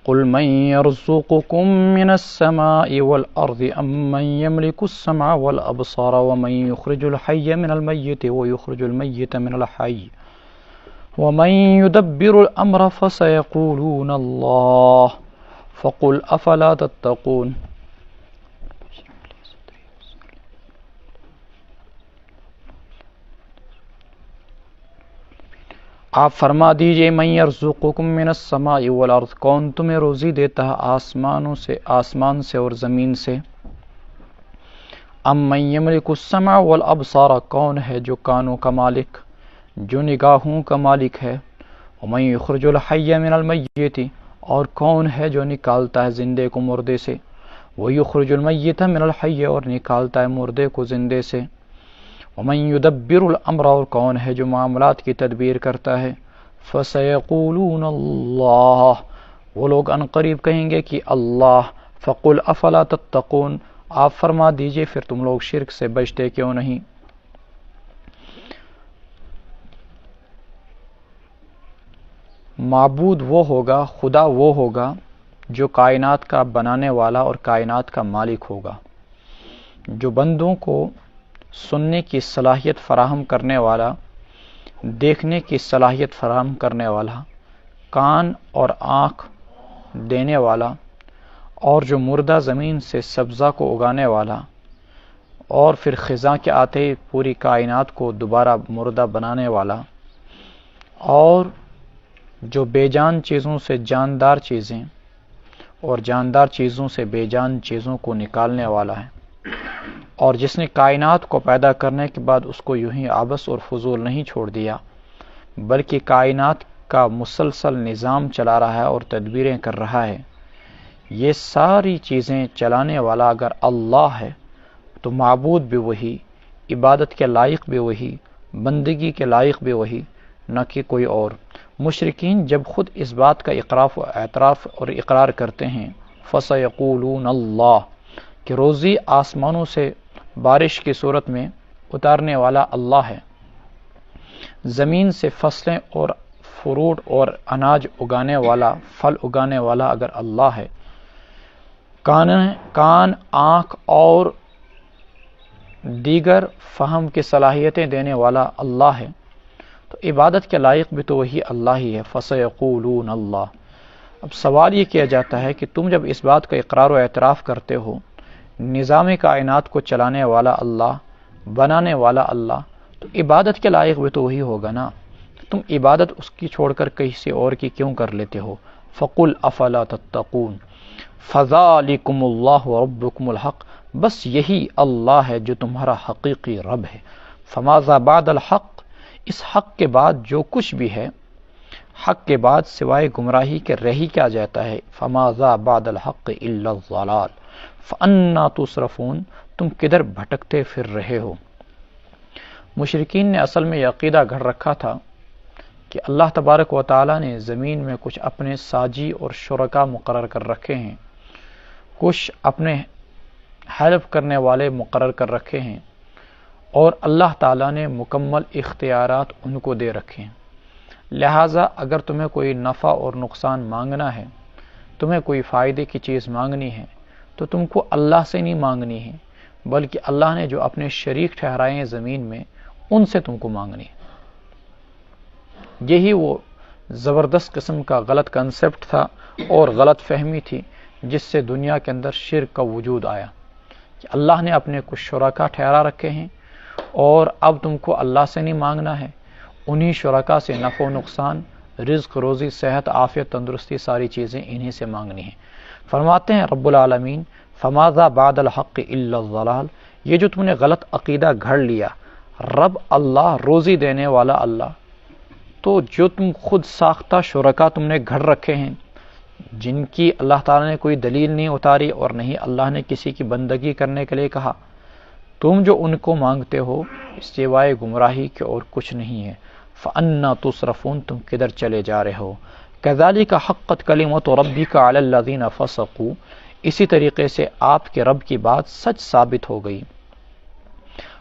قل من يرزقكم من السماء والأرض أم من يملك السمع والأبصار ومن يخرج الحي من الميت ويخرج الميت من الحي ومن يدبر الأمر فسيقولون الله فقل أفلا تتقون. آپ فرما دیجئے من یرزقکم من السماء والارض، کون تمہیں روزی دیتا ہے آسمان سے اور زمین سے. ام من یملک السمع والابصار، کون ہے جو کانوں کا مالک، جو نگاہوں کا مالک ہے. ومن یخرج الحی من المیت، اور کون ہے جو نکالتا ہے زندے کو مردے سے. ویخرج المیت من الحی، اور نکالتا ہے مردے کو زندے سے. ومن یدبر الامر، اور کون ہے جو معاملات کی تدبیر کرتا ہے. فسیقولون اللہ، وہ لوگ عنقریب کہیں گے کہ اللہ. فقل افلا تتقون، آپ فرما دیجئے پھر تم لوگ شرک سے بچتے کیوں نہیں. معبود وہ ہوگا، خدا وہ ہوگا جو کائنات کا بنانے والا اور کائنات کا مالک ہوگا، جو بندوں کو سننے کی صلاحیت فراہم کرنے والا، دیکھنے کی صلاحیت فراہم کرنے والا، کان اور آنکھ دینے والا، اور جو مردہ زمین سے سبزہ کو اگانے والا، اور پھر خزاں کے آتے ہی پوری کائنات کو دوبارہ مردہ بنانے والا، اور جو بے جان چیزوں سے جاندار چیزیں اور جاندار چیزوں سے بے جان چیزوں کو نکالنے والا ہے، اور جس نے کائنات کو پیدا کرنے کے بعد اس کو یوں ہی عبث اور فضول نہیں چھوڑ دیا، بلکہ کائنات کا مسلسل نظام چلا رہا ہے اور تدبیریں کر رہا ہے. یہ ساری چیزیں چلانے والا اگر اللہ ہے تو معبود بھی وہی، عبادت کے لائق بھی وہی، بندگی کے لائق بھی وہی، نہ کہ کوئی اور. مشرکین جب خود اس بات کا اعتراف اور اقرار کرتے ہیں فَسَيَقُولُونَ اللہ، کہ روزی آسمانوں سے بارش کی صورت میں اتارنے والا اللہ ہے، زمین سے فصلیں اور فروٹ اور اناج اگانے والا، پھل اگانے والا اگر اللہ ہے، کان، آنکھ اور دیگر فہم کی صلاحیتیں دینے والا اللہ ہے، تو عبادت کے لائق بھی تو وہی اللہ ہی ہے. فَسَيَقُولُونَ اللہ. اب سوال یہ کیا جاتا ہے کہ تم جب اس بات کا اقرار و اعتراف کرتے ہو نظام کائنات کو چلانے والا اللہ، بنانے والا اللہ، تو عبادت کے لائق بھی تو وہی ہوگا نا. تم عبادت اس کی چھوڑ کر کسی اور کی کیوں کر لیتے ہو. فَقُلْ أَفَلَا تَتَّقُونَ فَذَلِكُمُ اللَّهُ رَبُّكُمُ الْحَقُّ، بس یہی اللہ ہے جو تمہارا حقیقی رب ہے. فَمَاذَا بَعْدَ الْحَقِّ، اس حق کے بعد جو کچھ بھی ہے، حق کے بعد سوائے گمراہی کے رہ ہی کیا جاتا ہے. فَمَاذَا بَعْدَ الْحَقِّ إِلَّا الضَّلَالُ فَأَنَّىٰ تُصْرَفُونَ، تم کدھر بھٹکتے پھر رہے ہو. مشرکین نے اصل میں یہ عقیدہ گھڑ رکھا تھا کہ اللہ تبارک و تعالیٰ نے زمین میں کچھ اپنے ساجی اور شرکا مقرر کر رکھے ہیں، کچھ اپنے ہیلپ کرنے والے مقرر کر رکھے ہیں، اور اللہ تعالیٰ نے مکمل اختیارات ان کو دے رکھے ہیں. لہٰذا اگر تمہیں کوئی نفع اور نقصان مانگنا ہے، تمہیں کوئی فائدے کی چیز مانگنی ہے، تو تم کو اللہ سے نہیں مانگنی ہے، بلکہ اللہ نے جو اپنے شریک ٹھہرائے ہیں زمین میں، ان سے تم کو مانگنی ہے. یہی وہ زبردست قسم کا غلط کنسپٹ تھا اور غلط فہمی تھی جس سے دنیا کے اندر شرک کا وجود آیا، کہ اللہ نے اپنے کچھ شرکا ٹھہرا رکھے ہیں اور اب تم کو اللہ سے نہیں مانگنا ہے، انہی شرکا سے نفع و نقصان، رزق، روزی، صحت، عافیت، تندرستی، ساری چیزیں انہی سے مانگنی ہیں. فرماتے ہیں رب العالمین فَمَاذَا بَعْدَ الْحَقِّ إِلَّا الضَّلَالُ، یہ جو تم نے غلط عقیدہ گھڑ لیا، رب اللہ، روزی دینے والا اللہ، تو جو تم خود ساختہ شرکا تم نے گھڑ رکھے ہیں جن کی اللہ تعالیٰ نے کوئی دلیل نہیں اتاری اور نہیں اللہ نے کسی کی بندگی کرنے کے لیے کہا، تم جو ان کو مانگتے ہو سوائے گمراہی کے اور کچھ نہیں ہے. فَأَنَّىٰ تُصْرَفُونَ، تم کدھر چلے جا رہے ہو. كَذَلِكَ حَقَّتْ كَلِمَةُ رَبِّكَ عَلَى الَّذِينَ فَسَقُوا، اسی طریقے سے آپ کے رب کی بات سچ ثابت ہو گئی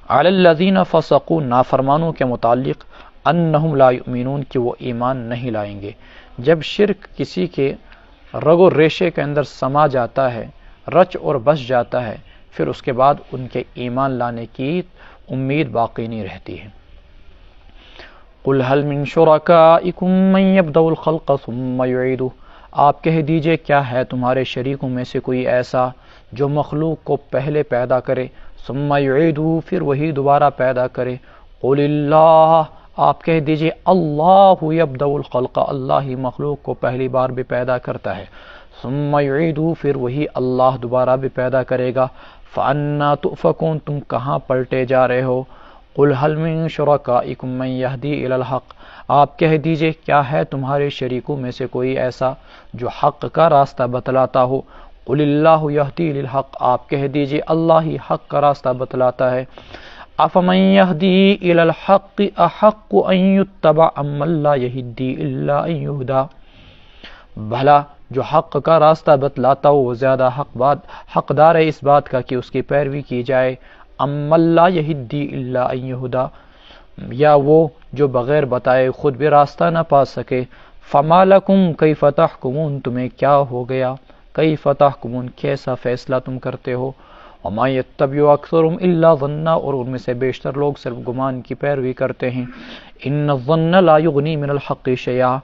عَلَى الَّذِينَ فَسَقُوا، نافرمانوں کے متعلق، أَنَّهُمْ لَا يُؤْمِنُونَ، کہ وہ ایمان نہیں لائیں گے. جب شرک کسی کے رگ و ریشے کے اندر سما جاتا ہے، رچ اور بس جاتا ہے، پھر اس کے بعد ان کے ایمان لانے کی امید باقی نہیں رہتی ہے۔ قُلْ هَلْ مِن شُرَكَائِكُم مَّن يَبْدَأُ الْخَلْقَ ثُمَّ يُعِيدُهُ، آپ کہہ دیجئے کیا ہے تمہارے شریکوں میں سے کوئی ایسا جو مخلوق کو پہلے پیدا کرے، ثُمَّ يُعِيدُهُ پھر وہی دوبارہ پیدا کرے۔ قُلِ اللَّهُ آپ کہہ دیجئے اللہ يَبْدَأُ الْخَلْقَ، اللہ ہی مخلوق کو پہلی بار بھی پیدا کرتا ہے، ثُمَّ يُعِيدُهُ پھر وہی اللہ دوبارہ بھی پیدا کرے گا۔ فَأَنَّىٰ تُؤْفَكُونَ تم کہاں پلٹے جا رہے ہو؟ قُلْ هَلْ مِن شُرَكَائِكُم مَّن يَهْدِي إِلَى الْحَقِّ آپ کہہ دیجئے کیا ہے تمہارے شریکوں میں سے کوئی ایسا جو حق کا راستہ بتلاتا ہو؟ قُلِ اللَّهُ يَهْدِي لِلْحَقِّ آپ کہہ دیجئے اللہ ہی حق کا راستہ بتلاتا ہے۔ أَفَمَن يَهْدِي إِلَى الْحَقِّ أَحَقُّ أَن يُتَّبَعَ أَمَّن لَّا يَهْدِي إِلَّا أَن يُهْدَىٰ بھلا جو حق کا راستہ بتلاتا ہو وہ زیادہ حقدار ہے اس بات کا کہ اس کی پیروی کی جائے، أَمَّن لَّا يَهْدِي إِلَّا أَن يُهْدَىٰ یا وہ جو بغیر بتائے خود بھی راستہ نہ پا سکے۔ فَمَا لَكُمْ كَيْفَ تَحْكُمُونَ تمہیں کیا ہو گیا، كَيْفَ تَحْكُمُونَ کیسا فیصلہ تم کرتے ہو۔ وَمَا يَتَّبِعُ أَكْثَرُهُمْ إِلَّا ظَنًّا اور ان میں سے بیشتر لوگ صرف گمان کی پیروی کرتے ہیں۔ إِنَّ الظَّنَّ لَا يُغْنِي مِنَ الْحَقِّ شَيْئًا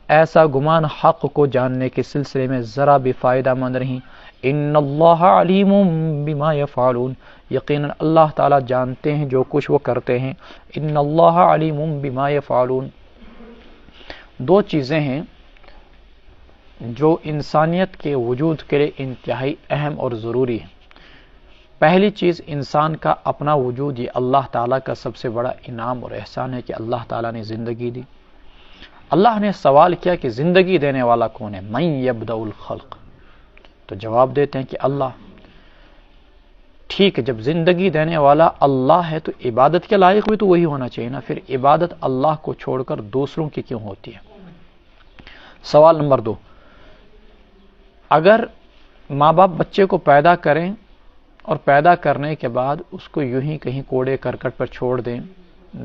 ایسا گمان حق کو جاننے کے سلسلے میں ذرا بھی فائدہ مند نہیں۔ ان اللہ علیم بما یفعلون یقیناً اللہ تعالیٰ جانتے ہیں جو کچھ وہ کرتے ہیں۔ ان اللہ علیم بما یفعلون دو چیزیں ہیں جو انسانیت کے وجود کے لیے انتہائی اہم اور ضروری ہیں۔ پہلی چیز انسان کا اپنا وجود، یہ اللہ تعالیٰ کا سب سے بڑا انعام اور احسان ہے کہ اللہ تعالیٰ نے زندگی دی۔ اللہ نے سوال کیا کہ زندگی دینے والا کون ہے؟ من یبدأ الخلق، تو جواب دیتے ہیں کہ اللہ۔ ٹھیک ہے، جب زندگی دینے والا اللہ ہے تو عبادت کے لائق بھی تو وہی ہونا چاہیے نا، پھر عبادت اللہ کو چھوڑ کر دوسروں کی کیوں ہوتی ہے؟ سوال نمبر 2، اگر ماں باپ بچے کو پیدا کریں اور پیدا کرنے کے بعد اس کو یوں ہی کہیں کوڑے کرکٹ پر چھوڑ دیں،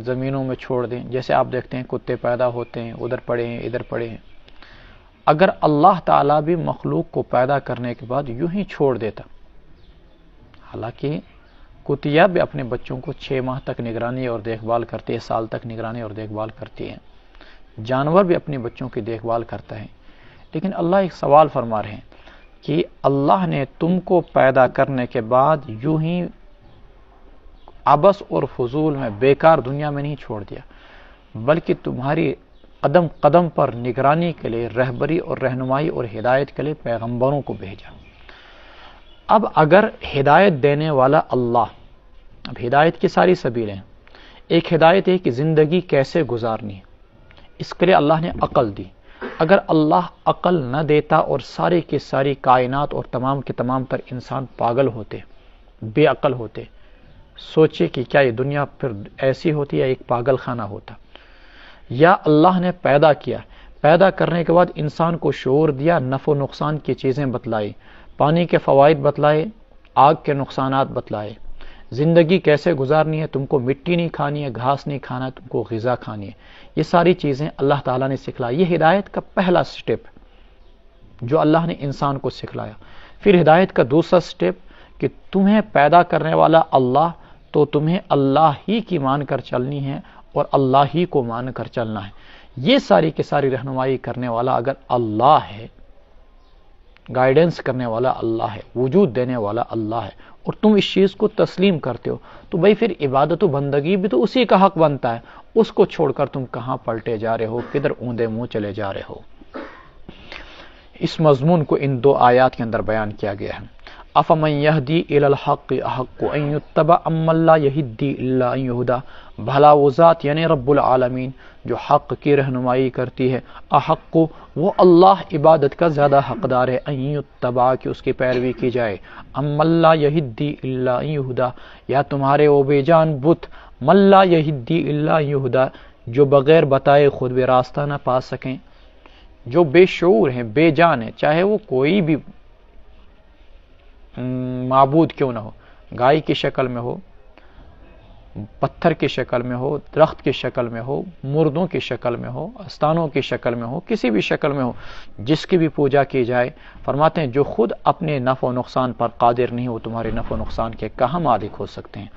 زمینوں میں چھوڑ دیں، جیسے آپ دیکھتے ہیں کتے پیدا ہوتے ہیں ادھر پڑے ہیں ادھر پڑے ہیں، اگر اللہ تعالیٰ بھی مخلوق کو پیدا کرنے کے بعد یوں ہی چھوڑ دیتا، حالانکہ کتیا بھی اپنے بچوں کو 6 ماہ تک نگرانی اور دیکھ بھال کرتی ہے، سال تک نگرانی اور دیکھ بھال کرتی ہے، جانور بھی اپنے بچوں کی دیکھ بھال کرتا ہے، لیکن اللہ ایک سوال فرما رہے ہیں کہ اللہ نے تم کو پیدا کرنے کے بعد یوں ہی عبث اور فضول میں بیکار دنیا میں نہیں چھوڑ دیا، بلکہ تمہاری قدم قدم پر نگرانی کے لیے، رہبری اور رہنمائی اور ہدایت کے لیے پیغمبروں کو بھیجا۔ اب اگر ہدایت دینے والا اللہ، اب ہدایت کی ساری سبیلیں، ایک ہدایت ہے کہ زندگی کیسے گزارنی ہے، اس کے لیے اللہ نے عقل دی۔ اگر اللہ عقل نہ دیتا اور ساری کی ساری کائنات اور تمام کے تمام تر انسان پاگل ہوتے، بے عقل ہوتے، سوچے کہ کیا یہ دنیا پھر ایسی ہوتی یا ایک پاگل خانہ ہوتا؟ یا اللہ نے پیدا کیا، پیدا کرنے کے بعد انسان کو شعور دیا، نفع و نقصان کی چیزیں بتلائی، پانی کے فوائد بتلائے، آگ کے نقصانات بتلائے، زندگی کیسے گزارنی ہے، تم کو مٹی نہیں کھانی ہے، گھاس نہیں کھانا ہے، تم کو غذا کھانی ہے، یہ ساری چیزیں اللہ تعالیٰ نے سکھلائی۔ یہ ہدایت کا پہلا سٹیپ جو اللہ نے انسان کو سکھلایا۔ پھر ہدایت کا دوسرا سٹیپ کہ تمہیں پیدا کرنے والا اللہ، تو تمہیں اللہ ہی کی مان کر چلنی ہے اور اللہ ہی کو مان کر چلنا ہے۔ یہ ساری کی ساری رہنمائی کرنے والا اگر اللہ ہے، گائیڈنس کرنے والا اللہ ہے، وجود دینے والا اللہ ہے، اور تم اس چیز کو تسلیم کرتے ہو، تو بھائی پھر عبادت و بندگی بھی تو اسی کا حق بنتا ہے۔ اس کو چھوڑ کر تم کہاں پلٹے جا رہے ہو، کدھر اوندے منہ چلے جا رہے ہو؟ اس مضمون کو ان 2 آیات کے اندر بیان کیا گیا ہے۔ افمن یہدی الی الحق احق ان یتبع امن لا یہدی الا ان یہدی بھلا وہ ذات یعنی رب العالمین جو حق کی رہنمائی کرتی ہے، احق وہ اللہ عبادت کا زیادہ حقدار ہے، ان یتبع کہ اس کی پیروی کی جائے، امن لا یہدی الا ان یہدی یا تمہارے وہ بے جان بت، من لا یہدی الا ان یہدی جو بغیر بتائے خود بھی راستہ نہ پا سکیں، جو بے شعور ہیں، بے جان ہیں، چاہے وہ کوئی بھی معبود کیوں نہ ہو، گائے کی شکل میں ہو، پتھر کی شکل میں ہو، درخت کی شکل میں ہو، مردوں کی شکل میں ہو، استانوں کی شکل میں ہو، کسی بھی شکل میں ہو، جس کی بھی پوجا کی جائے، فرماتے ہیں جو خود اپنے نفع و نقصان پر قادر نہیں ہو تمہارے نفع و نقصان کے کہاں مالک ہو سکتے ہیں؟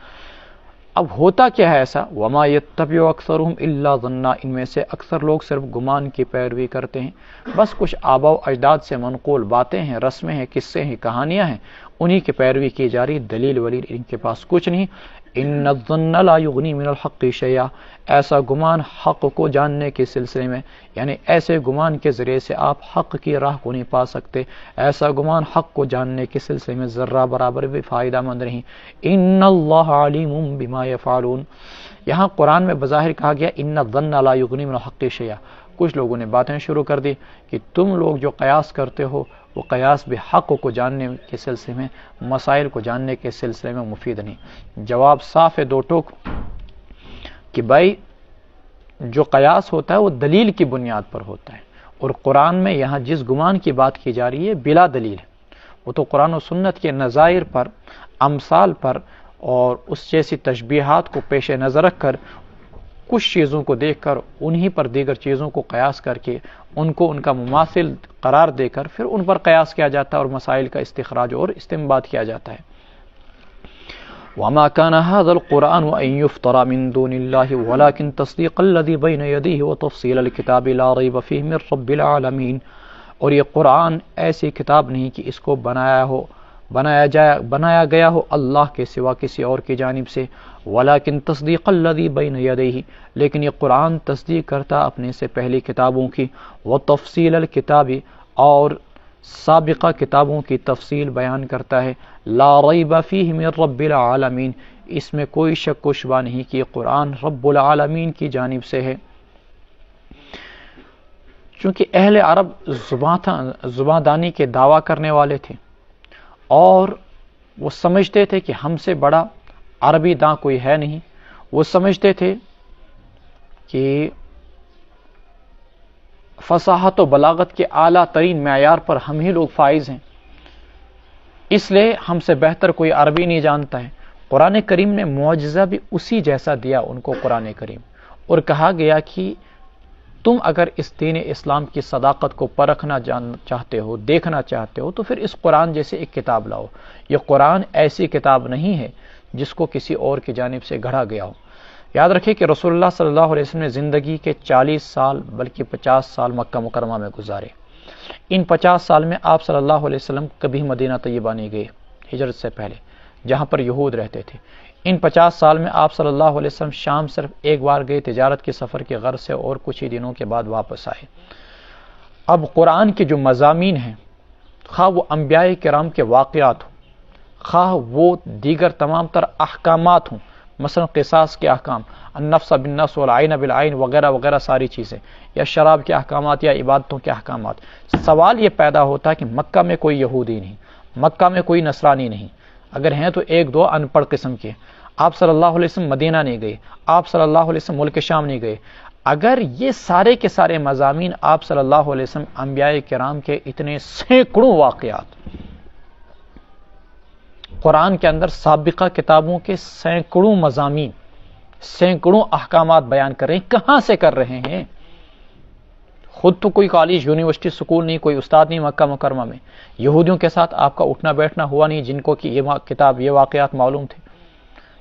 اب ہوتا کیا ہے ایسا؟ وما یتبع اکثرهم الا ظنا، ان میں سے اکثر لوگ صرف گمان کی پیروی کرتے ہیں، بس کچھ آباء و اجداد سے منقول باتیں ہیں، رسمیں ہیں، قصے ہیں، کہانیاں ہیں، انہی کی پیروی کی جا رہی، دلیل ولیل ان کے پاس کچھ نہیں۔ ان الظن لا یغنی من الحق شیئا، ایسا گمان حق کو جاننے کے سلسلے میں، یعنی ایسے گمان کے ذریعے سے آپ حق کی راہ کو نہیں پا سکتے، ایسا گمان حق کو جاننے کے سلسلے میں ذرہ برابر بھی فائدہ مند نہیں۔ ان اللہ علیم بما یفعلون، یہاں قرآن میں بظاہر کہا گیا ان الظن لا یغنی من الحق شیئا، کچھ لوگوں نے باتیں شروع کر دی کہ تم لوگ جو قیاس کرتے ہو وہ قیاس بھی حق کو جاننے کے سلسلے میں، مسائل کو جاننے کے سلسلے میں مفید نہیں۔ جواب صاف ہے دو ٹوک کہ بھائی جو قیاس ہوتا ہے وہ دلیل کی بنیاد پر ہوتا ہے، اور قرآن میں یہاں جس گمان کی بات کی جا رہی ہے بلا دلیل ہے، وہ تو قرآن و سنت کے نظائر پر، امثال پر اور اس جیسی تشبیہات کو پیش نظر رکھ کر، کچھ چیزوں کو دیکھ کر انہی پر دیگر چیزوں کو قیاس کر کے ان کو ان کا مماثل قرار دے کر پھر ان پر قیاس کیا جاتا ہے اور مسائل کا استخراج اور استنباط کیا جاتا ہے۔ وما كان هذا القرآن أن يفترى من دون الله ولكن تصديق الذي بين يديه وتفصيل الكتاب لا ريب فيه من رب العالمين، اور یہ قرآن ایسی کتاب نہیں کہ اس کو بنایا گیا ہو اللہ کے سوا کسی اور کی جانب سے، ولیکن تصدیق الذی بین یدیہ، لیکن یہ قرآن تصدیق کرتا اپنے سے پہلی کتابوں کی، وتفصیل الکتاب، اور سابقہ کتابوں کی تفصیل بیان کرتا ہے، لا ریب فیہ من رب العالمین، اس میں کوئی شک و شبہ نہیں کہ یہ قرآن رب العالمین کی جانب سے ہے۔ چونکہ اہل عرب زباں دانی کے دعویٰ کرنے والے تھے، اور وہ سمجھتے تھے کہ ہم سے بڑا عربی داں کوئی ہے نہیں، وہ سمجھتے تھے کہ فصاحت و بلاغت کے اعلیٰ ترین معیار پر ہم ہی لوگ فائز ہیں، اس لیے ہم سے بہتر کوئی عربی نہیں جانتا ہے۔ قرآن کریم نے معجزہ بھی اسی جیسا دیا ان کو قرآن کریم، اور کہا گیا کہ تم اگر اس دین اسلام کی صداقت کو پرکھنا چاہتے ہو، دیکھنا چاہتے ہو، تو پھر اس قرآن جیسے ایک کتاب لاؤ۔ یہ قرآن ایسی کتاب نہیں ہے جس کو کسی اور کی جانب سے گھڑا گیا ہو۔ یاد رکھیں کہ رسول اللہ صلی اللہ علیہ وسلم نے زندگی کے 40 سال بلکہ 50 سال مکہ مکرمہ میں گزارے۔ ان 50 سال میں آپ صلی اللہ علیہ وسلم کبھی مدینہ طیبہ نہیں گئے ہجرت سے پہلے، جہاں پر یہود رہتے تھے۔ ان 50 سال میں آپ صلی اللہ علیہ وسلم شام صرف ایک بار گئے تجارت کے سفر کے غرض سے، اور کچھ ہی دنوں کے بعد واپس آئے۔ اب قرآن کے جو مضامین ہیں، خواہ وہ انبیاء کرام کے واقعات ہوں، خواہ وہ دیگر تمام تر احکامات ہوں، مثلا قصاص کے احکام، النفس بالنفس والعین بالعین وغیرہ وغیرہ ساری چیزیں، یا شراب کے احکامات یا عبادتوں کے احکامات، سوال یہ پیدا ہوتا ہے کہ مکہ میں کوئی یہودی نہیں، مکہ میں کوئی نصرانی نہیں، اگر ہیں تو ایک دو ان پڑھ قسم کے۔ آپ صلی اللہ علیہ وسلم مدینہ نہیں گئے، آپ صلی اللہ علیہ وسلم ملک شام نہیں گئے۔ اگر یہ سارے کے سارے مضامین آپ صلی اللہ علیہ وسلم انبیاء کرام کے اتنے سینکڑوں واقعات، قرآن کے اندر سابقہ کتابوں کے سینکڑوں مضامین، سینکڑوں احکامات بیان کر رہے ہیں، کہاں سے کر رہے ہیں؟ خود تو کوئی کالج، یونیورسٹی، سکول نہیں، کوئی استاد نہیں مکہ مکرمہ میں۔ یہودیوں کے ساتھ آپ کا اٹھنا بیٹھنا ہوا نہیں جن کو کہ یہ کتاب، یہ واقعات معلوم تھے۔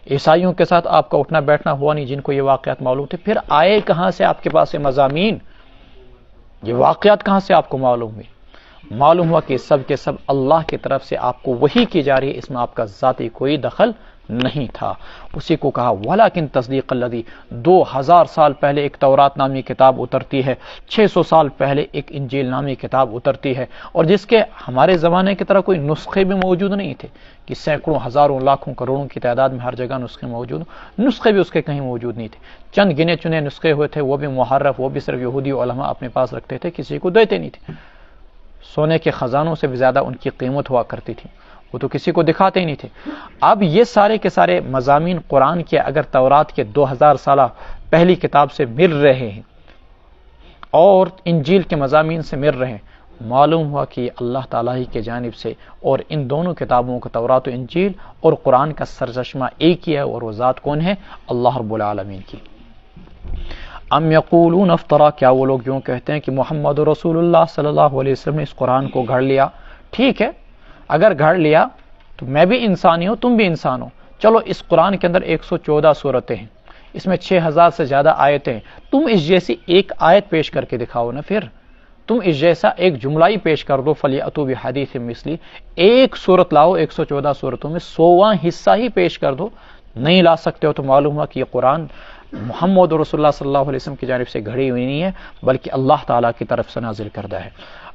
عیسائیوں کے ساتھ آپ کا اٹھنا بیٹھنا ہوا نہیں جن کو یہ واقعات معلوم تھے۔ پھر آئے کہاں سے آپ کے پاس یہ مضامین؟ یہ واقعات کہاں سے آپ کو معلوم ہوئے؟ معلوم ہوا کہ سب کے سب اللہ کی طرف سے آپ کو وحی کی جا رہی ہے، اس میں آپ کا ذاتی کوئی دخل نہیں تھا۔ اسی کو کہا ولیکن تصدیق الذی، 2000 سال پہلے ایک تورات نامی کتاب اترتی ہے، 600 سال پہلے ایک انجیل نامی کتاب اترتی ہے، اور جس کے ہمارے زمانے کی طرح کوئی نسخے بھی موجود نہیں تھے کہ سینکڑوں، ہزاروں، لاکھوں، کروڑوں کی تعداد میں ہر جگہ نسخے موجود ہوں۔ نسخے بھی اس کے کہیں موجود نہیں تھے، چند گنے چنے نسخے ہوئے تھے، وہ بھی محرف، وہ بھی صرف یہودی علماء اپنے پاس رکھتے تھے، کسی کو دیتے نہیں تھے۔ سونے کے خزانوں سے بھی زیادہ ان کی قیمت ہوا کرتی تھی، وہ تو کسی کو دکھاتے ہی نہیں تھے۔ اب یہ سارے کے سارے مضامین قرآن کے اگر تورات کے 2000 سالہ پہلی کتاب سے مل رہے ہیں اور انجیل کے مضامین سے مل رہے ہیں، معلوم ہوا کہ اللہ تعالیٰ ہی کے جانب سے، اور ان دونوں کتابوں کا تورات و انجیل اور قرآن کا سرچشمہ ایک ہی ہے، اور وہ ذات کون ہے؟ اللہ رب العالمین کی۔ ام یقولون افطرا، کیا وہ لوگ یوں کہتے ہیں کہ محمد رسول اللہ صلی اللہ علیہ وسلم نے اس قرآن کو گھڑ لیا؟ ٹھیک ہے، اگر گھڑ لیا تو میں بھی انسانی ہوں، تم بھی انسان ہو، چلو اس قرآن کے اندر 114 صورتیں ہیں، اس میں 6000 سے زیادہ آیتیں ہیں، تم اس جیسی ایک آیت پیش کر کے دکھاؤ نا، پھر تم اس جیسا ایک جملہ ہی پیش کر دو، فلیأتوا بحدیث مثلی، ایک صورت لاؤ 114 صورتوں میں 100واں حصہ ہی پیش کر دو، نہیں لا سکتے ہو تو معلوم ہوا کہ یہ قرآن محمد رسول اللہ صلی اللہ علیہ وسلم کی جانب سے گھڑی ہوئی نہیں ہے، بلکہ اللہ تعالیٰ کی طرف سے نازل کردہ ہے۔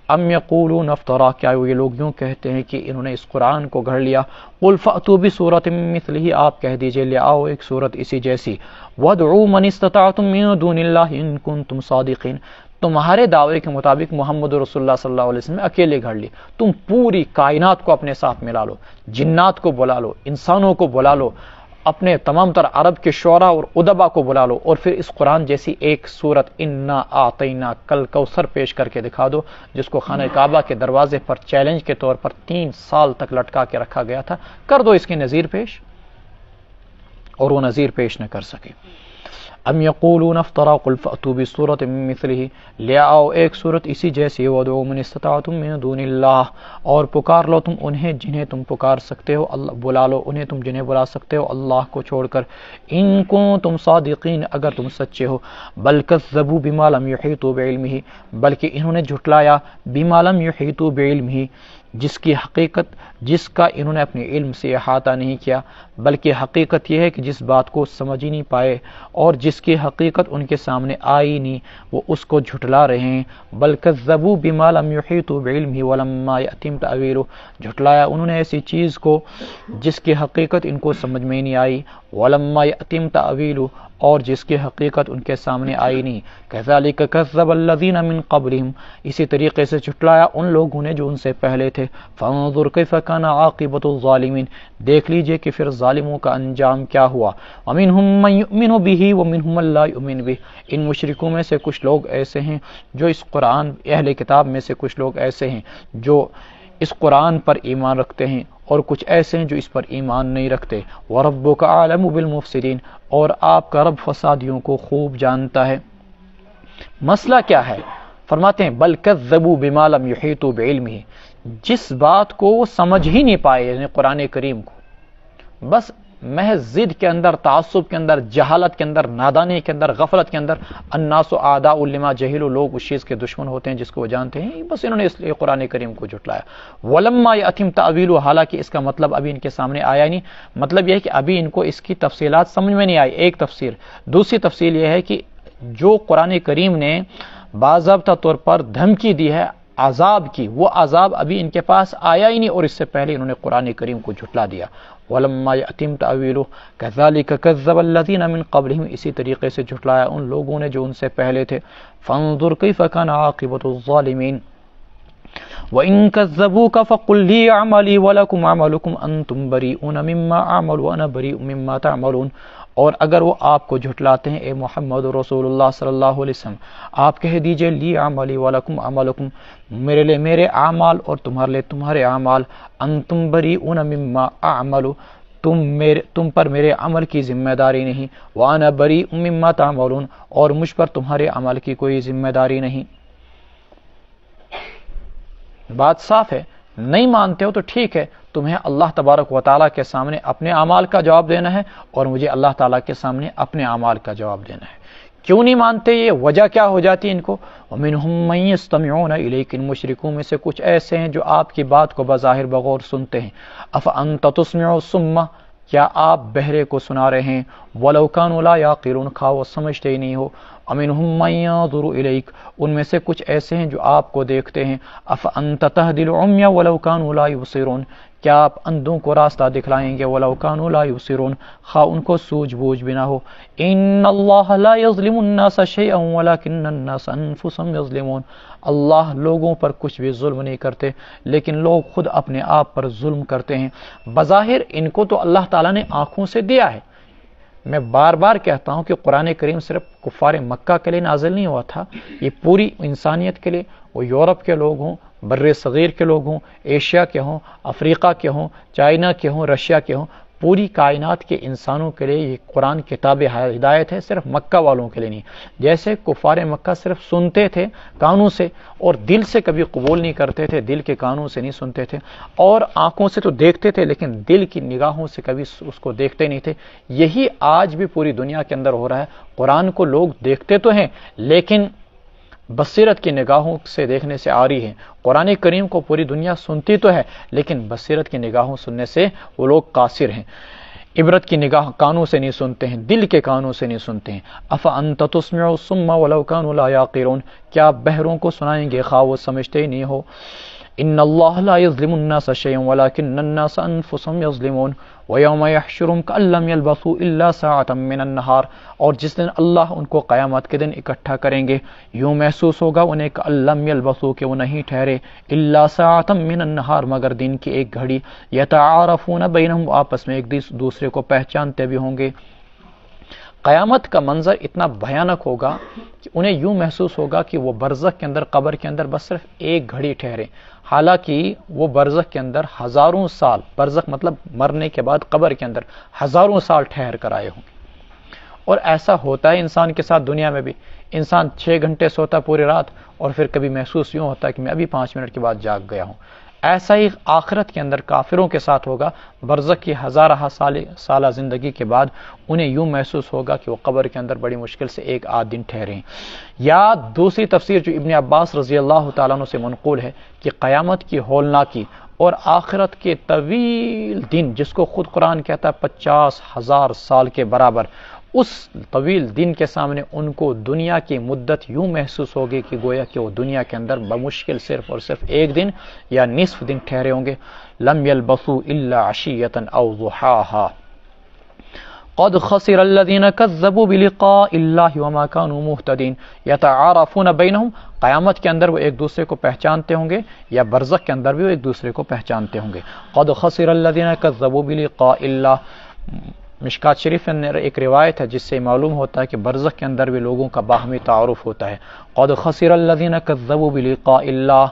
ام یقولون افطرا، کیا یہ لوگ یوں کہتے ہیں کہ انہوں نے اس قرآن کو گھڑ لیا؟ قل فأتوا بسورۃ مثلہ، آپ کہہ دیجئے لے آؤ ایک سورت اسی جیسی، وادعوا من استطعتم من دون اللہ ان کنتم صادقین، تمہارے دعوے کے مطابق محمد رسول اللہ صلی اللہ علیہ وسلم نے اکیلے گھڑ لی، تم پوری کائنات کو اپنے ساتھ ملا لو، جنات کو بلا لو، انسانوں کو بلا لو، اپنے تمام تر عرب کے شعراء اور ادبا کو بلا لو، اور پھر اس قرآن جیسی ایک سورت انا اعطینا کل کوثر پیش کر کے دکھا دو، جس کو خانہ کعبہ کے دروازے پر چیلنج کے طور پر 3 سال تک لٹکا کے رکھا گیا تھا، کر دو اس کی نظیر پیش، اور وہ نظیر پیش نہ کر سکے۔ ام یقولون افطرا قل فأتوا بسورۃ مثلہ، لے آؤ ایک صورت اسی جیسی، وادعوا من استطعتم من دون اللہ، اور پکار لو تم انہیں جنہیں تم پکار سکتے ہو، اللہ بلا لو انہیں تم جنہیں بلا سکتے ہو اللہ کو چھوڑ کر، ان کنتم صادقین، اگر تم سچے ہو۔ بل کذبوا بما لم یحیطوا بعلمہ، بلکہ انہوں نے جھٹلایا بما لم یحیطوا بعلمہ، جس کا انہوں نے اپنے علم سے احاطہ نہیں کیا، بلکہ حقیقت یہ ہے کہ جس بات کو سمجھ ہی نہیں پائے اور جس کی حقیقت ان کے سامنے آئی نہیں، وہ اس کو جھٹلا رہے ہیں۔ بل کذبوا بما لم یحیطوا بعلمہ ولما یأتم تأویلہ، جھٹلایا انہوں نے ایسی چیز کو جس کی حقیقت ان کو سمجھ میں نہیں آئی، ولما یأتم تأویلہ، اور جس کی حقیقت ان کے سامنے آئی نہیں۔ کذالک کذب الذین من قبلہم، اسی طریقے سے جھٹلایا ان لوگوں نے جو ان سے پہلے تھے۔ فانظر کیف کان عاقبۃ الظالمین، دیکھ لیجئے کہ پھر ظالموں کا انجام کیا ہوا۔ ومنہم من یؤمن بہ ومنہم من لا یؤمن بہ، ان مشرکوں میں سے کچھ لوگ ایسے ہیں جو اس قرآن، اہل کتاب میں سے کچھ لوگ ایسے ہیں جو اس قرآن پر ایمان رکھتے ہیں، اور کچھ ایسے ہیں جو اس پر ایمان نہیں رکھتے۔ وَرَبُّكَ أَعْلَمُ بِالْمُفْسِدِينَ، اور آپ کا رب فسادیوں کو خوب جانتا ہے۔ مسئلہ کیا ہے؟ فرماتے ہیں بل کذبوا بما لم یحیطوا بعلمہ، جس بات کو وہ سمجھ ہی نہیں پائے، یعنی قرآن کریم کو، بس محض ضد کے اندر، تعصب کے اندر، جہالت کے اندر، نادانی کے اندر، غفلت کے اندر، الناس اعداء لما جہلوا، لوگ اس چیز کے دشمن ہوتے ہیں جس کو وہ جانتے ہیں، بس انہوں نے اس لیے قرآن کریم کو جھٹلایا۔ ولما یأتم تأویلہ، حالانکہ اس کا مطلب ابھی ان کے سامنے آیا نہیں، مطلب یہ ہے کہ ابھی ان کو اس کی تفصیلات سمجھ میں نہیں آئی، ایک تفسیر۔ دوسری تفصیل یہ ہے کہ جو قرآن کریم نے باضابطہ طور پر دھمکی دی ہے عذاب کی، وہ عذاب ابھی ان کے پاس آیا ہی نہیں، اور اس سے پہلے انہوں نے قرآن کریم کو جھٹلا دیا۔ وَلَمَّا يَأْتِمْ تَأْوِيلُهُ كَذَلِكَ كَذَّبَ الَّذِينَ مِن قَبْلِهِمْ، اسی طریقے سے جھٹلایا ان لوگوں نے جو ان سے پہلے تھے۔ فَانظُرْ كَيْفَ كَانَ عَاقِبَةُ الظَّالِمِينَ وَإِن كَذَّبُوكَ فَقُل لِّي عَمَلِي وَلَكُمْ عَمَلُكُمْ أَنتُمْ بَرِيئُونَ مِمَّا أَعْمَلُ وَأَنَا بَرِيءٌ مِّمَّا تَعْمَلُونَ، اور اگر وہ آپ کو جھٹلاتے ہیں اے محمد رسول اللہ صلی اللہ علیہ وسلم، آپ کہہ دیجئے لی عملی ولکم عملکم، میرے لئے میرے اعمال اور تمہارے لئے تمہارے اعمال، انتم بریئون مما اعمل، تم پر میرے عمل کی ذمہ داری نہیں، وانا بریء مما تعملون، اور مجھ پر تمہارے عمل کی کوئی ذمہ داری نہیں۔ بات صاف ہے، نہیں مانتے ہو تو ٹھیک ہے، تمہیں اللہ تبارک و تعالیٰ کے سامنے اپنے اعمال کا جواب دینا ہے، اور مجھے اللہ تعالیٰ کے سامنے اپنے اعمال کا جواب دینا ہے۔ کیوں نہیں مانتے؟ یہ وجہ کیا ہو جاتی ہے ان کو؟ وَمِنْهُمْ مَن يَسْتَمِعُونَ إِلَيْكَ، ان مشرکوں میں سے کچھ ایسے ہیں جو آپ کی بات کو بظاہر بغور سنتے ہیں۔ أَفَأَنْتَ تُسْمِعُ الصُّمَّ، کیا آپ بہرے کو سنا رہے ہیں؟ وَلَوْ كَانُوا لَا يَعْقِلُونَ، خواہ وہ سمجھتے ہی نہیں ہو۔ وَمِنْهُمْ مَن يَنظُرُ إِلَيْكَ، ان میں سے کچھ ایسے ہیں جو آپ کو دیکھتے ہیں۔ أَفَأَنْتَ تَهْدِي الْعُمْيَ وَلَوْ كَانُوا لَا يُبْصِرُونَ، کیا آپ اندھوں کو راستہ دکھلائیں گے؟ وَلَوْ كَانُوا لَا يُبْصِرُونَ، خواہ ان کو سوجھ بوجھ بھی نہ ہو۔ إِنَّ اللَّهَ لَا يَظْلِمُ النَّاسَ شَيْئًا وَلَكِنَّ النَّاسَ أَنفُسَهُمْ يَظْلِمُونَ، اللہ لوگوں پر کچھ بھی ظلم نہیں کرتے، لیکن لوگ خود اپنے آپ پر ظلم کرتے ہیں۔ بظاہر ان کو تو اللہ تعالیٰ نے آنکھوں سے دیا ہے۔ میں بار بار کہتا ہوں کہ قرآن کریم صرف کفار مکہ کے لیے نازل نہیں ہوا تھا، یہ پوری انسانیت کے لیے، وہ یورپ کے لوگ ہوں، بر صغیر کے لوگ ہوں، ایشیا کے ہوں، افریقہ کے ہوں، چائنا کے ہوں، رشیا کے ہوں، پوری کائنات کے انسانوں کے لیے یہ قرآن کتاب ہدایت ہے، صرف مکہ والوں کے لیے نہیں۔ جیسے کفار مکہ صرف سنتے تھے کانوں سے اور دل سے کبھی قبول نہیں کرتے تھے، دل کے کانوں سے نہیں سنتے تھے، اور آنکھوں سے تو دیکھتے تھے لیکن دل کی نگاہوں سے کبھی اس کو دیکھتے نہیں تھے، یہی آج بھی پوری دنیا کے اندر ہو رہا ہے۔ قرآن کو لوگ دیکھتے تو ہیں لیکن بصیرت کی نگاہوں سے دیکھنے سے عاری ہے، قرآن کریم کو پوری دنیا سنتی تو ہے لیکن بصیرت کی نگاہوں سننے سے وہ لوگ قاصر ہیں، عبرت کی نگاہ کانوں سے نہیں سنتے ہیں، دل کے کانوں سے نہیں سنتے ہیں۔ افانت تسمع الصم ولو كانوا لا يعقلون، کیا بہروں کو سنائیں گے خواہ وہ سمجھتے ہی نہیں ہو۔ ان اللہ لا يظلم الناس شيئا ولكن الناس انفسهم يظلمون ويوم يحشرهم كأن لم يلبثوا الا ساعة من النهار، اور جس دن اللہ ان کو قیامت کے دن اکٹھا کریں گے یوں محسوس ہوگا انہیں كأن لم يلبثوا کہ وہ نہیں ٹھہرے الا ساعة من النهار مگر دن کی ایک گھڑی، يتعارفون بينهم آپس میں ایک دوسرے کو پہچانتے بھی ہوں گے۔ قیامت کا منظر اتنا بھیانک ہوگا کہ انہیں یوں محسوس ہوگا کہ وہ برزخ کے اندر، قبر کے اندر بس صرف ایک گھڑی ٹھہرے، حالانکہ وہ برزخ کے اندر ہزاروں سال، برزخ مطلب مرنے کے بعد قبر کے اندر ہزاروں سال ٹھہر کر آئے ہوں۔ اور ایسا ہوتا ہے انسان کے ساتھ دنیا میں بھی، انسان 6 گھنٹے سوتا پوری رات اور پھر کبھی محسوس یوں ہوتا ہے کہ میں ابھی 5 منٹ کے بعد جاگ گیا ہوں۔ ایسا ہی آخرت کے اندر کافروں کے ساتھ ہوگا، برزخ کی ہزارہ سالہ زندگی کے بعد انہیں یوں محسوس ہوگا کہ وہ قبر کے اندر بڑی مشکل سے ایک آدھ دن ٹھہرے ہیں۔ یا دوسری تفسیر جو ابن عباس رضی اللہ تعالیٰ عنہ سے منقول ہے کہ قیامت کی ہولناکی اور آخرت کے طویل دن، جس کو خود قرآن کہتا ہے 50,000 سال کے برابر، اس طویل دن کے سامنے ان کو دنیا کی مدت یوں محسوس ہوگی کہ گویا کہ وہ دنیا کے اندر بمشکل صرف اور صرف ایک دن یا نصف دن ٹھہرے ہوں گے۔ لم يلبثوا الا عشیۃ او ضحاها قد خسر الذين كذبوا بلقاء الله وما كانوا مهتدين يتعارفون بينهم، قیامت کے اندر وہ ایک دوسرے کو پہچانتے ہوں گے یا برزخ کے اندر بھی وہ ایک دوسرے کو پہچانتے ہوں گے۔ قد خسر الذين كذبوا بلقاء الله، مشکات شریف میں ایک روایت ہے جس سے معلوم ہوتا ہے کہ برزخ کے اندر بھی لوگوں کا باہمی تعارف ہوتا ہے۔ قد خسر الذين كذبوا بلقاء الله،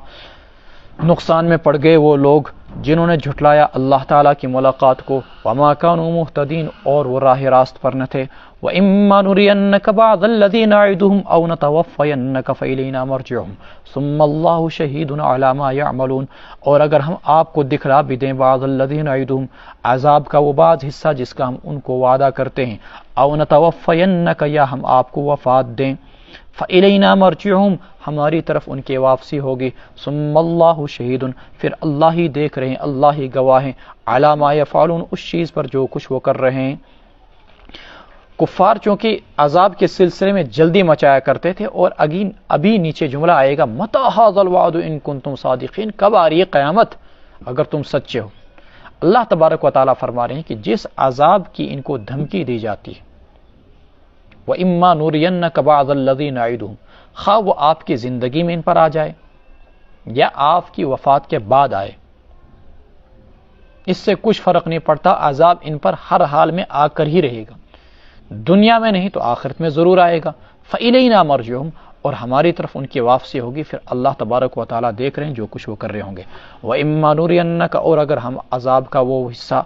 نقصان میں پڑ گئے وہ لوگ جنہوں نے جھٹلایا اللہ تعالیٰ کی ملاقات کو، وما كانوا مهتدين، اور وہ راہ راست پر نہ تھے۔ وَإِمَّا نُرِيَنَّكَ بَعْضَ الَّذِي نَعِدُهُمْ أَوْ نَتَوَفَّيَنَّكَ فَإِلَيْنَا مَرْجِعُهُمْ ثُمَّ اللَّهُ شَهِيدٌ عَلَى مَا يَعْمَلُونَ، اور اگر ہم آپ کو دکھلا بھی دیں بعض الَّذِي نَعِدُهُمْ، عذاب کا وہ بعض حصہ جس کا ہم ان کو وعدہ کرتے ہیں، أَوْ نَتَوَفَّيَنَّكَ، یا ہم آپ کو وفات دیں، فَإِلَيْنَا مَرْجِعُهُمْ، ہماری طرف ان کی واپسی ہوگی، ثُمَّ اللَّهُ شَهِيدٌ، پھر اللہ ہی دیکھ رہے ہیں، اللہ ہی گواہ ہیں، عَلَى مَا يَفْعَلُونَ، اس چیز پر جو کچھ وہ کر رہے ہیں۔ کفار چونکہ عذاب کے سلسلے میں جلدی مچایا کرتے تھے، اور ابھی نیچے جملہ آئے گا مَتَى هَذَا الْوَعْدُ إِن كُنتُمْ صَادِقِينَ، کب آ رہی ہے قیامت اگر تم سچے ہو۔ اللہ تبارک و تعالیٰ فرما رہے ہیں کہ جس عذاب کی ان کو دھمکی دی جاتی ہے، وَإِمَّا نُرِيَنَّكَ بَعْضَ الَّذِي نَعِدُهُمْ، خواہ وہ آپ کی زندگی میں ان پر آ جائے یا آپ کی وفات کے بعد آئے، اس سے کچھ فرق نہیں پڑتا، عذاب ان پر ہر حال میں آ کر ہی رہے گا، دنیا میں نہیں تو آخرت میں ضرور آئے گا۔ فَإِلَيْنَا مَرْجِعُهُمْ، اور ہماری طرف ان کی واپسی ہوگی، پھر اللہ تبارک و تعالیٰ دیکھ رہے ہیں جو کچھ وہ کر رہے ہوں گے۔ وَإِمَّا نُرِيَنَّكَ، اور اگر ہم عذاب کا وہ حصہ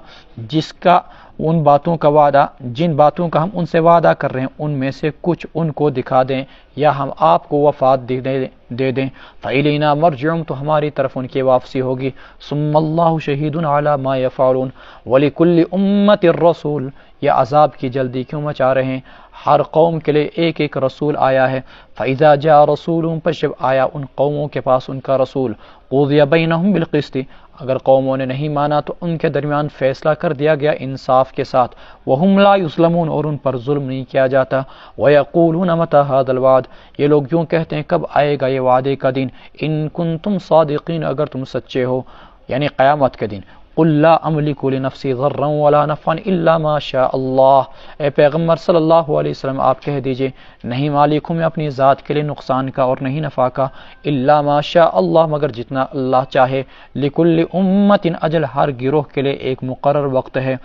جس کا ان باتوں کا وعدہ، جن باتوں کا ہم ان سے وعدہ کر رہے ہیں ان میں سے کچھ ان کو دکھا دیں یا ہم آپ کو وفات دے دیں، فَإِلَيْنَا مَرْجِعُهُمْ، تو ہماری طرف ان کی واپسی ہوگی، ثُمَّ اللَّهُ شَهِيدٌ عَلَى مَا يَفْعَلُونَ وَلِكُلِّ أُمَّةٍ رَسُولٌ، یہ عذاب کی جلدی کیوں مچا رہے ہیں؟ ہر قوم کے لیے ایک ایک رسول آیا ہے، فَإِذَا جَاءَ رَسُولٌ، پس جب آیا ان قوموں کے پاس ان کا رسول، قُضِيَ بَيْنَهُمْ بِالْقِسْطِ، اگر قوموں نے نہیں مانا تو ان کے درمیان فیصلہ کر دیا گیا انصاف کے ساتھ، وَهُمْ لَا يُظْلَمُونَ، اور ان پر ظلم نہیں کیا جاتا، وَيَقُولُونَ مَتَى هَذَا الْوَعْدُ، یہ لوگ یوں کہتے ہیں کب آئے گا یہ وعدے کا دن، إِن كُنتُمْ صَادِقِينَ، اگر تم سچے ہو، یعنی قیامت کے دن۔ قُلْ لَا أَمْلِكُ لِنَفْسِي ضَرًّا وَلَا نَفْعًا إِلَّا مَا شَاءَ اللَّهُ، اے پیغمبر صلی اللہ علیہ وسلم آپ کہہ دیجئے نہیں مالک ہوں میں اپنی ذات کے لیے نقصان کا اور نہیں نفع کا، إِلَّا مَا شَاءَ اللَّهُ، مگر جتنا اللہ چاہے، لِكُلِّ أُمَّةٍ اجل، ہر گروہ کے لیے ایک مقرر وقت ہے،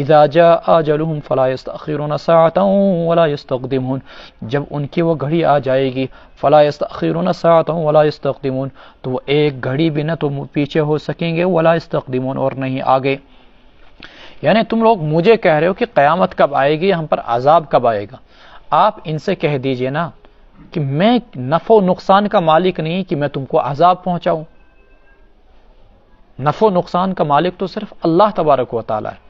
إِذَا جَاءَ أَجَلُهُمْ فَلَا يَسْتَأْخِرُونَ سَاعَةً وَلَا يَسْتَقْدِمُونَ، جب ان کی وہ گھڑی آ جائے گی، فلا یستأخرون ساعۃ ولا یستقدمون، تو وہ ایک گھڑی بھی نہ تو پیچھے ہو سکیں گے، ولا یستقدمون، اور نہیں آگے۔ یعنی تم لوگ مجھے کہہ رہے ہو کہ قیامت کب آئے گی، ہم پر عذاب کب آئے گا، آپ ان سے کہہ دیجئے نا کہ میں نفع و نقصان کا مالک نہیں کہ میں تم کو عذاب پہنچاؤں۔ نفع و نقصان کا مالک تو صرف اللہ تبارک و تعالیٰ ہے،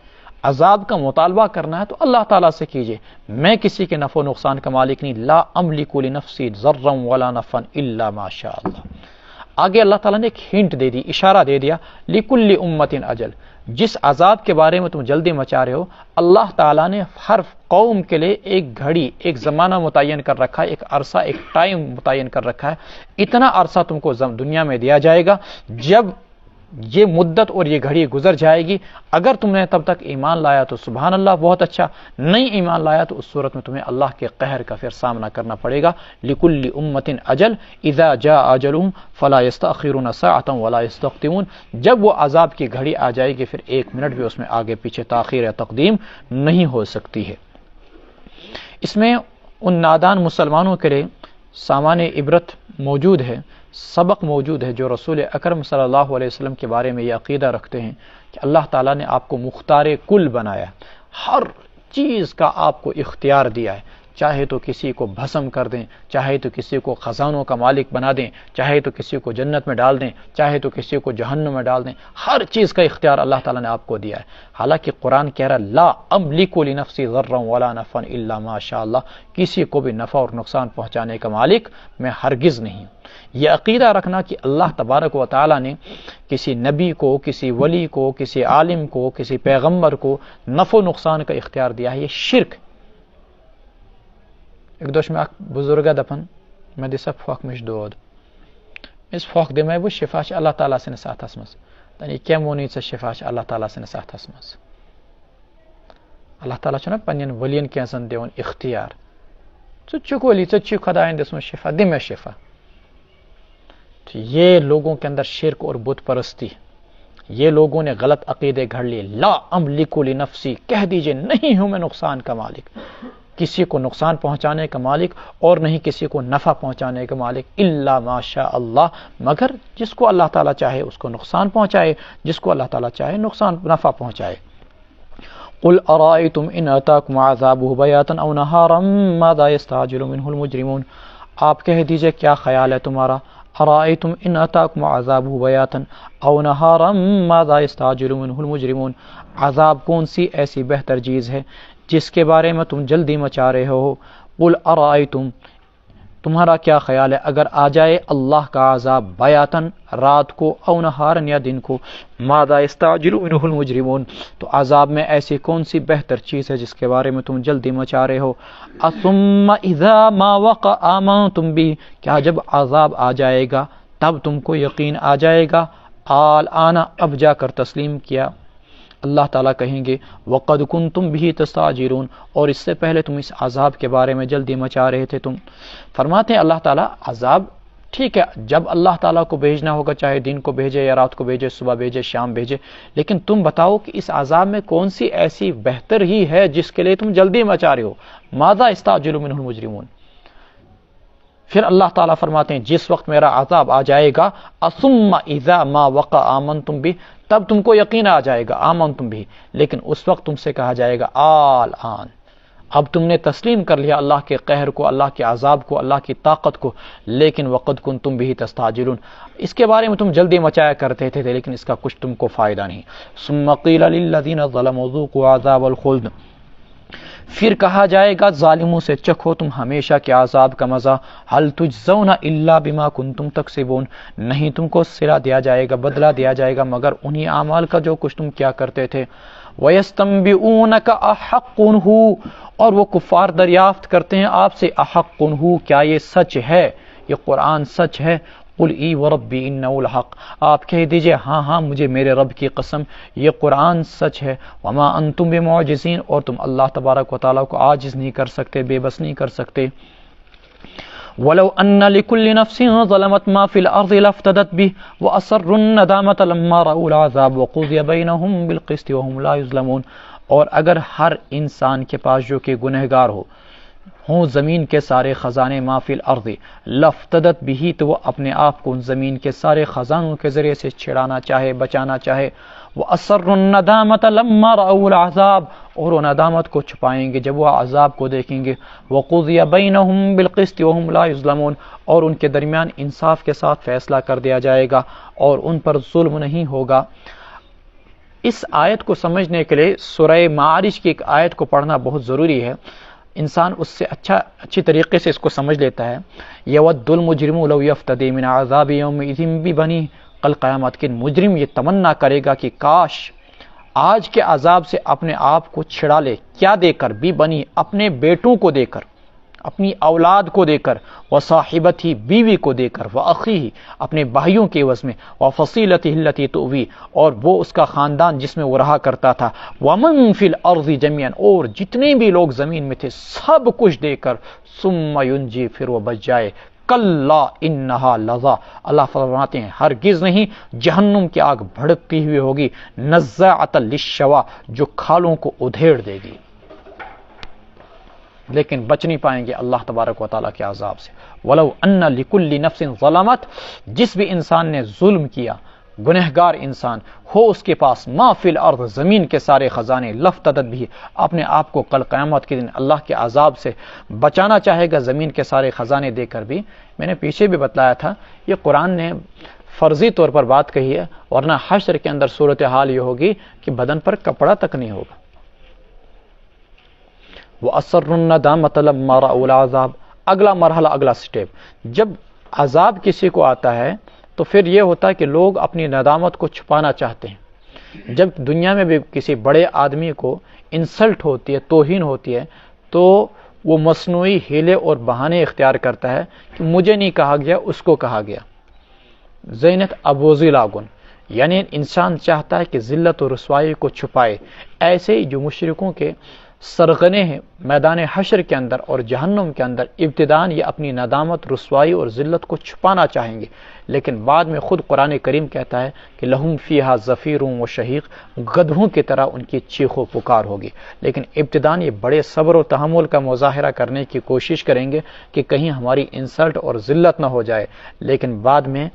عذاب کا مطالبہ کرنا ہے تو اللہ تعالیٰ سے کیجئے، میں کسی کے نفع و نقصان کا مالک نہیں۔ لا املک لنفسی ضرا ولا نفعا الا ما شاء اللہ۔ آگے اللہ تعالیٰ نے ایک ہنٹ دے دی، اشارہ دے دیا، لکل امت اجل، جس عذاب کے بارے میں تم جلدی مچا رہے ہو، اللہ تعالیٰ نے ہر قوم کے لیے ایک گھڑی، ایک زمانہ متعین کر رکھا ہے، ایک عرصہ، ایک ٹائم متعین کر رکھا ہے، اتنا عرصہ تم کو دنیا میں دیا جائے گا، جب یہ مدت اور یہ گھڑی گزر جائے گی، اگر تم نے تب تک ایمان لایا تو سبحان اللہ، بہت اچھا، نہیں ایمان لایا تو اس صورت میں تمہیں اللہ کے قہر کا پھر سامنا کرنا پڑے گا۔ لکل امت اجل اذا جاء اجلهم فلا يستأخرون ساعة ولا يستقدمون، جب وہ عذاب کی گھڑی آ جائے گی پھر ایک منٹ بھی اس میں آگے پیچھے تاخیر یا تقدیم نہیں ہو سکتی ہے۔ اس میں ان نادان مسلمانوں کے لیے سامان عبرت موجود ہے، سبق موجود ہے، جو رسول اکرم صلی اللہ علیہ وسلم کے بارے میں یہ عقیدہ رکھتے ہیں کہ اللہ تعالیٰ نے آپ کو مختار کل بنایا، ہر چیز کا آپ کو اختیار دیا ہے، چاہے تو کسی کو بھسم کر دیں، چاہے تو کسی کو خزانوں کا مالک بنا دیں، چاہے تو کسی کو جنت میں ڈال دیں، چاہے تو کسی کو جہنم میں ڈال دیں، ہر چیز کا اختیار اللہ تعالیٰ نے آپ کو دیا ہے۔ حالانکہ قرآن کہہ رہا لا املک لنفسی ضرا ولا نفعا الا ما شاء اللہ، کسی کو بھی نفع اور نقصان پہنچانے کا مالک میں ہرگز نہیں ہوں۔ یہ عقیدہ رکھنا کہ اللہ تبارک و تعالیٰ نے کسی نبی کو، کسی ولی کو، کسی عالم کو، کسی پیغمبر کو نفع و نقصان کا اختیار دیا ہے، یہ شرک۔ ایک دوش میں بزرگہ دپن میں دسا پھوک مش دود اس پھوک دمے بہ شفا اللہ تعالیٰ سنس اتھس مز، تنی کیا مونی ژے شفا اللہ تعالیٰ سنس اتھس مز۔ اللہ تعالیٰ چھنا پنن ولین کینسن دیون اختیار، ژٕ چھُکھ ولی، ژے چھی خدایَن دِژمٕژ شفا، دِ مےٚ شفا۔ تو یہ لوگوں کے اندر شرک اور بت پرستی، یہ لوگوں نے غلط عقیدے گھڑ لیے۔ لا املک لنفسی، کہہ دیجئے نہیں ہوں میں نقصان کا مالک، کسی کو نقصان پہنچانے کا مالک اور نہیں کسی کو نفع پہنچانے کا مالک، الا ما شاء اللہ، مگر جس کو اللہ تعالیٰ چاہے اس کو نقصان پہنچائے، جس کو اللہ تعالیٰ چاہے نفع پہنچائے۔ قل ارائیتم ان اتاکم عذابہ بیاتا او نہارا ماذا یستعجل منہ المجرمون، آپ کہہ دیجئے کیا خیال ہے تمہارا، ارائیتم ان اتاکم عذابہ بیاتا او نہارا ماذا یستعجل منہ المجرمون، عذاب کون سی ایسی بہتر چیز ہے جس کے بارے میں تم جلدی مچا رہے ہو۔ قل ارائیتم، تمہارا کیا خیال ہے اگر آ جائے اللہ کا عذاب بیاتن، رات کو، او نہارن، یا دن کو، ماذا یستعجل منہ المجرمون، تو عذاب میں ایسی کون سی بہتر چیز ہے جس کے بارے میں تم جلدی مچا رہے ہو۔ ثم اذا ما وقع آمنتم به، کیا جب عذاب آ جائے گا تب تم کو یقین آ جائے گا، الآن، اب جا کر تسلیم کیا۔ اللہ تعالیٰ کہیں گے وقد کنتم به تستعجلون، اور اس سے پہلے تم اس عذاب کے بارے میں جلدی مچا رہے تھے تم۔ فرماتے ہیں اللہ تعالیٰ عذاب ٹھیک ہے، جب اللہ تعالیٰ کو بھیجنا ہوگا، چاہے دن کو بھیجے یا رات کو بھیجے، صبح بھیجے شام بھیجے، لیکن تم بتاؤ کہ اس عذاب میں کون سی ایسی بہتر ہی ہے جس کے لیے تم جلدی مچا رہے ہو، ماذا یستعجل منہ المجرمون۔ پھر اللہ تعالیٰ فرماتے ہیں جس وقت میرا عذاب آ جائے گا، ثم اذا ما وقع آمنتم به، تب تم کو یقین آ جائے گا، آمنتم به، لیکن اس وقت تم سے کہا جائے گا الآن، اب تم نے تسلیم کر لیا اللہ کے قہر کو، اللہ کے عذاب کو، اللہ کی طاقت کو، لیکن وقد کنتم به تستعجلون، اس کے بارے میں تم جلدی مچایا کرتے تھے لیکن اس کا کچھ تم کو فائدہ نہیں۔ ثم قیل للذین ظلموا ذوقوا عذاب الخلد، پھر کہا جائے گا ظالموں سے چکھو تم ہمیشہ کے عذاب کا مزہ، هل تجزون الا بما کنتم تکسبون، نہیں تم کو صلہ دیا جائے گا، بدلہ دیا جائے گا مگر انہی اعمال کا جو کچھ تم کیا کرتے تھے۔ وَيَسْتَنْبِئُونَكَ أَحَقٌّ هُوَ، اور وہ کفار دریافت کرتے ہیں آپ سے، احق هو، کیا یہ سچ ہے، یہ قرآن سچ ہے؟ قل ای وربی انہ الحق، آپ کہہ دیجئے ہاں ہاں مجھے میرے رب کی قسم یہ قرآن سچ ہے۔ وما انتم بمعجزین، اور تم اللہ تبارک و تعالیٰ کو عاجز نہیں کر سکتے، بے بس نہیں کر سکتے۔ ولو ان لكل نفس ظلمت ما في الارض لافتدت به واسروا الندامة لما رأوا العذاب وقضي بينهم بالقسط وهم لا يظلمون، اور اگر ہر انسان کے پاس جو کہ گنہگار ہو، ہوں زمین کے سارے خزانے ما فی الارض لفتدت بھی، تو وہ اپنے آپ کو ان زمین کے سارے خزانوں کے ذریعے سے چھڑانا چاہے، بچانا چاہے۔ وَأَسَرُّوا النَّدَامَةَ لَمَّا رَأَوُا الْعَذَابَ، اور وہ ندامت کو چھپائیں گے جب وہ عذاب کو دیکھیں گے۔ وَقُضِيَ بَيْنَهُم بِالْقِسْطِ وَهُمْ لَا يُظْلَمُونَ، اور ان کے درمیان انصاف کے ساتھ فیصلہ کر دیا جائے گا اور ان پر ظلم نہیں ہوگا۔ اس آیت کو سمجھنے کے لیے سورہ معارج کی ایک آیت کو پڑھنا بہت ضروری ہے، انسان اس سے اچھی طریقے سے اس کو سمجھ لیتا ہے۔ یود المجرم لو یفتدی من عذاب یومئذ ببنیہ، کل قیامت کے مجرم یہ تمنا کرے گا کہ کاش آج کے عذاب سے اپنے آپ کو چھڑا لے، کیا دے کر؟ بھی بنی، اپنے بیٹوں کو دے کر، اپنی اولاد کو دے کر، وصاحبتہ بیوی کو دے کر، واخیہ اپنے بھائیوں کے عوض میں، وفصیلتہ التی تؤوی اور وہ اس کا خاندان جس میں وہ رہا کرتا تھا، ومن فی الارض جميعا اور جتنے بھی لوگ زمین میں تھے سب کچھ دے کر، ثم ینجی پھر وہ بچ جائے۔ کلا انہا لظا، اللہ فرماتے ہیں ہرگز نہیں، جہنم کی آگ بھڑکتی ہوئی ہوگی، نزاعۃ للشوا جو کھالوں کو ادھیڑ دے گی، لیکن بچ نہیں پائیں گے اللہ تبارک و تعالیٰ کے عذاب سے۔ وَلَوْ أَنَّ لِكُلِّ نَفْسٍ ظَلَمَتْ، جس بھی انسان نے ظلم کیا، گنہگار انسان ہو، اس کے پاس ما فی الارض زمین کے سارے خزانے، لفتدت بھی اپنے آپ کو کل قیامت کے دن اللہ کے عذاب سے بچانا چاہے گا زمین کے سارے خزانے دے کر بھی۔ میں نے پیچھے بھی بتلایا تھا یہ قرآن نے فرضی طور پر بات کہی ہے، ورنہ حشر کے اندر صورتحال یہ ہوگی کہ بدن پر کپڑا تک نہیں ہوگا۔ وَأَسَرُّوا النَّدَامَةَ لَمَّا رَأَوُا الْعَذَابَ، اگلا مرحلہ، اگلا سٹیپ، جب عذاب کسی کو آتا ہے تو پھر یہ ہوتا ہے کہ لوگ اپنی ندامت کو چھپانا چاہتے ہیں۔ جب دنیا میں بھی کسی بڑے آدمی کو انسلٹ ہوتی ہے، توہین ہوتی ہے، تو وہ مصنوعی ہیلے اور بہانے اختیار کرتا ہے کہ مجھے نہیں کہا گیا، اس کو کہا گیا۔ زینت ابوزی لاگن، یعنی انسان چاہتا ہے کہ ذلت و رسوائی کو چھپائے۔ ایسے ہی جو مشرکوں کے سرغنے ہیں میدان حشر کے اندر اور جہنم کے اندر، ابتداءً یہ اپنی ندامت، رسوائی اور ذلت کو چھپانا چاہیں گے، لیکن بعد میں خود قرآن کریم کہتا ہے کہ لہم فیہا زفیر و شہیق، گدھوں کی طرح ان کی چیخ و پکار ہوگی۔ لیکن ابتداءً یہ بڑے صبر و تحمل کا مظاہرہ کرنے کی کوشش کریں گے کہ کہیں ہماری انسلٹ اور ذلت نہ ہو جائے، لیکن بعد میں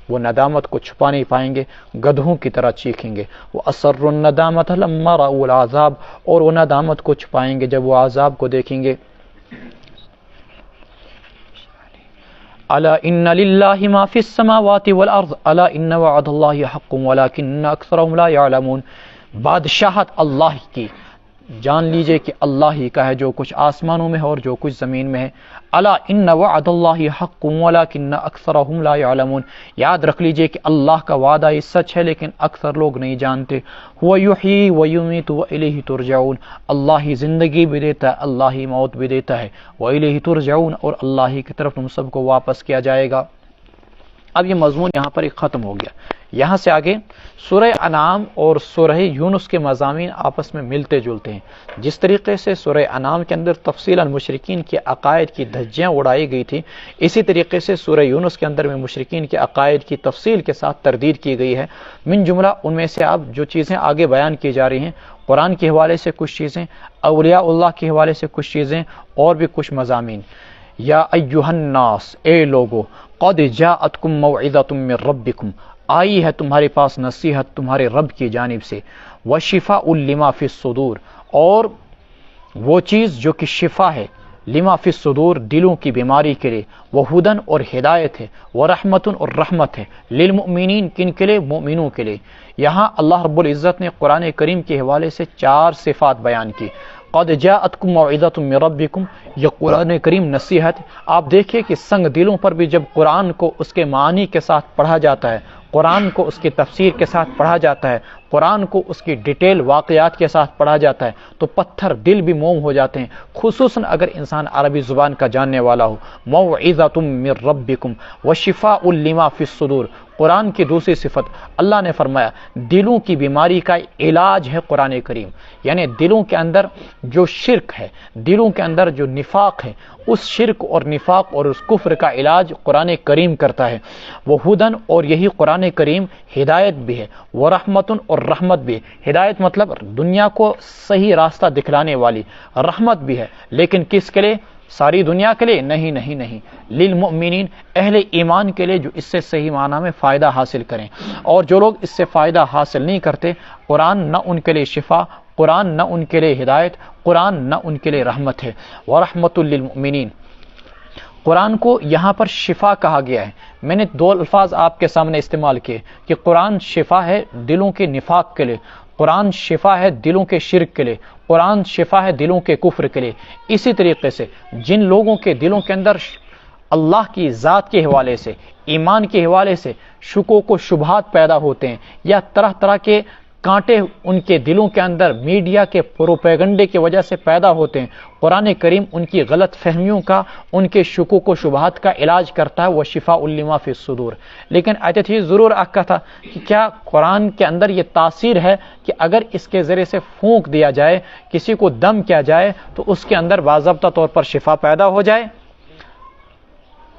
وہ ندامت کو چھپا نہیں پائیں گے، گدھوں کی طرح چیخیں گے۔ وَأَسَرُّوا النَّدَامَةَ لَمَّا رَأَوُا الْعَذَابَ، اور وہ ندامت کو چھپائیں گے جب وہ عذاب کو دیکھیں گے۔ أَلَا إِنَّ لِلَّهِ مَا فِي السَّمَاوَاتِ وَالْأَرْضِ أَلَا إِنَّ وَعْدَ اللَّهِ حَقٌّ وَلَكِنَّ أَكْثَرَهُمْ لَا يَعْلَمُونَ، بادشاہت اللہ کی، جان لیجئے کہ اللہ ہی کا ہے جو کچھ آسمانوں میں ہے اور جو کچھ زمین میں ہے۔ الا ان وعد اللہ حق ولکن اکثرهم لا يعلمون، یاد رکھ لیجئے کہ اللہ کا وعدہ یہ سچ ہے لیکن اکثر لوگ نہیں جانتے۔ هو یحیی و یمیت و الیہ ترجعون، اللہ ہی زندگی بھی دیتا ہے، اللہ ہی موت بھی دیتا ہے، و الیہ ترجعون، اور اللہ ہی کی طرف تم سب کو واپس کیا جائے گا۔ اب یہ مضمون یہاں پر ایک ختم ہو گیا۔ یہاں سے آگے سورہ انعام اور سورہ یونس کے مضامین آپس میں ملتے جلتے ہیں۔ جس طریقے سے سورہ انعام کے اندر تفصیلاً مشرکین کے عقائد کی دھجیاں اڑائی گئی تھی، اسی طریقے سے سورہ یونس کے اندر میں مشرکین کے عقائد کی تفصیل کے ساتھ تردید کی گئی ہے۔ من جملہ ان میں سے اب جو چیزیں آگے بیان کی جا رہی ہیں، قرآن کے حوالے سے کچھ چیزیں، اولیاء اللہ کے حوالے سے کچھ چیزیں، اور بھی کچھ مضامین۔ یا ایھا الناس، اے لوگو، قد جاءتکم موعظۃ من ربکم، آئی ہے تمہارے پاس نصیحت تمہارے رب کی جانب سے، وشفاء لما فی الصدور، اور وہ چیز جو کہ شفا ہے، لما فی الصدور دلوں کی بیماری کے لیے، وہدن اور ہدایت ہے، ورحمت اور رحمت ہے، للمؤمنین کن کے لیے؟ مومنوں کے لیے۔ یہاں اللہ رب العزت نے قرآن کریم کے حوالے سے 4 صفات بیان کی۔ قد جاءتکم موعظۃ من ربکم، یہ قرآن کریم نصیحت۔ آپ دیکھیے کہ سنگ دلوں پر بھی جب قرآن کو اس کے معنی کے ساتھ پڑھا جاتا ہے، قرآن کو اس کی تفسیر کے ساتھ پڑھا جاتا ہے، قرآن کو اس کی ڈیٹیل واقعات کے ساتھ پڑھا جاتا ہے، تو پتھر دل بھی موم ہو جاتے ہیں، خصوصاً اگر انسان عربی زبان کا جاننے والا ہو۔ موعظۃ من ربکم وشفاء لما فی الصدور، قرآن کی دوسری صفت اللہ نے فرمایا دلوں کی بیماری کا علاج ہے قرآن کریم، یعنی دلوں کے اندر جو شرک ہے، دلوں کے اندر جو نفاق ہے، اس شرک اور نفاق اور اس کفر کا علاج قرآن کریم کرتا ہے۔ وہ ہدن، اور یہی قرآن کریم ہدایت بھی ہے، وہ رحمتن، اور رحمت بھی ہے۔ ہدایت مطلب دنیا کو صحیح راستہ دکھلانے والی، رحمت بھی ہے، لیکن کس کے لیے؟ ساری دنیا کے لیے نہیں نہیں نہیں، للمؤمنین اہل ایمان کے لیے جو اس سے صحیح معنی میں فائدہ حاصل کریں. اور جو لوگ اس سے فائدہ حاصل نہیں کرتے، قرآن نہ ان کے لیے شفا، قرآن نہ ان کے لیے ہدایت، قرآن نہ ان کے لیے رحمت ہے. ورحمۃ للمؤمنین، قرآن کو یہاں پر شفا کہا گیا ہے. میں نے دو الفاظ آپ کے سامنے استعمال کیے کہ قرآن شفا ہے دلوں کے نفاق کے لیے، قرآن شفا ہے دلوں کے شرک کے لیے، قرآن شفا ہے دلوں کے کفر کے لیے. اسی طریقے سے جن لوگوں کے دلوں کے اندر اللہ کی ذات کے حوالے سے، ایمان کے حوالے سے شکوک و شبہات پیدا ہوتے ہیں، یا طرح طرح کے کانٹے ان کے دلوں کے اندر میڈیا کے پروپیگنڈے کی وجہ سے پیدا ہوتے ہیں، قرآن کریم ان کی غلط فہمیوں کا، ان کے شکوک و شبہات کا علاج کرتا ہے. وہ شفاء لما فی الصدور. لیکن ایت چیز ضرور آکھا تھا کہ کیا قرآن کے اندر یہ تاثیر ہے کہ اگر اس کے ذریعے سے پھونک دیا جائے، کسی کو دم کیا جائے تو اس کے اندر باضابطہ طور پر شفا پیدا ہو جائے؟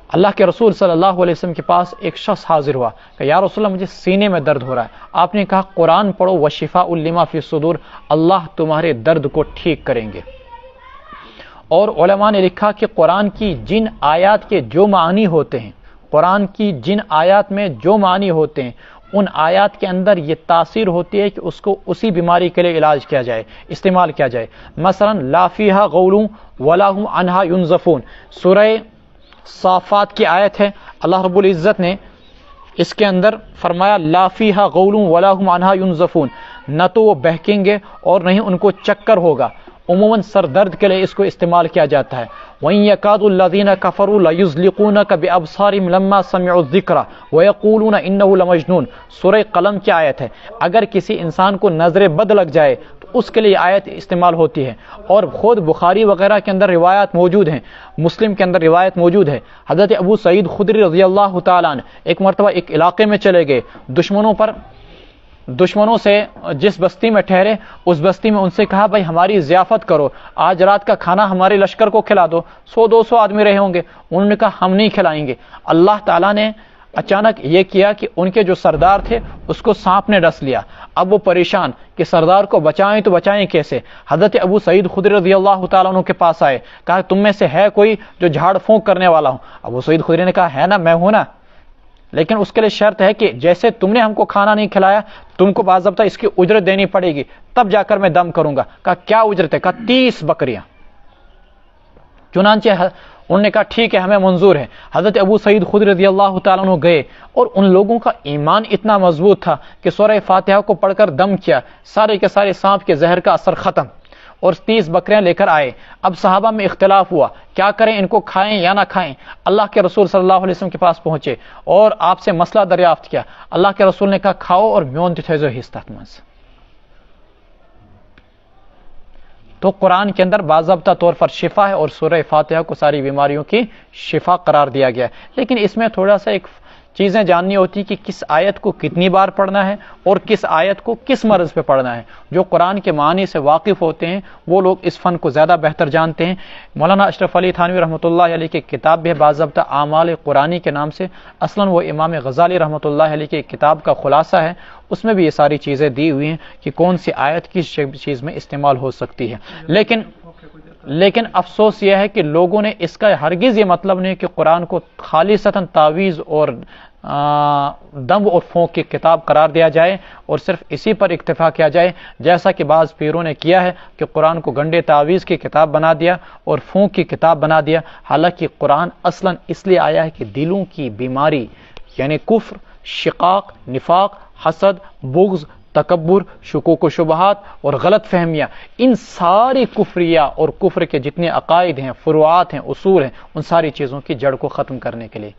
اللہ کے رسول صلی اللہ علیہ وسلم کے پاس ایک شخص حاضر ہوا کہ یا رسول اللہ مجھے سینے میں درد ہو رہا ہے. آپ نے کہا قرآن پڑھو، وشفاء لما فی الصدور، اللہ تمہارے درد کو ٹھیک کریں گے. اور علماء نے لکھا کہ قرآن کی جن آیات کے جو معنی ہوتے ہیں، قرآن کی جن آیات میں جو معنی ہوتے ہیں، ان آیات کے اندر یہ تاثیر ہوتی ہے کہ اس کو اسی بیماری کے لیے علاج کیا جائے، استعمال کیا جائے. مثلا لا فیہا غول ولا هم عنہا ینزفون، سورہ صافات کی آیت ہے. اللہ رب العزت نے اس کے اندر فرمایا لا فیہا غول ولا هم عنہا ینزفون، نہ تو وہ بہکیں گے اور نہ ہی ان کو چکر ہوگا. عموماً سر درد کے لیے اس کو استعمال کیا جاتا ہے. وَإِن يَكَادُ الَّذِينَ كَفَرُوا لَيُزْلِقُونَكَ بِأَبْصَارِهِمْ لَمَّا سَمِعُوا الذِّكْرَ وَيَقُولُونَ إِنَّهُ لَمَجْنُونَ. سورہ قلم کی آیت ہے. اگر کسی انسان کو نظر بد لگ جائے تو اس کے لیے آیت استعمال ہوتی ہے. اور خود بخاری وغیرہ کے اندر روایات موجود ہیں، مسلم کے اندر روایت موجود ہے. حضرت ابو سعید خدری رضی اللہ تعالیٰ عنہ ایک مرتبہ ایک علاقے میں چلے گئے، دشمنوں سے جس بستی میں ٹھہرے اس بستی میں ان سے کہا بھائی ہماری ضیافت کرو، آج رات کا کھانا ہمارے لشکر کو کھلا دو. 100-200 آدمی رہے ہوں گے. انہوں نے کہا ہم نہیں کھلائیں گے. اللہ تعالیٰ نے اچانک یہ کیا کہ ان کے جو سردار تھے اس کو سانپ نے ڈس لیا. اب وہ پریشان کہ سردار کو بچائیں تو بچائیں کیسے. حضرت ابو سعید خدری رضی اللہ تعالیٰ عنہ کے پاس آئے، کہا تم میں سے ہے کوئی جو جھاڑ پھونک کرنے والا ہوں؟ ابو سعید خدری نے کہا ہے نا، میں ہوں نا، لیکن اس کے لیے شرط ہے کہ جیسے تم نے ہم کو کھانا نہیں کھلایا تم کو باضابطہ اس کی اجرت دینی پڑے گی، تب جا کر میں دم کروں گا. کہا کیا اجرت ہے؟ کہا 30 بکریاں. چنانچہ انہوں نے کہا ٹھیک ہے ہمیں منظور ہے. حضرت ابو سعید خدری رضی اللہ تعالیٰ عنہ گئے اور ان لوگوں کا ایمان اتنا مضبوط تھا کہ سورہ فاتحہ کو پڑھ کر دم کیا، سارے کے سارے سانپ کے زہر کا اثر ختم، اور 30 بکریاں لے کر آئے. اب صحابہ میں اختلاف ہوا کیا کریں، ان کو کھائیں یا نہ کھائیں. اللہ کے رسول صلی اللہ علیہ وسلم کے پاس پہنچے اور آپ سے مسئلہ دریافت کیا. اللہ کے رسول نے کہا کھاؤ اور میون تھیزو ہستت منز. تو قرآن کے اندر باضابطہ طور پر شفا ہے اور سورہ فاتحہ کو ساری بیماریوں کی شفا قرار دیا گیا. لیکن اس میں تھوڑا سا ایک چیزیں جاننی ہوتی کہ کس آیت کو کتنی بار پڑھنا ہے اور کس آیت کو کس مرض پہ پڑھنا ہے. جو قرآن کے معنی سے واقف ہوتے ہیں وہ لوگ اس فن کو زیادہ بہتر جانتے ہیں. مولانا اشرف علی تھانوی رحمۃ اللہ علیہ کی کتاب بھی ہے باضابطہ اعمال قرآنی کے نام سے. اصلاً وہ امام غزالی رحمۃ اللہ علیہ کی کتاب کا خلاصہ ہے، اس میں بھی یہ ساری چیزیں دی ہوئی ہیں کہ کون سی آیت کس چیز میں استعمال ہو سکتی ہے. لیکن افسوس یہ ہے کہ لوگوں نے اس کا ہرگز یہ مطلب نہیں کہ قرآن کو خالصتاً تعویذ اور دم اور پھونک کی کتاب قرار دیا جائے اور صرف اسی پر اکتفا کیا جائے، جیسا کہ بعض پیروں نے کیا ہے کہ قرآن کو گنڈے تعویذ کی کتاب بنا دیا اور پھونک کی کتاب بنا دیا. حالانکہ قرآن اصلاً اس لیے آیا ہے کہ دلوں کی بیماری یعنی کفر، شقاق، نفاق، حسد، بغض، تکبر، شکوک و شبہات اور غلط فہمیاں، ان ساری کفریہ اور کفر کے جتنے عقائد ہیں، فروعات ہیں، اصول ہیں، ان ساری چیزوں کی جڑ کو ختم کرنے کے لیے.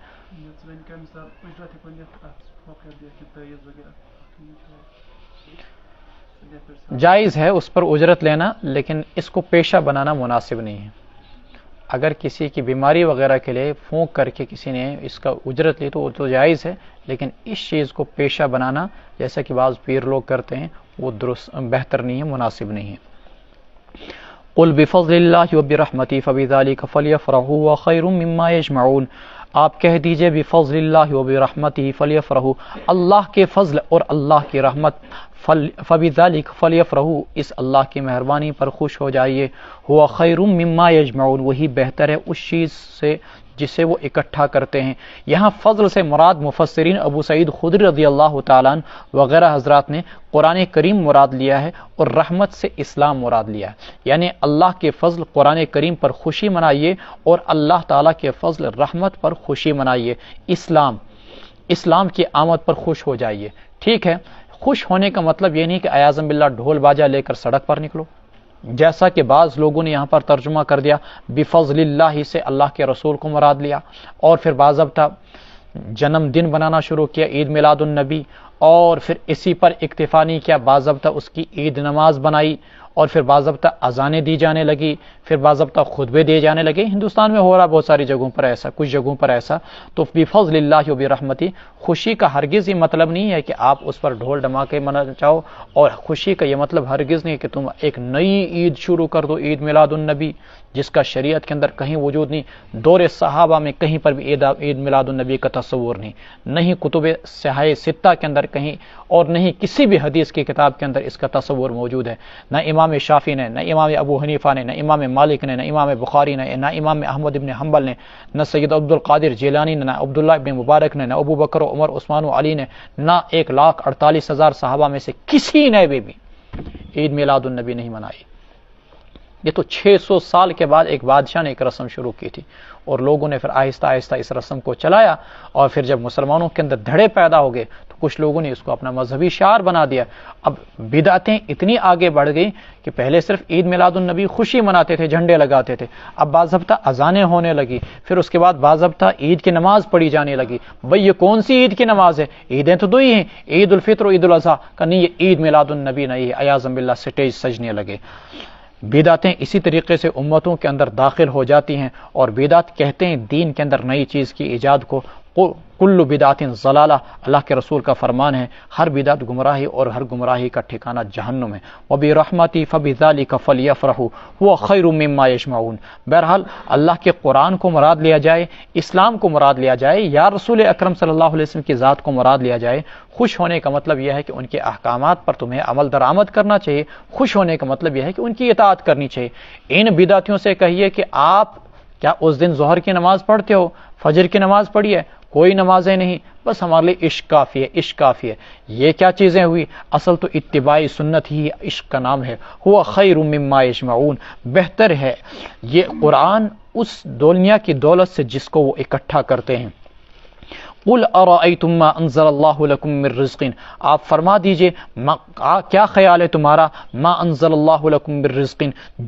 جائز ہے اس پر اجرت لینا، لیکن اس کو پیشہ بنانا مناسب نہیں ہے. اگر کسی کی بیماری وغیرہ کے لیے پھونک کر کے کسی نے اس کا اجرت لی تو وہ تو جائز ہے، لیکن اس چیز کو پیشہ بنانا جیسا کہ بعض پیر لوگ کرتے ہیں وہ درست بہتر نہیں ہے، مناسب نہیں ہے. قل بفضل اللہ وبرحمتہ فبذلک فلیفرحوا وخیر مما یجمعون. آپ کہہ دیجئے بفضل اللہ و برحمتہ فلیفرحوا، اللہ کے فضل اور اللہ کی رحمت، فبذلک فلیفرحوا، اس اللہ کی مہربانی پر خوش ہو جائیے، ہوا خیر مما یجمعون، وہی بہتر ہے اس چیز سے جسے وہ اکٹھا کرتے ہیں۔ یہاں فضل سے مراد مفسرین ابو سعید خدری رضی اللہ تعالیٰ عنہ وغیرہ حضرات نے قرآن کریم مراد لیا ہے، اور رحمت سے اسلام مراد لیا ہے، یعنی اللہ کے فضل قرآن کریم پر خوشی منائیے، اور اللہ تعالیٰ کے فضل رحمت پر خوشی منائیے، اسلام کی آمد پر خوش ہو جائیے۔ ٹھیک ہے، خوش ہونے کا مطلب یہ نہیں کہ اعاذ باللہ ڈھول باجا لے کر سڑک پر نکلو، جیسا کہ بعض لوگوں نے یہاں پر ترجمہ کر دیا بفضل اللہ سے اللہ کے رسول کو مراد لیا، اور پھر باضابطہ جنم دن بنانا شروع کیا، عید میلاد النبی، اور پھر اسی پر اکتفا نہیں کیا، باضابطہ اس کی عید نماز بنائی، اور پھر باضابطہ اذانیں دی جانے لگی، پھر باضابطہ خطبے دیے جانے لگے۔ ہندوستان میں ہو رہا بہت ساری جگہوں پر ایسا، کچھ جگہوں پر ایسا۔ تو بفضل اللہ و برحمتہ، خوشی کا ہرگز یہ مطلب نہیں ہے کہ آپ اس پر ڈھول ڈماکے مناؤ، اور خوشی کا یہ مطلب ہرگز نہیں کہ تم ایک نئی عید شروع کر دو، عید میلاد النبی، جس کا شریعت کے اندر کہیں وجود نہیں، دور صحابہ میں کہیں پر بھی عید میلاد النبی کا تصور نہیں کتب صحاح ستہ کے اندر کہیں، اور نہیں کسی بھی حدیث کی کتاب کے اندر اس کا تصور موجود ہے، نہ امام شافعی نے، نہ امام ابو حنیفہ نے، نہ امام مالک نے، نہ امام بخاری نے، نہ امام احمد ابن حنبل نے، نہ سید عبد القادر جیلانی نے، نہ عبداللہ ابن مبارک نے، نہ ابو بکر و عمر عثمان و علی نے، نہ 1,48,000 صحابہ میں سے کسی نے بھی عید میلاد النبی نہیں منائی۔ یہ تو 600 سال کے بعد ایک بادشاہ نے ایک رسم شروع کی تھی، اور لوگوں نے پھر آہستہ آہستہ اس رسم کو چلایا، اور پھر جب مسلمانوں کے اندر دھڑے پیدا ہو گئے تو کچھ لوگوں نے اس کو اپنا مذہبی شعار بنا دیا۔ اب بدعتیں اتنی آگے بڑھ گئی کہ پہلے صرف عید میلاد النبی خوشی مناتے تھے، جھنڈے لگاتے تھے، اب باضابطہ اذانیں ہونے لگی، پھر اس کے بعد باضابطہ عید کی نماز پڑھی جانے لگی۔ بھئی یہ کون سی عید کی نماز ہے؟ عیدیں تو دو ہی ہیں، عید الفطر و عید الاضحیٰ، کا نہیں، یہ عید میلاد النبی نہیں ہے، اعاذ باللہ سٹیج سجنے لگے۔ بدعتیں اسی طریقے سے امتوں کے اندر داخل ہو جاتی ہیں، اور بدعت کہتے ہیں دین کے اندر نئی چیز کی ایجاد کو۔ کل بدعت ضلالہ، اللہ کے رسول کا فرمان ہے، ہر بدعت گمراہی، اور ہر گمراہی کا ٹھکانہ جہنم ہے۔ وبرحمتہ فبذلک فلیفرحوا هو خیر مما یجمعون۔ بہرحال اللہ کے قرآن کو مراد لیا جائے، اسلام کو مراد لیا جائے، یا رسول اکرم صلی اللہ علیہ وسلم کی ذات کو مراد لیا جائے، خوش ہونے کا مطلب یہ ہے کہ ان کے احکامات پر تمہیں عمل درآمد کرنا چاہیے، خوش ہونے کا مطلب یہ ہے کہ ان کی اطاعت کرنی چاہیے۔ ان بدعتیوں سے کہیے کہ آپ کیا اس دن ظہر کی نماز پڑھتے ہو؟ فجر کی نماز پڑھی ہے؟ کوئی نمازیں نہیں، بس ہمارے لیے عشق کافی ہے، عشق کافی ہے۔ یہ کیا چیزیں ہوئی؟ اصل تو اتباع سنت ہی عشق کا نام ہے۔ ہوا خیر مما یجمعون، بہتر ہے یہ قرآن اس دنیا کی دولت سے جس کو وہ اکٹھا کرتے ہیں۔ قل ارأیتم ما انزل اللہ لکم من رزق، آپ فرما دیجئے کیا خیال ہے تمہارا، ما انزل اللہ لکم من رزق،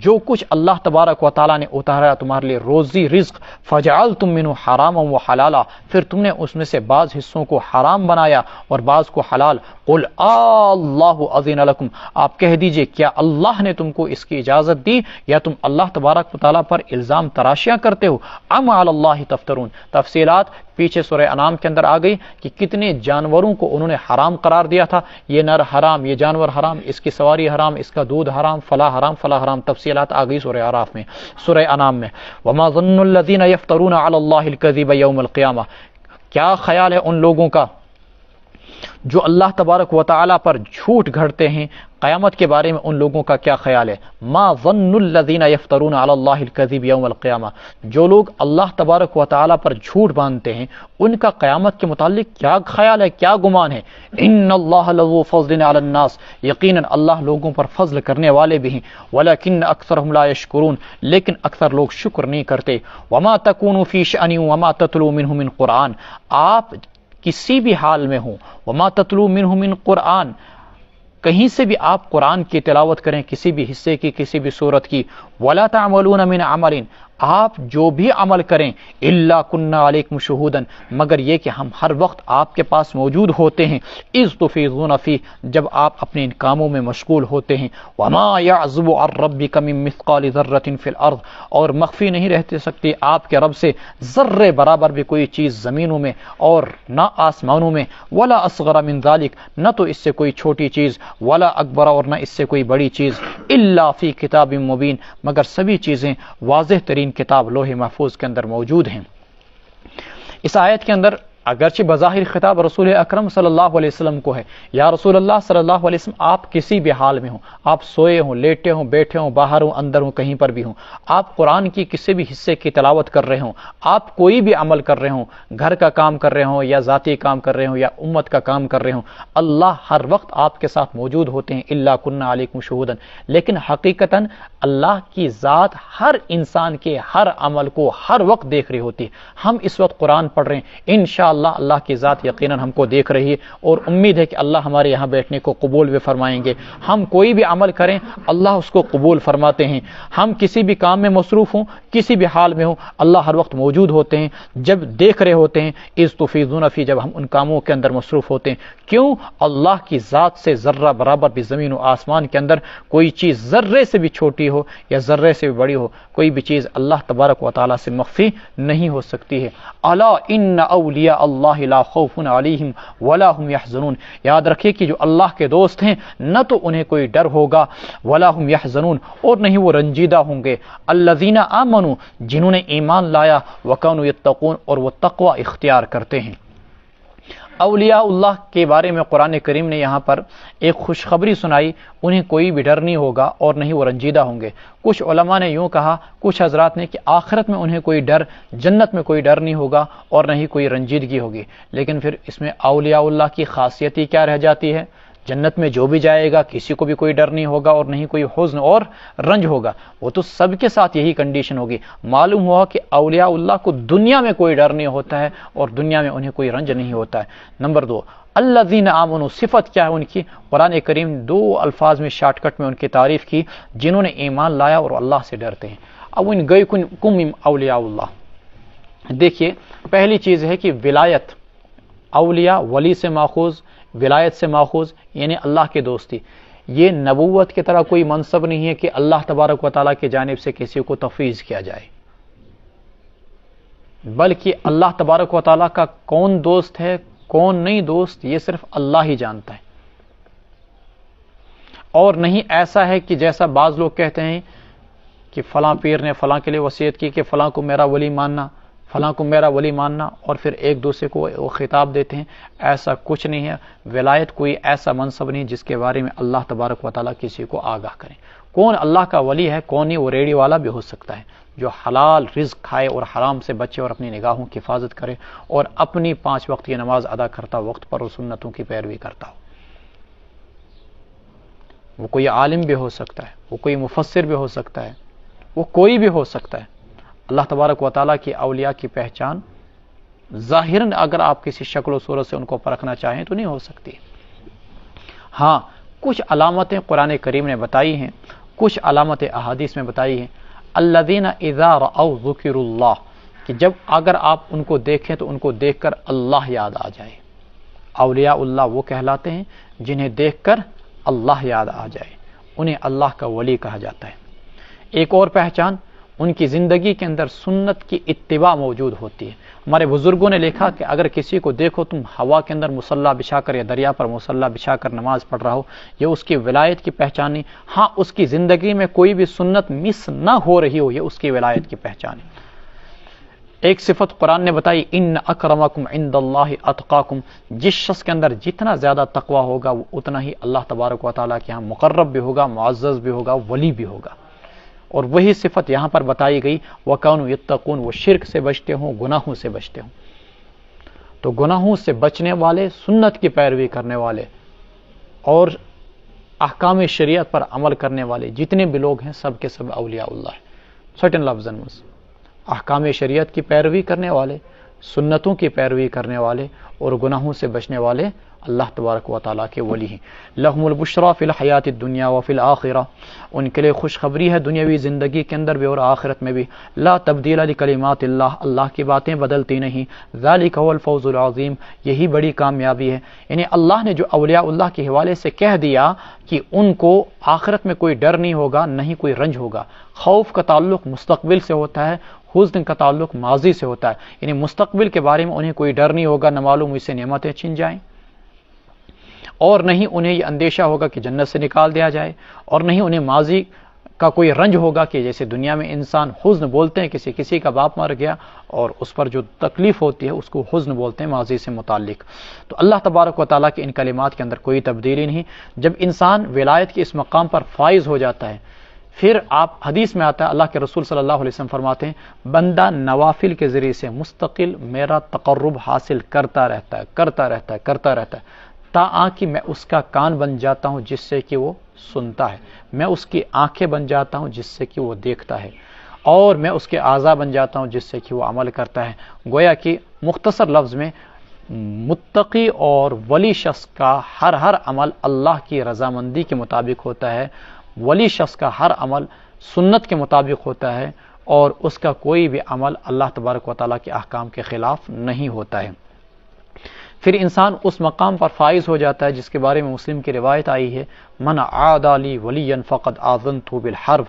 جو کچھ اللہ تبارک و تعالیٰ نے اتارا تمہارے لیے روزی رزق، فجعلتم منہ حراما و حلالا، پھر تم نے اس میں سے بعض حصوں کو حرام بنایا اور بعض کو حلال۔ قل اللہ اذن لکم، آپ کہہ دیجئے کیا اللہ نے تم کو اس کی اجازت دی، یا تم اللہ تبارک و تعالیٰ پر الزام تراشیاں کرتے ہو؟ ام علی اللہ تفترون، تفصیلات پیچھے سورہ انعام کے اندر آ گئی کہ کتنے جانوروں کو انہوں نے حرام قرار دیا تھا، یہ نر حرام، یہ جانور حرام، اس کی سواری حرام، اس کا دودھ حرام، فلاں حرام، فلاں حرام، تفصیلات آ گئی سورہ اعراف میں، سورہ انعام میں۔ وما ظن الذین یفترون علی اللہ الکذب یوم القیامہ، کیا خیال ہے ان لوگوں کا جو اللہ تبارک و تعالیٰ پر جھوٹ گھڑتے ہیں، قیامت کے بارے میں ان لوگوں کا کیا خیال ہے؟ ما ظن الذین یفترون علی اللہ الکذب یوم القیامہ، جو لوگ اللہ تبارک و تعالیٰ پر جھوٹ باندھتے ہیں ان کا قیامت کے متعلق کیا خیال ہے، کیا گمان ہے؟ ان اللہ لذو فضل علی الناس، یقیناً اللہ لوگوں پر فضل کرنے والے بھی ہیں، ولکن اکثرهم لا یشکرون، لیکن اکثر لوگ شکر نہیں کرتے۔ وما تکونوا فی شأن وما تتلو منہ من قرآن، آپ کسی بھی حال میں ہوں، وما تتلو منہ من قرآن، کہیں سے بھی آپ قرآن کی تلاوت کریں، کسی بھی حصے کی، کسی بھی صورت کی، ولا تعملون من عمل، آپ جو بھی عمل کریں، الا کنا علیکم شہودا، مگر یہ کہ ہم ہر وقت آپ کے پاس موجود ہوتے ہیں، اذ تفیضون فیہ، جب آپ اپنے ان کاموں میں مشغول ہوتے ہیں۔ وما یعزب عن ربک من مثقال ذرۃ فی الارض، اور مخفی نہیں رہ سکتی آپ کے رب سے ذرے برابر بھی کوئی چیز زمینوں میں اور نہ آسمانوں میں، ولا اصغر من ذلک، نہ تو اس سے کوئی چھوٹی چیز، ولا اکبر، اور نہ اس سے کوئی بڑی چیز، الا فی کتاب مبین، مگر سبھی چیزیں واضح ترین کتاب لوح محفوظ کے اندر موجود ہیں۔ اس آیت کے اندر اگرچہ بظاہر خطاب رسول اکرم صلی اللہ علیہ وسلم کو ہے، یا رسول اللہ صلی اللہ علیہ وسلم آپ کسی بھی حال میں ہوں، آپ سوئے ہوں، لیٹے ہوں، بیٹھے ہوں، باہر ہوں، اندر ہوں، کہیں پر بھی ہوں، آپ قرآن کی کسی بھی حصے کی تلاوت کر رہے ہوں، آپ کوئی بھی عمل کر رہے ہوں، گھر کا کام کر رہے ہوں یا ذاتی کام کر رہے ہوں یا امت کا کام کر رہے ہوں، اللہ ہر وقت آپ کے ساتھ موجود ہوتے ہیں، الا کننا علیکم شہودا، لیکن حقیقتاً اللہ کی ذات ہر انسان کے ہر عمل کو ہر وقت دیکھ رہی ہوتی ہے۔ ہم اس وقت قرآن پڑھ رہے ہیں، انشاءاللہ اللہ کی ذات یقیناً ہم کو دیکھ رہی ہے، اور امید ہے کہ اللہ ہمارے یہاں بیٹھنے کو قبول بھی فرمائیں گے۔ ہم کوئی بھی عمل کریں اللہ اس کو قبول فرماتے ہیں، ہم کسی بھی کام میں مصروف ہوں، کسی بھی حال میں ہوں، اللہ ہر وقت موجود ہوتے ہیں، جب دیکھ رہے ہوتے ہیں، اذ تفیضون فی، جب ہم ان کاموں کے اندر مصروف ہوتے ہیں۔ کیوں؟ اللہ کی ذات سے ذرہ برابر بھی زمین و آسمان کے اندر کوئی چیز ذرے سے بھی چھوٹی ہو یا ذرے سے بھی بڑی ہو، کوئی بھی چیز اللہ تبارک و تعالیٰ سے مخفی نہیں ہو سکتی ہے۔ الا ان اولیاء اللہ لا خوف علیہم ولا هم يحزنون، یاد رکھیے کہ جو اللہ کے دوست ہیں نہ تو انہیں کوئی ڈر ہوگا، ولا هم يحزنون، اور نہیں وہ رنجیدہ ہوں گے، الذین آمنوا، جنہوں نے ایمان لایا، وکانوا یتقون، اور وہ تقوی اختیار کرتے ہیں۔ اولیاء اللہ کے بارے میں قرآن کریم نے یہاں پر ایک خوشخبری سنائی، انہیں کوئی بھی ڈر نہیں ہوگا اور نہیں وہ رنجیدہ ہوں گے۔ کچھ علماء نے یوں کہا، کچھ حضرات نے، کہ آخرت میں انہیں کوئی ڈر، جنت میں کوئی ڈر نہیں ہوگا اور نہ ہی کوئی رنجیدگی ہوگی۔ لیکن پھر اس میں اولیاء اللہ کی خاصیت ہی کیا رہ جاتی ہے؟ جنت میں جو بھی جائے گا کسی کو بھی کوئی ڈر نہیں ہوگا اور نہیں کوئی حزن اور رنج ہوگا، وہ تو سب کے ساتھ یہی کنڈیشن ہوگی۔ معلوم ہوا کہ اولیاء اللہ کو دنیا میں کوئی ڈر نہیں ہوتا ہے اور دنیا میں انہیں کوئی رنج نہیں ہوتا ہے۔ نمبر 2، الذین آمنوا، صفت کیا ہے ان کی؟ قرآن کریم 2 الفاظ میں شارٹ کٹ میں ان کی تعریف کی، جنہوں نے ایمان لایا اور اللہ سے ڈرتے ہیں۔ اب ان گئیکم اولیاء اللہ، دیکھیے پہلی چیز ہے کہ ولایت، اولیاء ولی سے ماخوذ، ولایت سے ماخوذ، یعنی اللہ کی دوستی۔ یہ نبوت کی طرح کوئی منصب نہیں ہے کہ اللہ تبارک و تعالیٰ کی جانب سے کسی کو تفویض کیا جائے، بلکہ اللہ تبارک و تعالیٰ کا کون دوست ہے کون نہیں دوست یہ صرف اللہ ہی جانتا ہے۔ اور نہیں ایسا ہے کہ جیسا بعض لوگ کہتے ہیں کہ فلاں پیر نے فلاں کے لیے وصیت کی کہ فلاں کو میرا ولی ماننا، فلاں کو میرا ولی ماننا، اور پھر ایک دوسرے کو وہ خطاب دیتے ہیں۔ ایسا کچھ نہیں ہے، ولایت کوئی ایسا منصب نہیں جس کے بارے میں اللہ تبارک و تعالیٰ کسی کو آگاہ کرے۔ کون اللہ کا ولی ہے کون نہیں، وہ ریڑھی والا بھی ہو سکتا ہے جو حلال رزق کھائے اور حرام سے بچے اور اپنی نگاہوں کی حفاظت کرے اور اپنی 5 وقت کی نماز ادا کرتا وقت پر اور سنتوں کی پیروی کرتا ہو۔ وہ کوئی عالم بھی ہو سکتا ہے، وہ کوئی مفسر بھی ہو سکتا ہے، وہ کوئی بھی ہو سکتا ہے۔ اللہ تبارک و تعالیٰ کی اولیاء کی پہچان ظاہراً اگر آپ کسی شکل و صورت سے ان کو پرکھنا چاہیں تو نہیں ہو سکتی۔ ہاں کچھ علامتیں قرآن کریم نے بتائی ہیں، کچھ علامتیں احادیث میں بتائی ہیں۔ الذین اذا رأوا ذکر اللہ، کہ جب اگر آپ ان کو دیکھیں تو ان کو دیکھ کر اللہ یاد آ جائے۔ اولیاء اللہ وہ کہلاتے ہیں جنہیں دیکھ کر اللہ یاد آ جائے، انہیں اللہ کا ولی کہا جاتا ہے۔ ایک اور پہچان، ان کی زندگی کے اندر سنت کی اتباع موجود ہوتی ہے۔ ہمارے بزرگوں نے لکھا کہ اگر کسی کو دیکھو تم ہوا کے اندر مصلی بچھا کر یا دریا پر مصلی بچھا کر نماز پڑھ رہا ہو، یہ اس کی ولایت کی پہچان نہیں۔ ہاں اس کی زندگی میں کوئی بھی سنت مس نہ ہو رہی ہو، یہ اس کی ولایت کی پہچان ہے۔ ایک صفت قرآن نے بتائی، ان اکرمکم عند اللہ اتقاکم، جس شخص کے اندر جتنا زیادہ تقوی ہوگا وہ اتنا ہی اللہ تبارک و تعالیٰ کے ہاں مقرب بھی ہوگا، معزز بھی ہوگا، ولی بھی ہوگا۔ اور وہی صفت یہاں پر بتائی گئی، وَكَانُوا يَتَّقُونَ، وہ شرک سے بچتے ہوں، گناہوں سے بچتے ہوں۔ تو گناہوں سے بچنے والے، سنت کی پیروی کرنے والے اور احکام شریعت پر عمل کرنے والے جتنے بھی لوگ ہیں سب کے سب اولیاء اللہ ہیں۔ سٹن لفظ احکام شریعت کی پیروی کرنے والے، سنتوں کی پیروی کرنے والے اور گناہوں سے بچنے والے اللہ تبارک و تعالیٰ کے ولی ہیں۔ لہم البشریٰ فی الحیات الدنیا وفی الآخرہ، ان کے لیے خوشخبری ہے دنیاوی زندگی کے اندر بھی اور آخرت میں بھی۔ لا تبدیل لکلمات اللہ، اللہ کی باتیں بدلتی نہیں۔ ذالک هو الفوز العظیم، یہی بڑی کامیابی ہے۔ یعنی اللہ نے جو اولیاء اللہ کے حوالے سے کہہ دیا کہ ان کو آخرت میں کوئی ڈر نہیں ہوگا، نہ ہی کوئی رنج ہوگا۔ خوف کا تعلق مستقبل سے ہوتا ہے، حزن کا تعلق ماضی سے ہوتا ہے۔ یعنی مستقبل کے بارے میں انہیں کوئی ڈر نہیں ہوگا، نہ معلوم اس سے نعمتیں چھن جائیں، اور نہیں انہیں یہ اندیشہ ہوگا کہ جنت سے نکال دیا جائے، اور نہیں انہیں ماضی کا کوئی رنج ہوگا کہ جیسے دنیا میں انسان حزن بولتے ہیں، کسی کا باپ مر گیا اور اس پر جو تکلیف ہوتی ہے اس کو حزن بولتے ہیں ماضی سے متعلق. تو اللہ تبارک و تعالیٰ کے ان کلمات کے اندر کوئی تبدیلی نہیں. جب انسان ولایت کے اس مقام پر فائز ہو جاتا ہے، پھر آپ حدیث میں آتا ہے اللہ کے رسول صلی اللہ علیہ وسلم فرماتے ہیں بندہ نوافل کے ذریعے سے مستقل میرا تقرب حاصل کرتا رہتا ہے تاکہ کہ میں اس کا کان بن جاتا ہوں جس سے کہ وہ سنتا ہے، میں اس کی آنکھیں بن جاتا ہوں جس سے کہ وہ دیکھتا ہے، اور میں اس کے اعضاء بن جاتا ہوں جس سے کہ وہ عمل کرتا ہے. گویا کہ مختصر لفظ میں متقی اور ولی شخص کا ہر عمل اللہ کی رضامندی کے مطابق ہوتا ہے، ولی شخص کا ہر عمل سنت کے مطابق ہوتا ہے، اور اس کا کوئی بھی عمل اللہ تبارک و تعالیٰ کے احکام کے خلاف نہیں ہوتا ہے. پھر انسان اس مقام پر فائز ہو جاتا ہے جس کے بارے میں مسلم کی روایت آئی ہے من عادى لي وليا فقد آذنته بالحرب،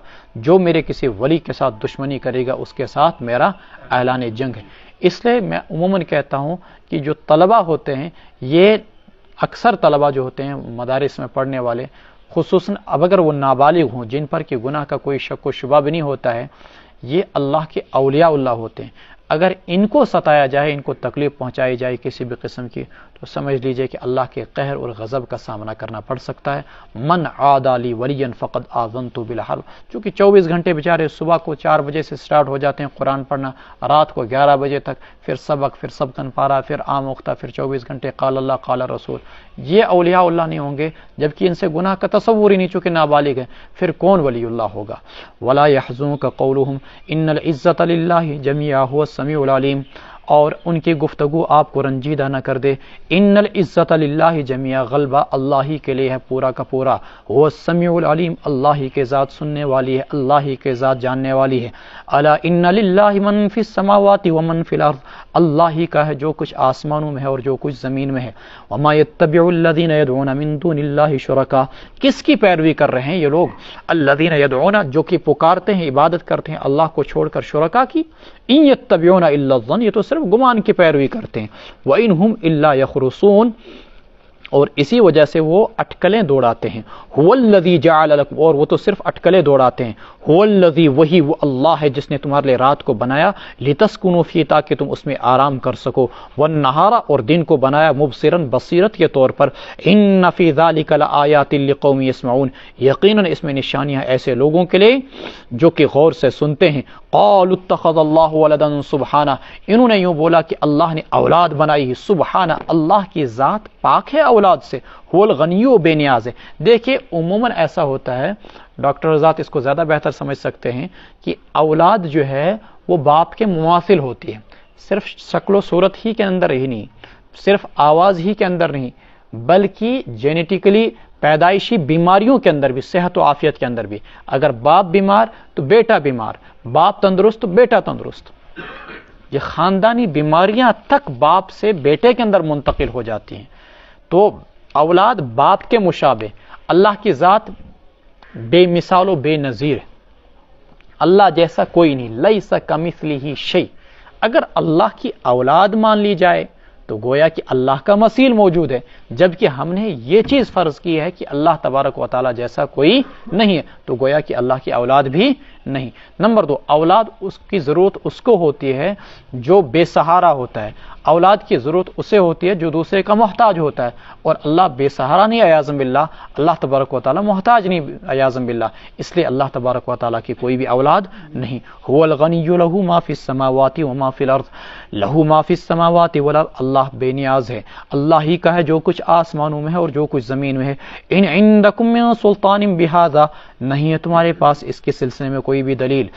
جو میرے کسی ولی کے ساتھ دشمنی کرے گا اس کے ساتھ میرا اعلان جنگ ہے. اس لیے میں عموماً کہتا ہوں کہ جو طلبہ ہوتے ہیں، یہ اکثر طلبہ جو ہوتے ہیں مدارس میں پڑھنے والے، خصوصاً اب اگر وہ نابالغ ہوں جن پر کہ گناہ کا کوئی شک و شبہ بھی نہیں ہوتا ہے، یہ اللہ کے اولیاء اللہ ہوتے ہیں. اگر ان کو ستایا جائے، ان کو تکلیف پہنچائی جائے کسی بھی قسم کی، تو سمجھ لیجئے کہ اللہ کے قہر اور غضب کا سامنا کرنا پڑ سکتا ہے. من عادى لي وليا فقد آذنته بالحرب، چونکہ 24 گھنٹے بیچارے صبح کو 4 بجے سے سٹارٹ ہو جاتے ہیں قرآن پڑھنا، رات کو 11 بجے تک، پھر سبق، پھر سبقن پارا، پھر عام اختہ، پھر 24 گھنٹے قال اللہ قال رسول. یہ اولیاء اللہ نہیں ہوں گے جبکہ ان سے گناہ کا تصور ہی نہیں، چونکہ نابالغ ہے، پھر کون ولی اللہ ہوگا؟ ولا يحزنك قولهم ان العزة لله جميعا هو السميع العليم، اور ان کی گفتگو آپ کو رنجیدہ نہ کر دے. ان العزت للہ جميعا، غلبہ اللہ ہی کے لیے ہے پورا کا پورا. وہ السمیع العلیم، اللہ ہی کے ذات سننے والی ہے، اللہ ہی کے ذات جاننے والی ہے. الا ان للہ من فی السماوات ومن فی الارض، اللہ ہی کا ہے جو کچھ آسمانوں میں ہے اور جو کچھ زمین میں ہے. وما يتبع الذین يدعون من دون اللہ شرکا، کس کی پیروی کر رہے ہیں یہ لوگ؟ الذین يدعون، جو کہ پکارتے ہیں، عبادت کرتے ہیں اللہ کو چھوڑ کر شرکا کی. ان یتبعون الا الظن، یہ تو صرف گمان کی پیروی کرتے ہیں. وَإِنْ هُمْ إِلَّا يَخْرُصُونَ، اور اسی وجہ سے وہ اٹکلیں دوڑاتے ہیں. هُوَ الَّذِي جَعَلَ لَكُمْ، اور وہ تو صرف اٹکلیں دوڑاتے ہیں. هُوَ الَّذِي، وہی وہ اللہ ہے جس نے تمہارے لیے رات کو بنایا، لِتَسْكُنُوا فِيهِ، تاکہ تم اس میں آرام کر سکو. وَالنَّهَارَ، اور دن کو بنایا، مبصراً، بصیرت کے طور پر. إِنَّ فِي ذَلِكَ لَآيَاتٍ لِقَوْمٍ يَسْمَعُونَ، یقیناً اس میں نشانیاں ایسے لوگوں کے لیے جو کہ غور سے سنتے ہیں. قالوا اتخذ اللہ ولدا سبحانہ، انہوں نے یوں بولا کہ اللہ نے اولاد بنائی. سبحانہ، اللہ کی ذات پاک ہے اولاد سے. هو الغنی، بے نیاز ہے. دیکھیں عموماً ایسا ہوتا ہے، ڈاکٹر رضات اس کو زیادہ بہتر سمجھ سکتے ہیں، کہ اولاد جو ہے وہ باپ کے مماثل ہوتی ہے، صرف شکل و صورت ہی کے اندر ہی نہیں، صرف آواز ہی کے اندر نہیں، بلکہ جینیٹیکلی پیدائشی بیماریوں کے اندر بھی، صحت و عافیت کے اندر بھی. اگر باپ بیمار تو بیٹا بیمار، باپ تندرست تو بیٹا تندرست. یہ خاندانی بیماریاں تک باپ سے بیٹے کے اندر منتقل ہو جاتی ہیں. تو اولاد باپ کے مشابہ، اللہ کی ذات بے مثال و بے نظیر ہے، اللہ جیسا کوئی نہیں. لیس کمثلہ شیء، اگر اللہ کی اولاد مان لی جائے تو گویا کہ اللہ کا مثیل موجود ہے، جبکہ ہم نے یہ چیز فرض کی ہے کہ اللہ تبارک و تعالی جیسا کوئی نہیں ہے، تو گویا کہ اللہ کی اولاد بھی نہیں. نمبر 2، اولاد اس کی ضرورت اس کو ہوتی ہے جو بے سہارا ہوتا ہے. اولاد کی ضرورت اسے ہوتی ہے جو دوسرے کا محتاج ہوتا ہے، اور اللہ بے سہارا نہیں، عیاذ باللہ، اللہ تبارک و تعالی محتاج نہیں، عیاذ باللہ. اس لیے اللہ تبارک و تعالی کی کوئی بھی اولاد نہیں. هو الغنی له ما فی السماوات وما فی الارض، له ما فی السماوات والارض، اللہ بے نیاز ہے، اللہ ہی کا ہے جو کچھ آسمانوں میں ہے اور جو کچھ زمین میں ہے. ان عندکم من سلطان بہذا، نہیں ہے تمہارے پاس اس کے سلسلے میں کوئی بھی دلیل.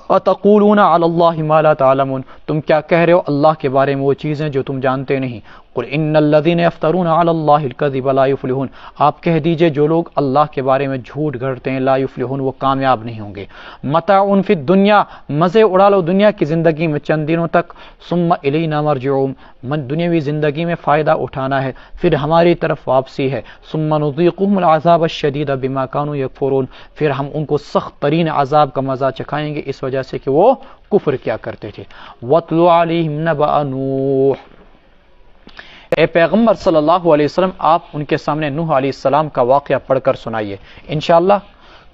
اتقولون علی اللہ ما لا تعلمون، تم کیا کہہ رہے ہو اللہ کے بارے میں وہ چیزیں جو تم جانتے نہیں. قل ان الذین یفترون علی اللہ الکذب لا یفلحون، آپ کہہ دیجئے جو لوگ اللہ کے بارے میں جھوٹ گھڑتے ہیں، لا یفلحون، وہ کامیاب نہیں ہوں گے. متاع فی الدنیا، مزے اڑا لو دنیا کی زندگی میں چند دنوں تک. ثم الینا مرجعون، من دنیاوی زندگی میں فائدہ اٹھانا ہے، پھر ہماری طرف واپسی ہے. ثم نذیقهم العذاب الشدید بما كانوا یکفرون، پھر ہم ان کو سخت ترین عذاب کا مزہ چکھائیں گے اس وجہ سے کہ وہ کفر کیا کرتے تھے. وَاتْلُ عَلَيْهِمْ نَبَأَ نُوحٍ، اے پیغمبر صلی اللہ علیہ وسلم آپ ان کے سامنے نوح علیہ السلام کا واقعہ پڑھ کر سنائیے. انشاءاللہ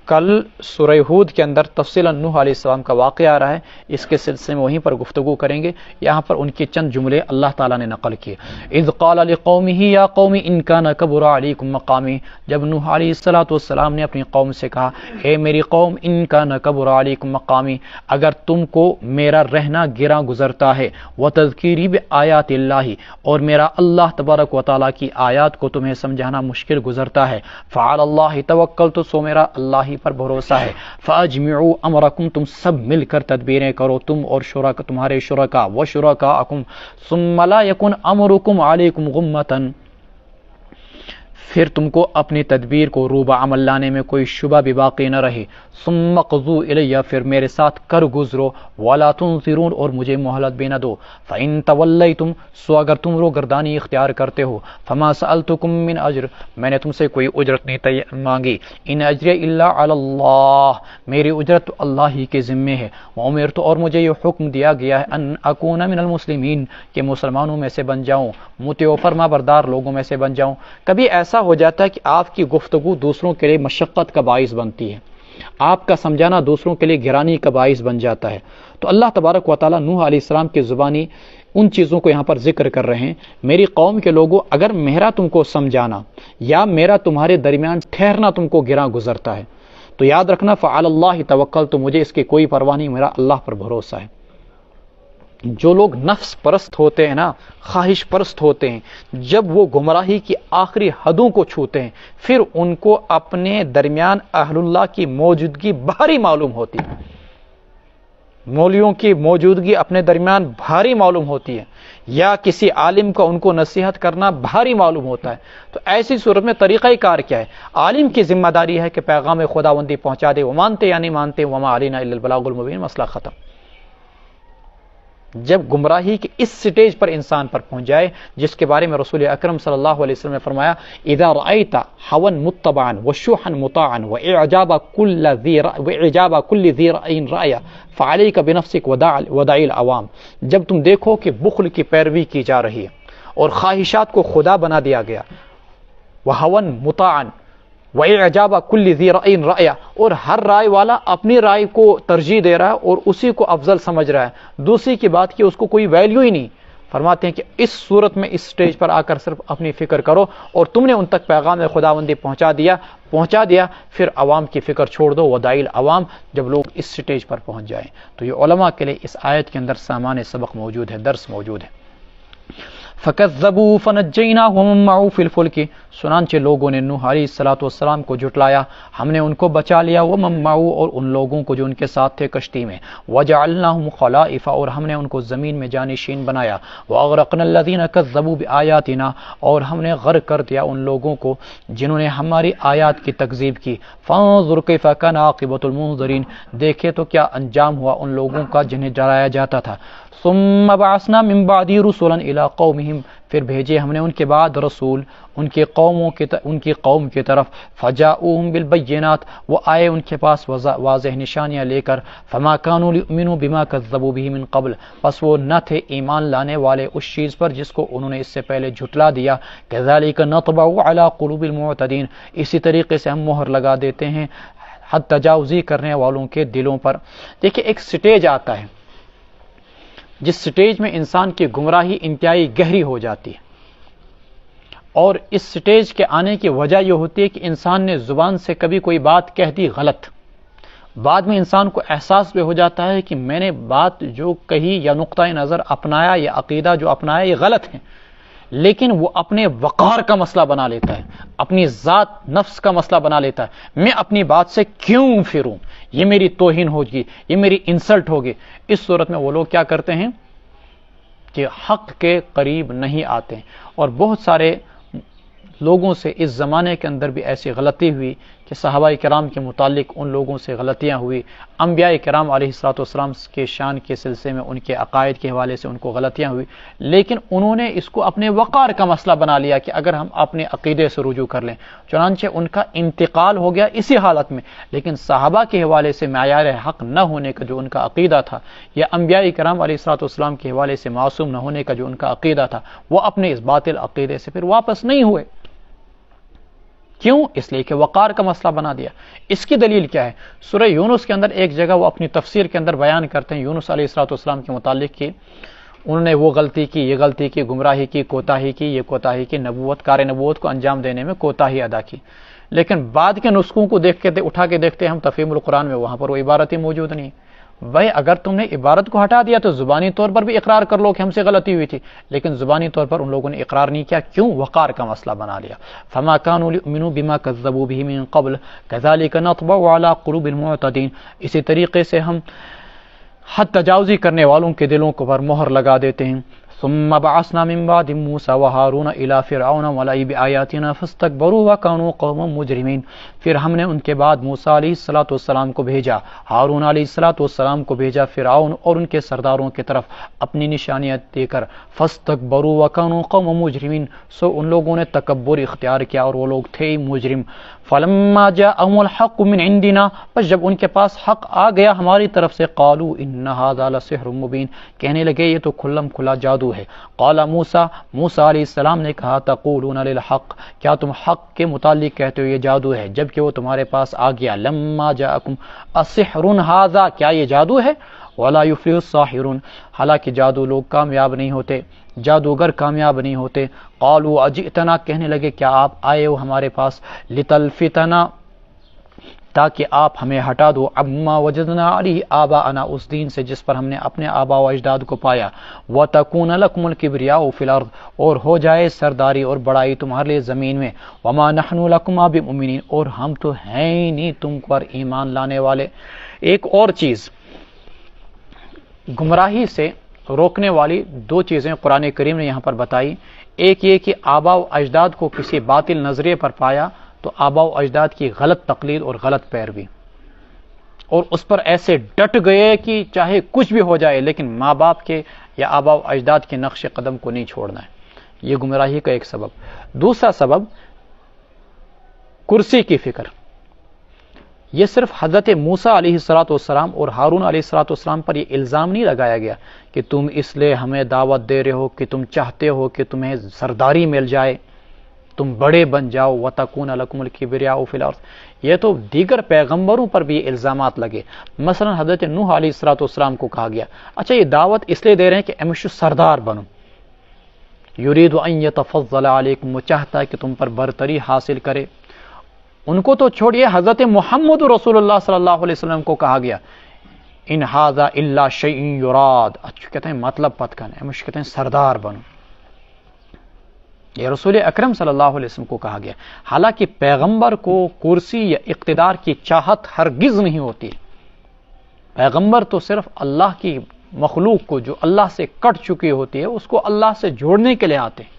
کل سورہ ہود کے اندر تفصیلا نوح علیہ السلام کا واقعہ آ رہا ہے، اس کے سلسلے میں وہیں پر گفتگو کریں گے۔ یہاں پر ان کے چند جملے اللہ تعالیٰ نے نقل کیے۔ اذ قال لقومه یا قوم ان کان کبر علیکم مقامی، جب نوح علیہ السلام نے اپنی قوم سے کہا اے میری قوم ان کان کبر علیکم مقامی، اگر تم کو میرا رہنا گراں گزرتا ہے، وتذکیری بآیات اللہ، اور میرا اللہ تبارک و تعالیٰ کی آیات کو تمہیں سمجھانا مشکل گزرتا ہے، فعلی اللہ توکلت، سو میرا اللہ ہی پر بھروسہ ہے، فاجمعوا امرکم، تم سب مل کر تدبیریں کرو، تم اور شرکا، تمہارے شرکا، وشرکاءکم، ثم لا یکن امرکم علیکم غمۃ، پھر تم کو اپنی تدبیر کو روبہ عمل لانے میں کوئی شبہ بھی باقی نہ رہے، ثم قضوا الی، پھر میرے ساتھ کر گزرو، ولا تنظرون، اور مجھے مہلت بھی نہ دو، فإن تولیتم، سو اگر تم رو گردانی اختیار کرتے ہو، فما سألتکم من اجر، میں نے تم سے کوئی اجرت نہیں مانگی، ان اجری الا علی اللہ، میری اجرت تو اللہ ہی کے ذمے ہے، وامرت، اور مجھے یہ حکم دیا گیا ہے، ان اکون من المسلمین، کہ مسلمانوں میں سے بن جاؤں، مطیع و فرما بردار لوگوں میں سے بن جاؤں۔ کبھی ایسا ہو جاتا ہے کہ آپ کی گفتگو دوسروں کے لیے مشقت کا باعث بنتی ہے، آپ کا سمجھانا دوسروں کے لیے گرانی کا باعث بن جاتا ہے، تو اللہ تبارک و تعالیٰ نوح علیہ السلام کی زبانی ان چیزوں کو یہاں پر ذکر کر رہے ہیں۔ میری قوم کے لوگوں، اگر میرا تم کو سمجھانا یا میرا تمہارے درمیان ٹھہرنا تم کو گراں گزرتا ہے تو یاد رکھنا فعلی اللہ توکل، تو مجھے اس کی کوئی پرواہ نہیں، میرا اللہ پر بھروسہ ہے۔ جو لوگ نفس پرست ہوتے ہیں نا، خواہش پرست ہوتے ہیں، جب وہ گمراہی کی آخری حدوں کو چھوتے ہیں، پھر ان کو اپنے درمیان اہل اللہ کی موجودگی بھاری معلوم ہوتی ہے، مولویوں کی موجودگی اپنے درمیان بھاری معلوم ہوتی ہے، یا کسی عالم کا ان کو نصیحت کرنا بھاری معلوم ہوتا ہے۔ تو ایسی صورت میں طریقہ کار کیا ہے؟ عالم کی ذمہ داری ہے کہ پیغام خداوندی پہنچا دے، وہ مانتے یا نہیں مانتے، وما علینا الا البلاغ المبین، مسئلہ ختم۔ جب گمراہی کے اس سٹیج پر انسان پر پہنچ جائے، جس کے بارے میں رسول اکرم صلی اللہ علیہ وسلم نے فرمایا اذا رأیت ہوا متبعا وشحا مطاعا واعجاب کل ذی رأی رأی فعلیک بنفسک ودع العوام، جب تم دیکھو کہ بخل کی پیروی کی جا رہی ہے اور خواہشات کو خدا بنا دیا گیا، وہوا مطاعا وَإِعْجَابَ كُلِّ ذِي رَأْيٍ رَأْيَ، اور ہر رائے والا اپنی رائے کو ترجیح دے رہا ہے اور اسی کو افضل سمجھ رہا ہے، دوسری کی بات کی اس کو کوئی ویلیو ہی نہیں۔ فرماتے ہیں کہ اس صورت میں اس سٹیج پر آ کر صرف اپنی فکر کرو، اور تم نے ان تک پیغام خداوندی پہنچا دیا، پھر عوام کی فکر چھوڑ دو، وداعی العوام، جب لوگ اس سٹیج پر پہنچ جائیں۔ تو یہ علماء کے لیے اس آیت کے اندر سامان سبق موجود ہے، درس موجود ہے۔ فَكَذَّبُوا فَنَجَّيْنَاهُ وَمَن مَّعَهُ فِي الْفُلْكِ، چنانچہ لوگوں نے نوح علیہ السلام کو جھٹلایا، ہم نے ان کو بچا لیا، وَمَن مَّعَهُ، اور ان لوگوں کو جو ان کے ساتھ تھے کشتی میں، وَجَعَلْنَاهُمْ خَلَائِفَ، اور ہم نے ان کو زمین میں جانشین بنایا، وَأَغْرَقْنَا الَّذِينَ كَذَّبُوا بِآيَاتِنَا، اور ہم نے غرق کر دیا ان لوگوں کو جنہوں نے ہماری آیات کی تکذیب کی، فَانظُرْ كَيْفَ كَانَ عَاقِبَةُ الْمُنذَرِينَ، دیکھے تو کیا انجام ہوا ان لوگوں کا جنہیں ڈرایا جاتا تھا۔ ثم بعثنا من بعد رسلا الى قومهم، پھر بھیجے ہم نے ان کے بعد رسول ان کی قوم کی طرف، فجاؤہم بالبینات، وہ آئے ان کے پاس واضح نشانیاں لے کر، فما كانوا ليؤمنوا بما كذبوا به من قبل، پس وہ نہ تھے ایمان لانے والے اس چیز پر جس کو انہوں نے اس سے پہلے جھٹلا دیا، كذلك نطبع على قلوب المعتدین، اسی طریقے سے ہم مہر لگا دیتے ہیں حد تجاوزی کرنے والوں کے دلوں پر۔ دیکھیں ایک سٹیج آتا ہے جس سٹیج میں انسان کی گمراہی انتہائی گہری ہو جاتی ہے، اور اس سٹیج کے آنے کی وجہ یہ ہوتی ہے کہ انسان نے زبان سے کبھی کوئی بات کہہ دی غلط، بعد میں انسان کو احساس بھی ہو جاتا ہے کہ میں نے بات جو کہی یا نقطۂ نظر اپنایا یا عقیدہ جو اپنایا یہ غلط ہے، لیکن وہ اپنے وقار کا مسئلہ بنا لیتا ہے، اپنی ذات نفس کا مسئلہ بنا لیتا ہے، میں اپنی بات سے کیوں پھروں، یہ میری توہین ہوگی، یہ میری انسلٹ ہوگی۔ اس صورت میں وہ لوگ کیا کرتے ہیں کہ حق کے قریب نہیں آتے، اور بہت سارے لوگوں سے اس زمانے کے اندر بھی ایسی غلطی ہوئی کہ صحابہ کرام کے متعلق ان لوگوں سے غلطیاں ہوئی، انبیاء کرام علیہ السلام کے شان کے سلسلے میں ان کے عقائد کے حوالے سے ان کو غلطیاں ہوئی، لیکن انہوں نے اس کو اپنے وقار کا مسئلہ بنا لیا کہ اگر ہم اپنے عقیدے سے رجوع کر لیں، چنانچہ ان کا انتقال ہو گیا اسی حالت میں، لیکن صحابہ کے حوالے سے معیار حق نہ ہونے کا جو ان کا عقیدہ تھا، یا انبیاء کرام علیہ السلام کے حوالے سے معصوم نہ ہونے کا جو ان کا عقیدہ تھا، وہ اپنے اس باطل عقیدے سے پھر واپس نہیں ہوئے۔ کیوں؟ اس لیے کہ وقار کا مسئلہ بنا دیا۔ اس کی دلیل کیا ہے؟ سورہ یونس کے اندر ایک جگہ وہ اپنی تفسیر کے اندر بیان کرتے ہیں یونس علیہ السلام کے متعلق کہ انہوں نے وہ غلطی کی، یہ غلطی کی، گمراہی کی، کوتاہی کی، یہ کوتاہی کی، کار نبوت کو انجام دینے میں کوتاہی ادا کی۔ لیکن بعد کے نسخوں کو دیکھ کے اٹھا کے دیکھتے ہیں ہم تفہیم القرآن میں، وہاں پر وہ عبارت ہی موجود نہیں۔ بھائی اگر تم نے عبارت کو ہٹا دیا تو زبانی طور پر بھی اقرار کر لو کہ ہم سے غلطی ہوئی تھی، لیکن زبانی طور پر ان لوگوں نے اقرار نہیں کیا، کیوں؟ وقار کا مسئلہ بنا لیا۔ فما كانوا ليؤمنوا بما كذبوا به من قبل كذلك نطبع على قلوب المعتدين، اسی طریقے سے ہم حد تجاوزی کرنے والوں کے دلوں کو پر مہر لگا دیتے ہیں۔ ثم بعثنا من بعد موسى وهارون الى فرعون وملئه بآياتنا فاستكبروا وكانوا قوما مجرمين، پھر ہم نے ان کے بعد موسیٰ علیہ السلام کو بھیجا، ہارون علیہ السلام کو بھیجا فرعون اور ان کے سرداروں کی طرف اپنی نشانیاں دے کر، فاستكبروا وكانوا قوما مجرمين، سو ان لوگوں نے تکبر اختیار کیا اور وہ لوگ تھے مجرم۔ فلما جاءهم الحق من عندنا، پس جب ان کے پاس حق آ گیا ہماری طرف سے، قالوا ان هذا لسحر مبین، کہنے لگے یہ تو کھلم کھلا جادو ہے۔ قال موسیٰ علیہ السلام نے کہا تقولون للحق، کیا تم حق کے متعلق کہتے ہو یہ جادو ہے جبکہ وہ تمہارے پاس آ گیا؟ لما جاءکم السحر هذا، کیا یہ جادو ہے؟ ولا يفلح الساحرون، حالانکہ جادو لوگ کامیاب نہیں ہوتے، جادوگر کامیاب نہیں ہوتے۔ قالوا اجئتنا، کہنے لگے کیا آپ آئے ہو ہمارے پاس، لتلفتنا، تاکہ آپ ہمیں ہٹا دو، عما وجدنا علیہ آباءنا، اس دین سے جس پر ہم نے اپنے آباء و اجداد کو پایا، وتکون لکم الکبریاء فی الارض، اور ہو جائے سرداری اور بڑائی تمہارے لیے زمین میں، وما نحن لکما بمؤمنین، اور ہم تو ہیں ہی نہیں تم پر ایمان لانے والے۔ ایک اور چیز، گمراہی سے روکنے والی دو چیزیں قرآن کریم نے یہاں پر بتائی۔ ایک یہ کہ آباء و اجداد کو کسی باطل نظریے پر پایا تو آباء و اجداد کی غلط تقلید اور غلط پیروی، اور اس پر ایسے ڈٹ گئے کہ چاہے کچھ بھی ہو جائے لیکن ماں باپ کے یا آباء و اجداد کے نقش قدم کو نہیں چھوڑنا ہے۔ یہ گمراہی کا ایک سبب۔ دوسرا سبب، کرسی کی فکر۔ یہ صرف حضرت موسیٰ علیہ السلام اور ہارون علیہ السلام پر یہ الزام نہیں لگایا گیا کہ تم اس لیے ہمیں دعوت دے رہے ہو کہ تم چاہتے ہو کہ تمہیں سرداری مل جائے، تم بڑے بن جاؤ، وَتَكُونَ لَكُمُ الْكِبْرِيَاءُ فِي الْأَرْضِ، یہ تو دیگر پیغمبروں پر بھی الزامات لگے۔ مثلا حضرت نوح علیہ السلام کو کہا گیا اچھا یہ دعوت اس لیے دے رہے ہیں کہ امشو سردار بنو، یرید ان یتفضل علیکم، وہ چاہتا ہے کہ تم پر برتری حاصل کرے۔ ان کو تو چھوڑیے، حضرت محمد رسول اللہ صلی اللہ علیہ وسلم کو کہا گیا ان ھذا الا شیء یراد، اچھا کہتے ہیں مطلب پت کرنا، امشو کہتے ہیں سردار بنو، یہ رسول اکرم صلی اللہ علیہ وسلم کو کہا گیا۔ حالانکہ پیغمبر کو کرسی یا اقتدار کی چاہت ہرگز نہیں ہوتی، پیغمبر تو صرف اللہ کی مخلوق کو جو اللہ سے کٹ چکی ہوتی ہے اس کو اللہ سے جوڑنے کے لیے آتے ہیں۔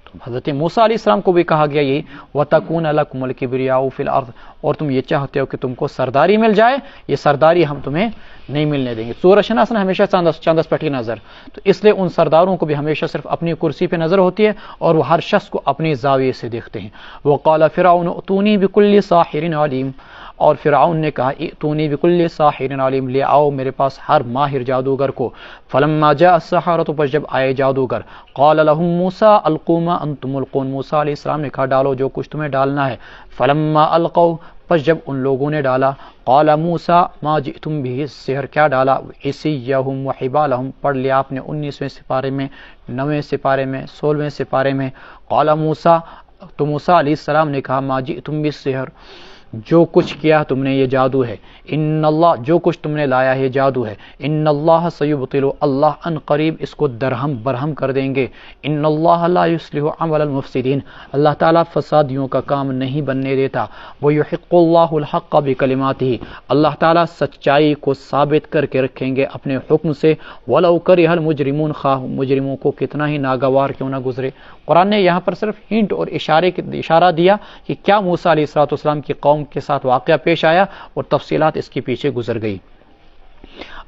تو حضرت موسیٰ علیہ السلام کو بھی کہا گیا یہ وَتَكُونَ لَكُمُ الْكِبْرِيَاءُ فِي الْأَرْضِ، اور تم یہ چاہتے ہو کہ تم کو سرداری مل جائے، یہ سرداری ہم تمہیں نہیں ملنے دیں گے۔ سورہ شناس نے ہمیشہ چاندس پٹھی نظر، تو اس لیے ان سرداروں کو بھی ہمیشہ صرف اپنی کرسی پہ نظر ہوتی ہے اور وہ ہر شخص کو اپنی زاویے سے دیکھتے ہیں۔ وَقَالَ فِرْعَوْنُ ائْتُونِي بِكُلِّ سَاحِرٍ عَلِيمٍ، اور فرعون نے کہا ائتونی بکل ساحر علیم، لے آؤ میرے پاس ہر ماہر جادوگر کو۔ فلما جاء السحرة، پس جب آئے جادوگر، قال لهم موسیٰ القوا ما انتم ملقون، موسیٰ علیہ السلام نے کہا ڈالو جو کچھ تمہیں ڈالنا ہے۔ فلما القوا، پس جب ان لوگوں نے ڈالا، قال موسیٰ ما جئتم به السحر، کیا ڈالا؟ عصیہم وحبالہم، پڑھ لیا آپ نے 19ویں سپارے میں، 9ویں سپارے میں، 16ویں سپارے میں۔ قال موسیٰ، تو موسیٰ علیہ السلام نے کہا ما جئتم بالسحر، جو کچھ کیا تم نے یہ جادو ہے، ان اللہ، جو کچھ تم نے لایا ہے یہ جادو ہے، ان اللہ سیبطل، اللہ ان قریب اس کو درہم برہم کر دیں گے، ان اللہ لا یصلح عمل المفسدین، اللہ تعالیٰ فسادیوں کا کام نہیں بننے دیتا، ویحق اللہ الحق بکلماتہ، اللہ تعالیٰ سچائی کو ثابت کر کے رکھیں گے اپنے حکم سے، ولو کرہ المجرمون، خواہ مجرموں کو کتنا ہی ناگوار کیوں نہ گزرے۔ قرآن نے یہاں پر صرف ہنٹ اور اشارہ دیا کہ کیا موسیٰ علیہ السلام کی قوم کے ساتھ واقعہ پیش آیا اور تفصیلات اس کے پیچھے گزر گئی۔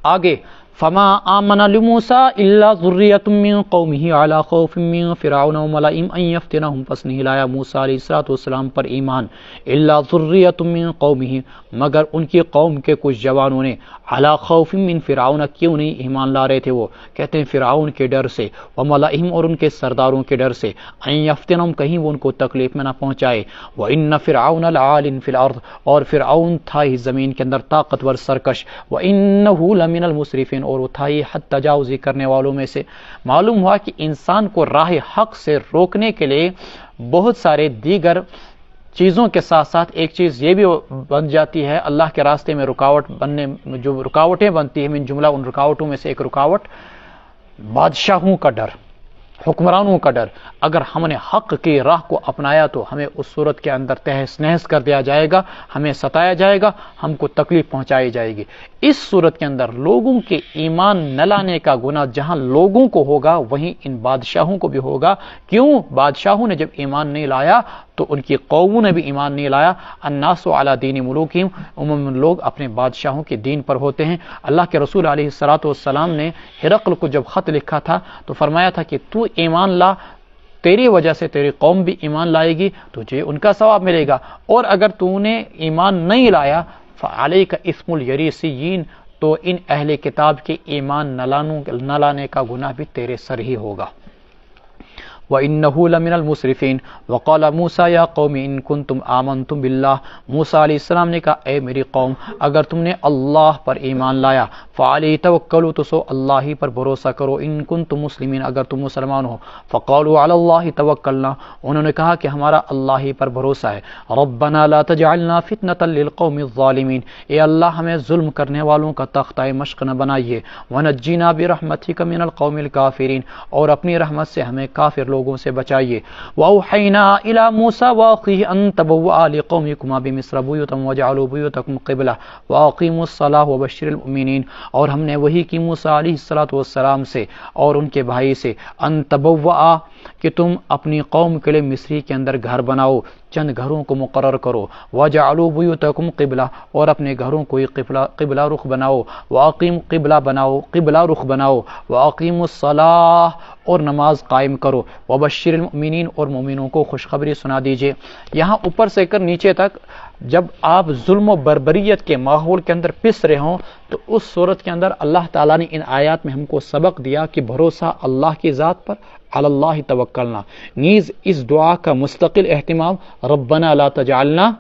آگے فما آمن لموسى الا ذریۃ من قومه علی خوف من فرعون وملئهم ان یفتنهم، پس نہیں لایا موسیٰ علیہ السلام پر ایمان الا ذریۃ من قومه، مگر ان کی قوم کے کچھ جوانوں نے، علی خوف من فرعون، کیوں نہیں ایمان لا رہے تھے وہ؟ کہتے ہیں فرعون کے ڈر سے، وملئهم اور ان کے سرداروں کے ڈر سے، ان یفتنهم کہیں وہ ان کو تکلیف میں نہ پہنچائے، وان فرعون لعال فی الارض، اور فرعون تھا ہی زمین کے اندر طاقتور سرکش، وانه لمن المسرفین، اور وہ تھا ہی حد تجاوزی کرنے والوں میں سے۔ معلوم ہوا کہ انسان کو راہ حق سے روکنے کے لیے بہت سارے دیگر چیزوں کے ساتھ ساتھ ایک چیز یہ بھی بن جاتی ہے، اللہ کے راستے میں رکاوٹ بننے، جو رکاوٹیں بنتی ہیں، من جملہ ان رکاوٹوں میں سے ایک رکاوٹ بادشاہوں کا ڈر، حکمرانوں کا ڈر۔ اگر ہم نے حق کی راہ کو اپنایا تو ہمیں اس صورت کے اندر تہس نہس کر دیا جائے گا، ہمیں ستایا جائے گا، ہم کو تکلیف پہنچائی جائے گی۔ اس صورت کے اندر لوگوں کے ایمان نہ لانے کا گناہ جہاں لوگوں کو ہوگا وہیں ان بادشاہوں کو بھی ہوگا۔ کیوں؟ بادشاہوں نے جب ایمان نہیں لایا تو ان کی قوموں نے بھی ایمان نہیں لایا۔ الناس علی دین ملوکہم، عموماً لوگ اپنے بادشاہوں کے دین پر ہوتے ہیں۔ اللہ کے رسول علیہ الصلوۃ نے ہرقل کو جب خط لکھا تھا تو فرمایا تھا کہ تو ایمان لا، تیری وجہ سے تیری قوم بھی ایمان لائے گی، تجھے ان کا ثواب ملے گا، اور اگر تو نے ایمان نہیں لایا فعلیک اسم الیریسیین، تو ان اہل کتاب کے ایمان نہ لانے کا گناہ بھی تیرے سر ہی ہوگا۔ وَإِنَّهُ لَمِنَ الْمُسْرِفِينَ وَقَالَ مُوسَىٰ يَا قَوْمِ إِن كُنتُمْ آمَنتُم بِاللَّهِ، موسیٰ علیہ السلام نے کہا اے میری قوم، اگر تم نے اللہ پر ایمان لایا، فَعَلَيْهِ تَوَكَّلُوا، تو سو اللہ ہی پر بھروسہ کرو، إِن كُنتُم مُسْلِمِينَ، اگر تم مسلمان ہو۔ فَقَالُوا عَلَى اللَّهِ تَوَكَّلْنَا، انہوں نے کہا کہ ہمارا اللہ ہی پر بھروسہ ہے۔ رَبَّنَا لَا تَجْعَلْنَا فِتْنَةً لِلْقَوْمِ الظَّالِمِينَ، اے اللہ ہمیں ظلم کرنے والوں کا تختہ مشق نہ بنائیے۔ وَنَجِّنَا بِرَحْمَتِكَ مِنَ الْقَوْمِ الْكَافِرِينَ، اور اپنی رحمت سے ہمیں کافر لوگوں سے بچائیے۔ وَأَوْحَيْنَا إِلَى مُوسَىٰ وَأَخِيهِ أَن تَبَوَّآ لِقَوْمِكُمَا بِمِصْرَ بُيُوتًا وَاجْعَلُوا بُيُوتَكُمْ قِبْلَةً وَأَقِيمُوا الصَّلَاةَ وَبَشِّرِ الْمُؤْمِنِينَ، اور ہم نے وہی کی موسیٰ علیہ السلام سے اور ان کے بھائی سے، ان تبوّآ، کہ تم اپنی قوم کے لیے مصری کے اندر گھر بناؤ، چند گھروں کو مقرر کرو، وَجَعَلُوا بُيُوتَكُمْ قِبْلَةً، اور اپنے گھروں کو قبلہ رخ بناؤ، وَأَقِيمُوا قبلہ رخ بناؤ، وَأَقِيمُوا الصَّلَاةَ، اور نماز قائم کرو، وَبَشِّرِ الْمُؤْمِنِينَ، اور مومنوں کو خوشخبری سنا دیجئے۔ یہاں اوپر سے کر نیچے تک جب آپ ظلم و بربریت کے ماحول کے اندر پس رہے ہوں تو اس صورت کے اندر اللہ تعالیٰ نے ان آیات میں ہم کو سبق دیا کہ بھروسہ اللہ کی ذات پر، علی اللہ توکلنا۔ نیز اس دعا کا مستقل اہتمام، ربنا لا تجعلنا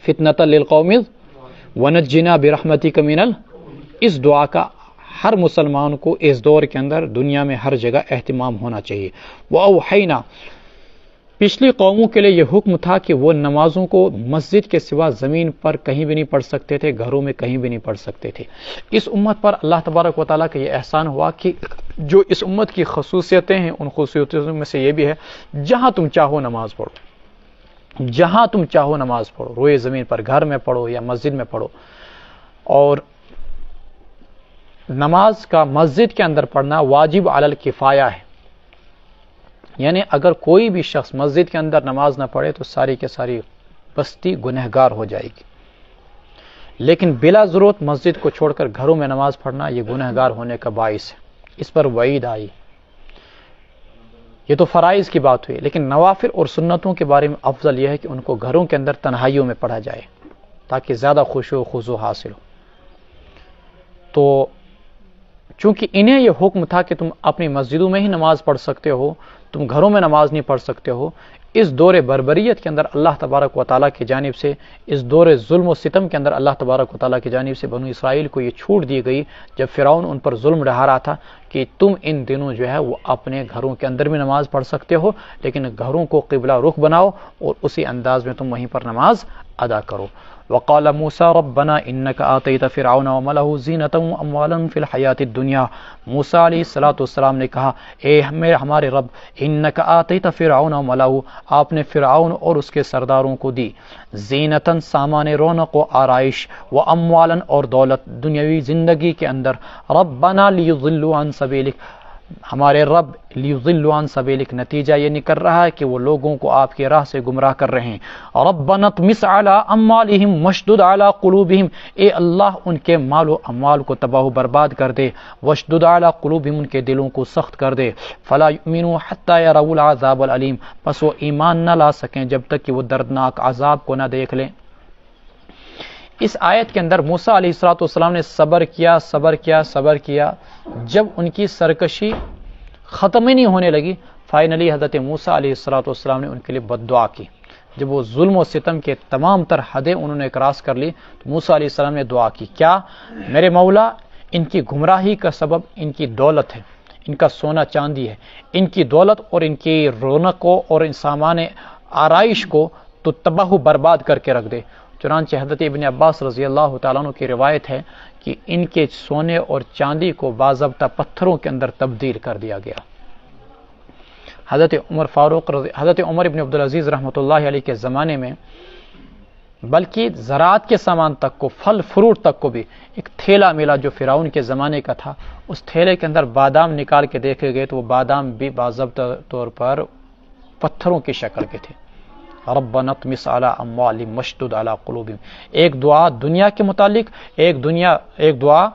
فتنۃ للقوم ونجنا برحمتک من اس دعا کا ہر مسلمان کو اس دور کے اندر دنیا میں ہر جگہ اہتمام ہونا چاہیے۔ وَأَوْحَيْنَا، پچھلی قوموں کے لیے یہ حکم تھا کہ وہ نمازوں کو مسجد کے سوا زمین پر کہیں بھی نہیں پڑھ سکتے تھے، گھروں میں کہیں بھی نہیں پڑھ سکتے تھے۔ اس امت پر اللہ تبارک و تعالیٰ کا یہ احسان ہوا کہ جو اس امت کی خصوصیتیں ہیں ان خصوصیتوں میں سے یہ بھی ہے، جہاں تم چاہو نماز پڑھو، جہاں تم چاہو نماز پڑھو، روئے زمین پر، گھر میں پڑھو یا مسجد میں پڑھو۔ اور نماز کا مسجد کے اندر پڑھنا واجب علی الکفایہ ہے، یعنی اگر کوئی بھی شخص مسجد کے اندر نماز نہ پڑھے تو ساری کے ساری بستی گنہگار ہو جائے گی، لیکن بلا ضرورت مسجد کو چھوڑ کر گھروں میں نماز پڑھنا یہ گنہگار ہونے کا باعث ہے، اس پر وعید آئی۔ یہ تو فرائض کی بات ہوئی، لیکن نوافل اور سنتوں کے بارے میں افضل یہ ہے کہ ان کو گھروں کے اندر تنہائیوں میں پڑھا جائے تاکہ زیادہ خشوع و خضوع حاصل ہو۔ تو چونکہ انہیں یہ حکم تھا کہ تم اپنی مسجدوں میں ہی نماز پڑھ سکتے ہو، تم گھروں میں نماز نہیں پڑھ سکتے ہو، اس دور بربریت کے اندر اللہ تبارک و تعالیٰ کی جانب سے، اس دور ظلم و ستم کے اندر اللہ تبارک و تعالیٰ کی جانب سے بنو اسرائیل کو یہ چھوٹ دی گئی، جب فرعون ان پر ظلم ڈھا رہا تھا کہ تم ان دنوں جو ہے وہ اپنے گھروں کے اندر بھی نماز پڑھ سکتے ہو، لیکن گھروں کو قبلہ رخ بناؤ اور اسی انداز میں تم وہیں پر نماز ادا کرو۔ وقال موسیٰ ربنا انك آتیت فرعون وملأه زینة واموالا فی الحیاة الدنیا، موسیٰ علیہ السلام نے کہا اے ہمارے رب، انك آتیت فرعون وملأه، آپ نے فرعون اور اس کے سرداروں کو دی، زینة سامان رونق و آرائش، واموالا اور دولت دنیاوی زندگی کے اندر، ربنا لیضلوا عن سبیلک، ہمارے رب لیضلوا عن سبیلک، نتیجہ یہ نکل رہا ہے کہ وہ لوگوں کو آپ کی راہ سے گمراہ کر رہے ہیں. ربنا اطمس علی اموالہم واشدد علی قلوبہم، اے اللہ ان کے مال و اموال کو تباہ و برباد کر دے. واشدد علی قلوبہم، ان کے دلوں کو سخت کر دے. فلا یؤمنوا حتی یروا العذاب العلیم، پس وہ ایمان نہ لا سکیں جب تک کہ وہ دردناک عذاب کو نہ دیکھ لیں. اس آیت کے اندر موسیٰ علیہ السلام نے صبر کیا. جب ان کی سرکشی ختم ہی نہیں ہونے لگی، فائنلی حضرت موسیٰ علیہ السلام نے ان کے لیے بد دعا کی. جب وہ ظلم و ستم کے تمام تر حدیں انہوں نے کراس کر لی تو موسیٰ علیہ السلام نے دعا کی، کیا میرے مولا ان کی گمراہی کا سبب ان کی دولت ہے، ان کا سونا چاندی ہے، ان کی دولت اور ان کی رونق کو اور ان سامان آرائش کو تو تباہ و برباد کر کے رکھ دے. چنانچہ حضرت ابن عباس رضی اللہ تعالیٰ عنہ کی روایت ہے کہ ان کے سونے اور چاندی کو باضابطہ پتھروں کے اندر تبدیل کر دیا گیا. حضرت عمر ابن عبدالعزیز رحمۃ اللہ علیہ کے زمانے میں بلکہ زراعت کے سامان تک کو، پھل فروٹ تک کو بھی ایک تھیلا ملا جو فرعون کے زمانے کا تھا. اس تھیلے کے اندر بادام نکال کے دیکھے گئے تو وہ بادام بھی باضابطہ طور پر پتھروں کی شکل کے تھے. ربنا اطمس علی اموالہم واشدد علی قلوبہم، ایک دعا دنیا کے متعلق، ایک دعا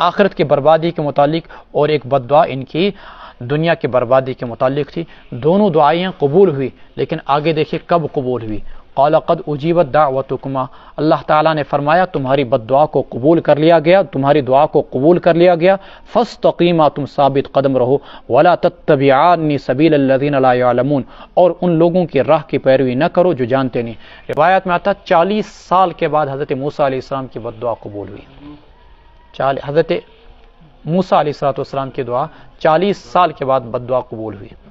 آخرت کی بربادی کے متعلق، اور ایک بد دعا ان کی دنیا کی بربادی کے متعلق تھی. دونوں دعائیں قبول ہوئی، لیکن آگے دیکھیں کب قبول ہوئی. قال قد اجیبت دعوتکما، اللہ تعالیٰ نے فرمایا تمہاری بد دعا کو قبول کر لیا گیا، تمہاری دعا کو قبول کر لیا گیا. فاستقیما، تم ثابت قدم رہو. ولا تتبعان سبیل الذین لا یعلمون، اور ان لوگوں کی راہ کی پیروی نہ کرو جو جانتے نہیں. روایت میں آتا 40 سال کے بعد حضرت موسیٰ علیہ السلام کی بد دعا قبول ہوئی. حضرت موسیٰ علیہ السلام کی دعا 40 سال کے بعد بد دعا قبول ہوئی.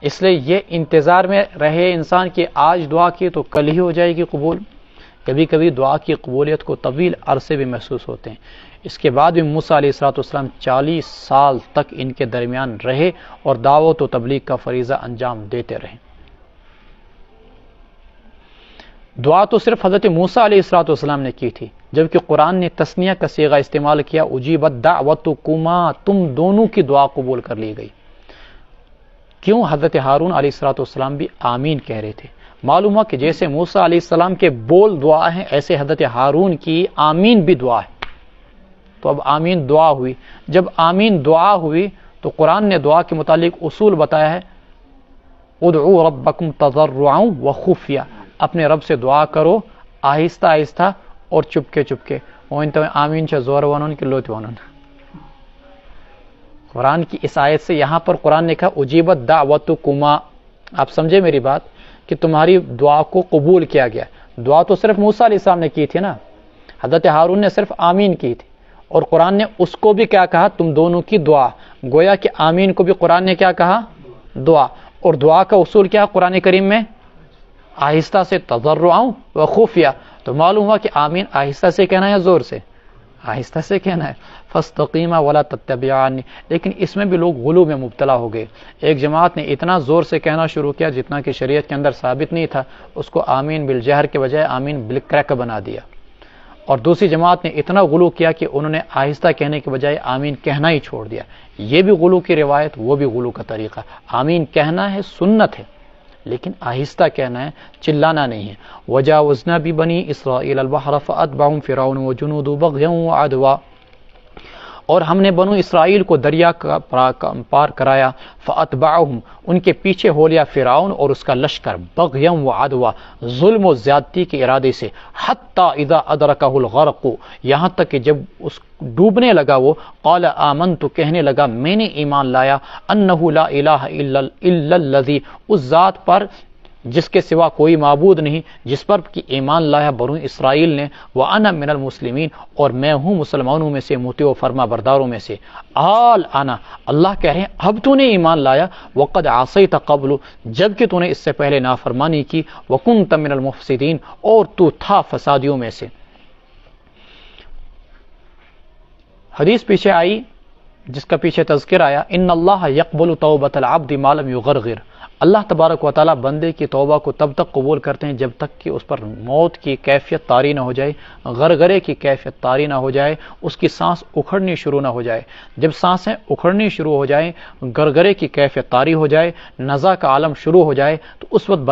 اس لیے یہ انتظار میں رہے انسان کہ آج دعا کی تو کل ہی ہو جائے گی قبول. کبھی کبھی دعا کی قبولیت کو طویل عرصے بھی محسوس ہوتے ہیں. اس کے بعد بھی موسیٰ علیہ السلام 40 سال تک ان کے درمیان رہے اور دعوت و تبلیغ کا فریضہ انجام دیتے رہے. دعا تو صرف حضرت موسیٰ علیہ السلام نے کی تھی، جبکہ قرآن نے تثنیہ کا صیغہ استعمال کیا. اجیبت دعوتکما، تم دونوں کی دعا قبول کر لی گئی. کیوں؟ حضرت ہارون علیہ السلام بھی آمین کہہ رہے تھے. معلوم ہوا کہ جیسے موسیٰ علیہ السلام کے بول دعا ہیں، ایسے حضرت ہارون کی آمین بھی دعا ہے. تو اب آمین دعا ہوئی. جب آمین دعا ہوئی تو قرآن نے دعا کے متعلق اصول بتایا ہے. ادعوا ربکم تضرعا وخفیہ، اپنے رب سے دعا کرو آہستہ آہستہ اور چپکے چپکے. وہ ان تو آمین چھ زور ونون کہ لوت ونون. قرآن کی اس آیت سے یہاں پر قرآن نے کہا اجیبت دعوتکما. آپ سمجھے میری بات کہ تمہاری دعا کو قبول کیا گیا. دعا تو صرف موسیٰ علیہ السلام نے کی تھی نا، حضرت ہارون نے صرف آمین کی تھی، اور قرآن نے اس کو بھی کیا کہا؟ تم دونوں کی دعا. گویا کہ آمین کو بھی قرآن نے کیا کہا؟ دعا. اور دعا کا اصول کیا قرآن کریم میں؟ آہستہ سے، تضرعا و خفیہ. تو معلوم ہوا کہ آمین آہستہ سے کہنا ہے یا زور سے؟ آہستہ سے کہنا ہے. فاستقیما ولا تتبعانی. لیکن اس میں بھی لوگ غلو میں مبتلا ہو گئے. ایک جماعت نے اتنا زور سے کہنا شروع کیا جتنا کہ شریعت کے اندر ثابت نہیں تھا، اس کو آمین بالجہر کے بجائے آمین بالکریک بنا دیا. اور دوسری جماعت نے اتنا غلو کیا کہ انہوں نے آہستہ کہنے کے بجائے آمین کہنا ہی چھوڑ دیا. یہ بھی غلو کی روایت، وہ بھی غلو کا طریقہ. آمین کہنا ہے، سنت ہے، لیکن آہستہ کہنا ہے، چلانا نہیں ہے. وجاوزنا ببنی اسرائیل البحر فاتبعهم فرعون وجنوده بغیا وعدوا، اور ہم نے بنو اسرائیل کو دریا کا پار کرایا. فاتبعهم، ان کے پیچھے ہو لیا فرعون اور اس کا لشکر، بغیا وعدوا، ظلم و زیادتی کے ارادے سے. حتی اذا ادرکہ الغرق، یہاں تک کہ جب اس ڈوبنے لگا وہ، قال آمنت، کہنے لگا میں نے ایمان لایا، انہ لا الہ الا الذی، اس ذات پر جس کے سوا کوئی معبود نہیں، جس پر کہ ایمان لایا بنو اسرائیل نے. وانا من المسلمین، اور میں ہوں مسلمانوں میں سے، مطیع و فرما برداروں میں سے. آل انا، اللہ کہہ رہے ہیں اب تو نے ایمان لایا. وقد عصیت قبل، جبکہ تو نے اس سے پہلے نافرمانی کی. وکنت من المفسدین، اور تو تھا فسادیوں میں سے. حدیث پیچھے آئی جس کا پیچھے تذکر آیا، ان اللہ یقبل توبۃ العبد ما لم یغرغر، اللہ تبارک و تعالیٰ بندے کی توبہ کو تب تک قبول کرتے ہیں جب تک کہ اس پر موت کی کیفیت طاری نہ ہو جائے، غرغرے کی کیفیت طاری نہ ہو جائے، اس کی سانس اکھڑنی شروع نہ ہو جائے۔ جب سانسیں اکھڑنی شروع ہو جائیں، غرغرے کی کیفیت طاری ہو جائے، نزا کا عالم شروع ہو جائے، تو اس وقت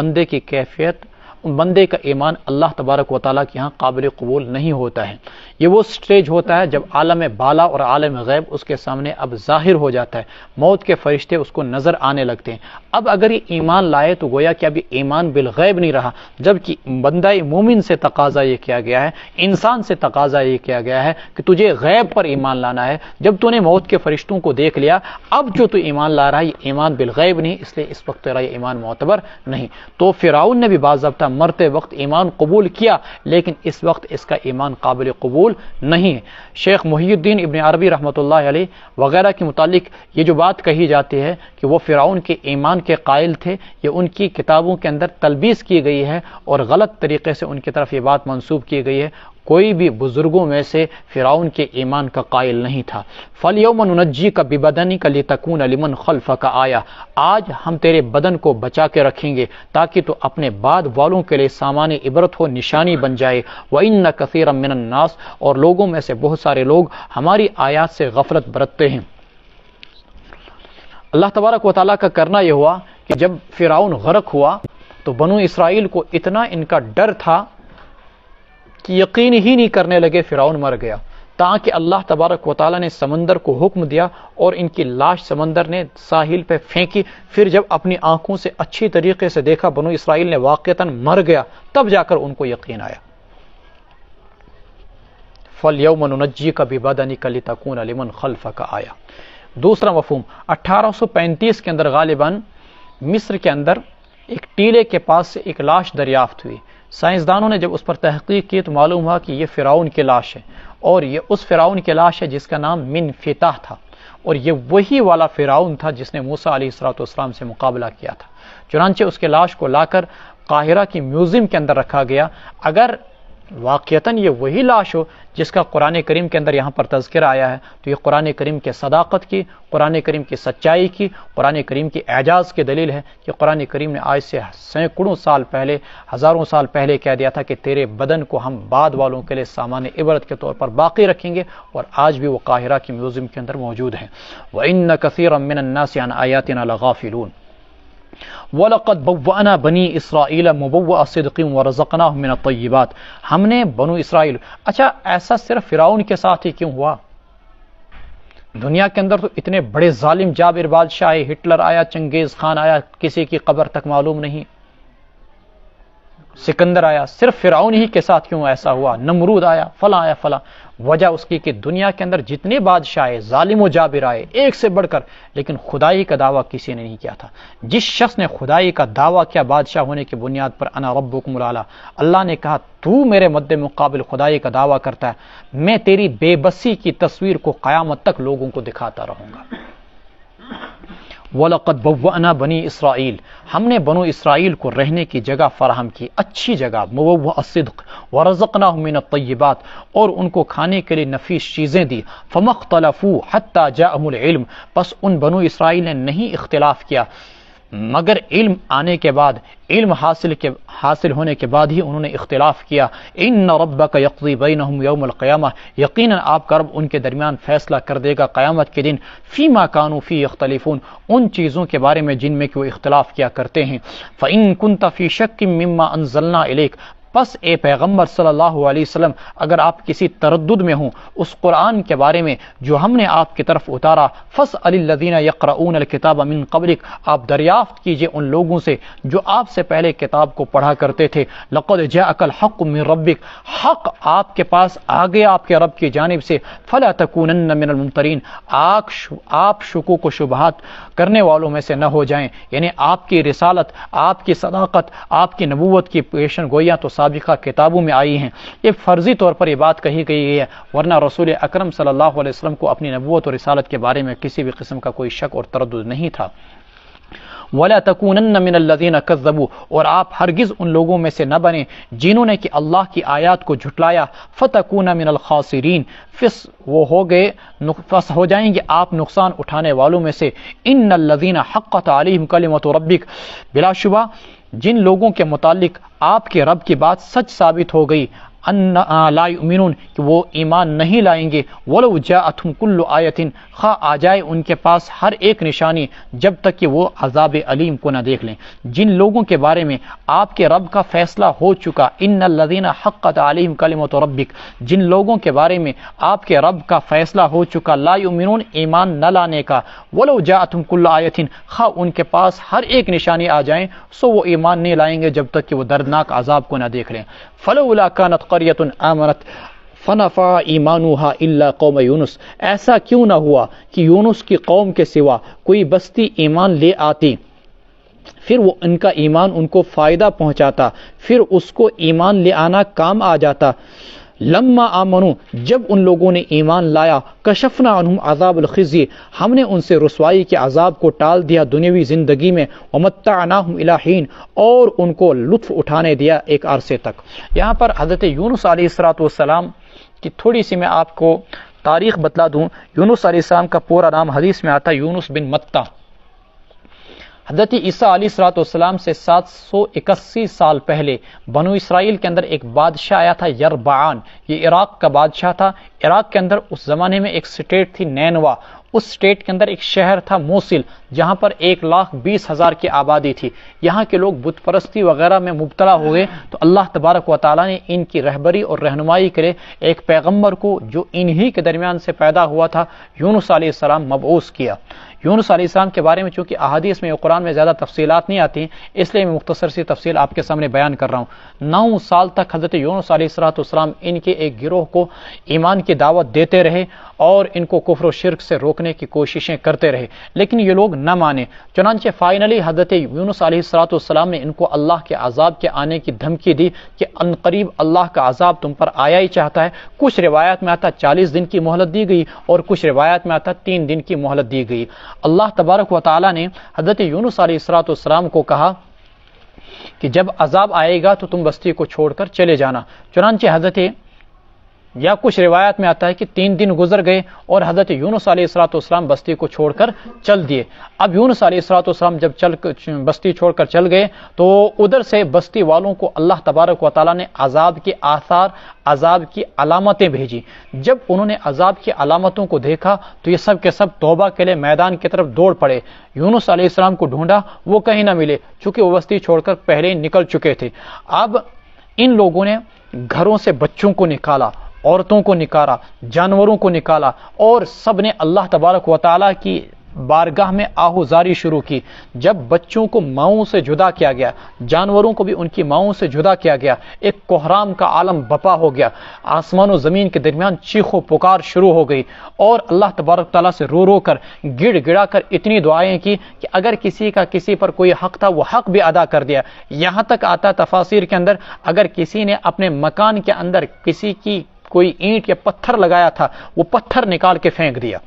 بندے کا ایمان اللہ تبارک و تعالیٰ کے ہاں قابل قبول نہیں ہوتا ہے۔ یہ وہ سٹیج ہوتا ہے جب عالم بالا اور عالم غیب اس کے سامنے اب ظاہر ہو جاتا ہے، موت کے فرشتے اس کو نظر آنے لگتے ہیں۔ اب اگر یہ ایمان لائے تو گویا کہ اب یہ ایمان بالغیب نہیں رہا، جبکہ بندہ مومن سے تقاضا یہ کیا گیا ہے، انسان سے تقاضا یہ کیا گیا ہے کہ تجھے غیب پر ایمان لانا ہے۔ جب تو نے موت کے فرشتوں کو دیکھ لیا، اب جو تو ایمان لا رہا ہے یہ ایمان بالغیب نہیں، اس لیے اس وقت تیرا یہ ایمان معتبر نہیں۔ تو فرعون نے بھی باضابطہ مرتے وقت ایمان قبول کیا، لیکن اس وقت اس کا ایمان قابل قبول نہیں ہے۔ شیخ محی الدین ابن عربی رحمۃ اللہ علیہ وغیرہ کے متعلق یہ جو بات کہی جاتی ہے کہ وہ فرعون کے ایمان کے قائل تھے، یہ ان کی کتابوں کے اندر تلبیس کی گئی ہے اور غلط طریقے سے ان کی طرف یہ بات منسوب کی گئی ہے۔ کوئی بھی بزرگوں میں سے فرعون کے ایمان کا قائل نہیں تھا۔ فَالْيَوْمَ نُنَجِّيكَ بِبَدَنِكَ لِتَكُونَ لِمَنْ خَلْفَكَ آیَةً، آج ہم تیرے بدن کو بچا کے رکھیں گے تاکہ تو اپنے بعد والوں کے لیے سامان عبرت ہو، نشانی بن جائے۔ وَإِنَّ كَثِيرًا مِّنَ النَّاسِ، اور لوگوں میں سے بہت سارے لوگ ہماری آیات سے غفلت برتتے ہیں۔ اللہ تبارک و تعالیٰ کا کرنا یہ ہوا کہ جب فرعون غرق ہوا تو بنو اسرائیل کو اتنا ان کا ڈر تھا کہ یقین ہی نہیں کرنے لگے فرعون مر گیا، تاکہ اللہ تبارک و تعالیٰ نے سمندر کو حکم دیا اور ان کی لاش سمندر نے ساحل پہ پھینکی۔ پھر جب اپنی آنکھوں سے اچھی طریقے سے دیکھا بنو اسرائیل نے واقعتاً مر گیا، تب جا کر ان کو یقین آیا۔ فَالْيَوْمَ نُنَجِّيكَ بِبَدَنِكَ لِتَكُونَ لِمَنْ خَلْفَكَ آیَةً۔ دوسرا مفہوم، 1835 کے اندر غالباً مصر کے اندر ایک ٹیلے کے پاس سے ایک لاش دریافت ہوئی۔ سائنسدانوں نے جب اس پر تحقیق کی تو معلوم ہوا کہ یہ فرعون کی لاش ہے، اور یہ اس فرعون کی لاش ہے جس کا نام منفتح تھا، اور یہ وہی والا فرعون تھا جس نے موسیٰ علیہ السلام سے مقابلہ کیا تھا۔ چنانچہ اس کے لاش کو لا کر قاہرہ کی میوزیم کے اندر رکھا گیا۔ اگر واقعتاً یہ وہی لاش ہو جس کا قرآن کریم کے اندر یہاں پر تذکرہ آیا ہے، تو یہ قرآن کریم کے صداقت کی، قرآن کریم کی سچائی کی، قرآن کریم کی اعجاز کی دلیل ہے کہ قرآن کریم نے آج سے سینکڑوں سال پہلے، ہزاروں سال پہلے کہہ دیا تھا کہ تیرے بدن کو ہم بعد والوں کے لیے سامان عبرت کے طور پر باقی رکھیں گے، اور آج بھی وہ قاہرہ کی میوزیم کے اندر موجود ہیں۔ وَإِنَّ كَثِيرًا مِّنَ النَّاسِ عَنْ آيَاتِنَا لَغَافِلُونَ وَلَقَدْ بَوَّأْنَا بَنِي إِسْرَائِيلَ مُبَوَّأَ صِدْقٍ وَرَزَقْنَاهُم مِّنَ الطَّيِّبَاتِ، ہم نے بنو اسرائیل، اچھا ایسا صرف فرعون کے ساتھ ہی کیوں ہوا؟ دنیا کے اندر تو اتنے بڑے ظالم جابر بادشاہ آئے، ہٹلر آیا، چنگیز خان آیا، کسی کی قبر تک معلوم نہیں، سکندر آیا، صرف فرعون ہی کے ساتھ کیوں ایسا ہوا؟ نمرود آیا، فلاں آیا، فلاں۔ وجہ اس کی کہ دنیا کے اندر جتنے بادشاہ آئے، ظالم و جابر آئے ایک سے بڑھ کر، لیکن خدائی کا دعویٰ کسی نے نہیں کیا تھا۔ جس شخص نے خدائی کا دعویٰ کیا بادشاہ ہونے کی بنیاد پر، انا ربکم الاعلی، اللہ نے کہا تو میرے مد مقابل خدائی کا دعویٰ کرتا ہے، میں تیری بے بسی کی تصویر کو قیامت تک لوگوں کو دکھاتا رہوں گا۔ وَلَقَدْ بَوَّأْنَا بَنِي إِسْرَائِيلَ، ہم نے بنو اسرائیل کو رہنے کی جگہ فراہم کی، اچھی جگہ، مبوّأ الصدق، وَرَزَقْنَاهُم مِّنَ الطَّيِّبَاتِ، اور ان کو کھانے کے لیے نفیس چیزیں دی۔ فَمَا اخْتَلَفُوا حَتَّى جَاءَهُمُ الْعِلْمُ، پس ان بنو اسرائیل نے نہیں اختلاف کیا مگر علم آنے کے بعد، علم حاصل ہونے کے بعد ہی انہوں نے اختلاف کیا۔ ان ربک یقضی بینہم یوم القیامہ، یقیناً آپ کا رب ان کے درمیان فیصلہ کر دے گا قیامت کے دن، فیما کانوا فی یختلفون، ان چیزوں کے بارے میں جن میں کہ وہ اختلاف کیا کرتے ہیں۔ فإن كنت فی شک مما انزلنا الیک، پس اے پیغمبر صلی اللہ علیہ وسلم اگر آپ کسی تردد میں ہوں اس قرآن کے بارے میں جو ہم نے آپ کی طرف اتارا، فاسأل الذین یقرؤون الکتاب من قبلک، آپ دریافت کیجئے ان لوگوں سے جو آپ سے پہلے کتاب کو پڑھا کرتے تھے۔ لقد جاءک الحق من ربک، حق آپ کے پاس آ گیا آپ کے رب کی جانب سے۔ فلا تکونن من الممترین، آپ شکوک و شبہات کرنے والوں میں سے نہ ہو جائیں، یعنی آپ کی رسالت، آپ کی صداقت، آپ کی نبوت کی پیشن گوئیاں تو سابقہ کتابوں میں آئی ہیں، یہ فرضی طور پر یہ بات کہی گئی ہے، ورنہ رسول اکرم صلی اللہ علیہ وسلم کو اپنی نبوت اور رسالت کے بارے میں کسی بھی قسم کا کوئی شک اور تردد نہیں تھا۔ ولا تکونن من الذین کذبوا، اور آپ ہرگز ان لوگوں میں سے نہ بنیں جنہوں نے کہ اللہ کی آیات کو جھٹلایا، فتکون من الخاسرین، فس وہ ہو جائیں گے آپ نقصان اٹھانے والوں میں سے۔ ان الذین حقت علیہم کلمۃ ربک، بلا شبہ جن لوگوں کے متعلق آپ کے رب کی بات سچ ثابت ہو گئی، ان لا یؤمنون، کہ وہ ایمان نہیں لائیں گے، ولو جاءتہم کل آیۃ، خواہ آ جائے ان کے پاس ہر ایک نشانی، جب تک کہ وہ عذاب علیم کو نہ دیکھ لیں۔ جن لوگوں کے بارے میں آپ کے رب کا فیصلہ ہو چکا، ان الذین حقت علیہم کلمۃ ربک، جن لوگوں کے بارے میں آپ کے رب کا فیصلہ ہو چکا، لا یؤمنون، ایمان نہ لانے کا، ولو جاءتہم کل آیۃ، خواہ ان کے پاس ہر ایک نشانی آ جائیں، سو وہ ایمان نہیں لائیں گے جب تک کہ وہ دردناک عذاب کو نہ دیکھ لیں۔ فلولا كانت قرية آمنت فنفع ایمانها الا قوم یونس، ایسا کیوں نہ ہوا کہ یونس کی قوم کے سوا کوئی بستی ایمان لے آتی، پھر وہ ان کا ایمان ان کو فائدہ پہنچاتا، پھر اس کو ایمان لے آنا کام آ جاتا۔ لما آمنو، جب ان لوگوں نے ایمان لایا، کشفنا عنہم عذاب الخزی، ہم نے ان سے رسوائی کے عذاب کو ٹال دیا دنیاوی زندگی میں، ومتعناہم الی حین، اور ان کو لطف اٹھانے دیا ایک عرصے تک۔ یہاں پر حضرت یونس علیہ السلام کی تھوڑی سی میں آپ کو تاریخ بتلا دوں۔ یونس علیہ السلام کا پورا نام حدیث میں آتا ہے یونس بن متہ۔ حضرت عیسیٰ علیہ السلام سے 781 سال پہلے بنو اسرائیل کے اندر ایک بادشاہ آیا تھا، یربعان، یہ عراق کا بادشاہ تھا۔ عراق کے اندر اس زمانے میں ایک سٹیٹ تھی نینوا، اس سٹیٹ کے اندر ایک شہر تھا موصل، جہاں پر 1,20,000 کی آبادی تھی۔ یہاں کے لوگ بت پرستی وغیرہ میں مبتلا ہو گئے، تو اللہ تبارک و تعالیٰ نے ان کی رہبری اور رہنمائی کے لیے ایک پیغمبر کو جو انہی کے درمیان سے پیدا ہوا تھا، یونس علیہ السلام، مبعوث کیا۔ یونس علیہ السلام کے بارے میں چونکہ احادیث میں قرآن میں زیادہ تفصیلات نہیں آتی، اس لیے میں مختصر سی تفصیل آپ کے سامنے بیان کر رہا ہوں۔ 9 سال تک حضرت یونس علیہ السلام ان کے ایک گروہ کو ایمان کی دعوت دیتے رہے اور ان کو کفر و شرک سے روکنے کی کوششیں کرتے رہے، لیکن یہ لوگ نہ مانے۔ چنانچہ فائنلی حضرت یونس علیہ السلام نے ان کو اللہ کے عذاب کے آنے کی دھمکی دی کہ عنقریب اللہ کا عذاب تم پر آیا ہی چاہتا ہے۔ کچھ روایات میں آتا 40 دن کی مہلت دی گئی، اور کچھ روایات میں آتا 3 دن کی مہلت دی گئی۔ اللہ تبارک و تعالیٰ نے حضرت یونس علیہ السلام کو کہا کہ جب عذاب آئے گا تو تم بستی کو چھوڑ کر چلے جانا۔ چنانچہ حضرت، یا کچھ روایات میں آتا ہے کہ 3 دن گزر گئے اور حضرت یونس علیہ السلام بستی کو چھوڑ کر چل دیے۔ اب یونس علیہ السلام جب بستی چھوڑ کر چل گئے تو ادھر سے بستی والوں کو اللہ تبارک و تعالیٰ نے عذاب کے آثار، عذاب کی علامتیں بھیجی۔ جب انہوں نے عذاب کی علامتوں کو دیکھا تو یہ سب کے سب توبہ کے لیے میدان کی طرف دوڑ پڑے۔ یونس علیہ السلام کو ڈھونڈا، وہ کہیں نہ ملے، چونکہ وہ بستی چھوڑ کر پہلے ہی نکل چکے تھے۔ اب ان لوگوں نے گھروں سے بچوں کو نکالا، عورتوں کو نکالا، جانوروں کو نکالا، اور سب نے اللہ تبارک و تعالیٰ کی بارگاہ میں آہوزاری شروع کی۔ جب بچوں کو ماؤں سے جدا کیا گیا، جانوروں کو بھی ان کی ماؤں سے جدا کیا گیا، ایک کوہرام کا عالم بپا ہو گیا، آسمان و زمین کے درمیان چیخ و پکار شروع ہو گئی، اور اللہ تبارک تعالیٰ سے رو رو کر، گڑ گڑا کر اتنی دعائیں کی کہ اگر کسی کا کسی پر کوئی حق تھا وہ حق بھی ادا کر دیا۔ یہاں تک آتا تفاسیر کے اندر اگر کسی نے اپنے مکان کے اندر کسی کی کوئی اینٹ یا پتھر لگایا تھا، وہ پتھر نکال کے پھینک دیا،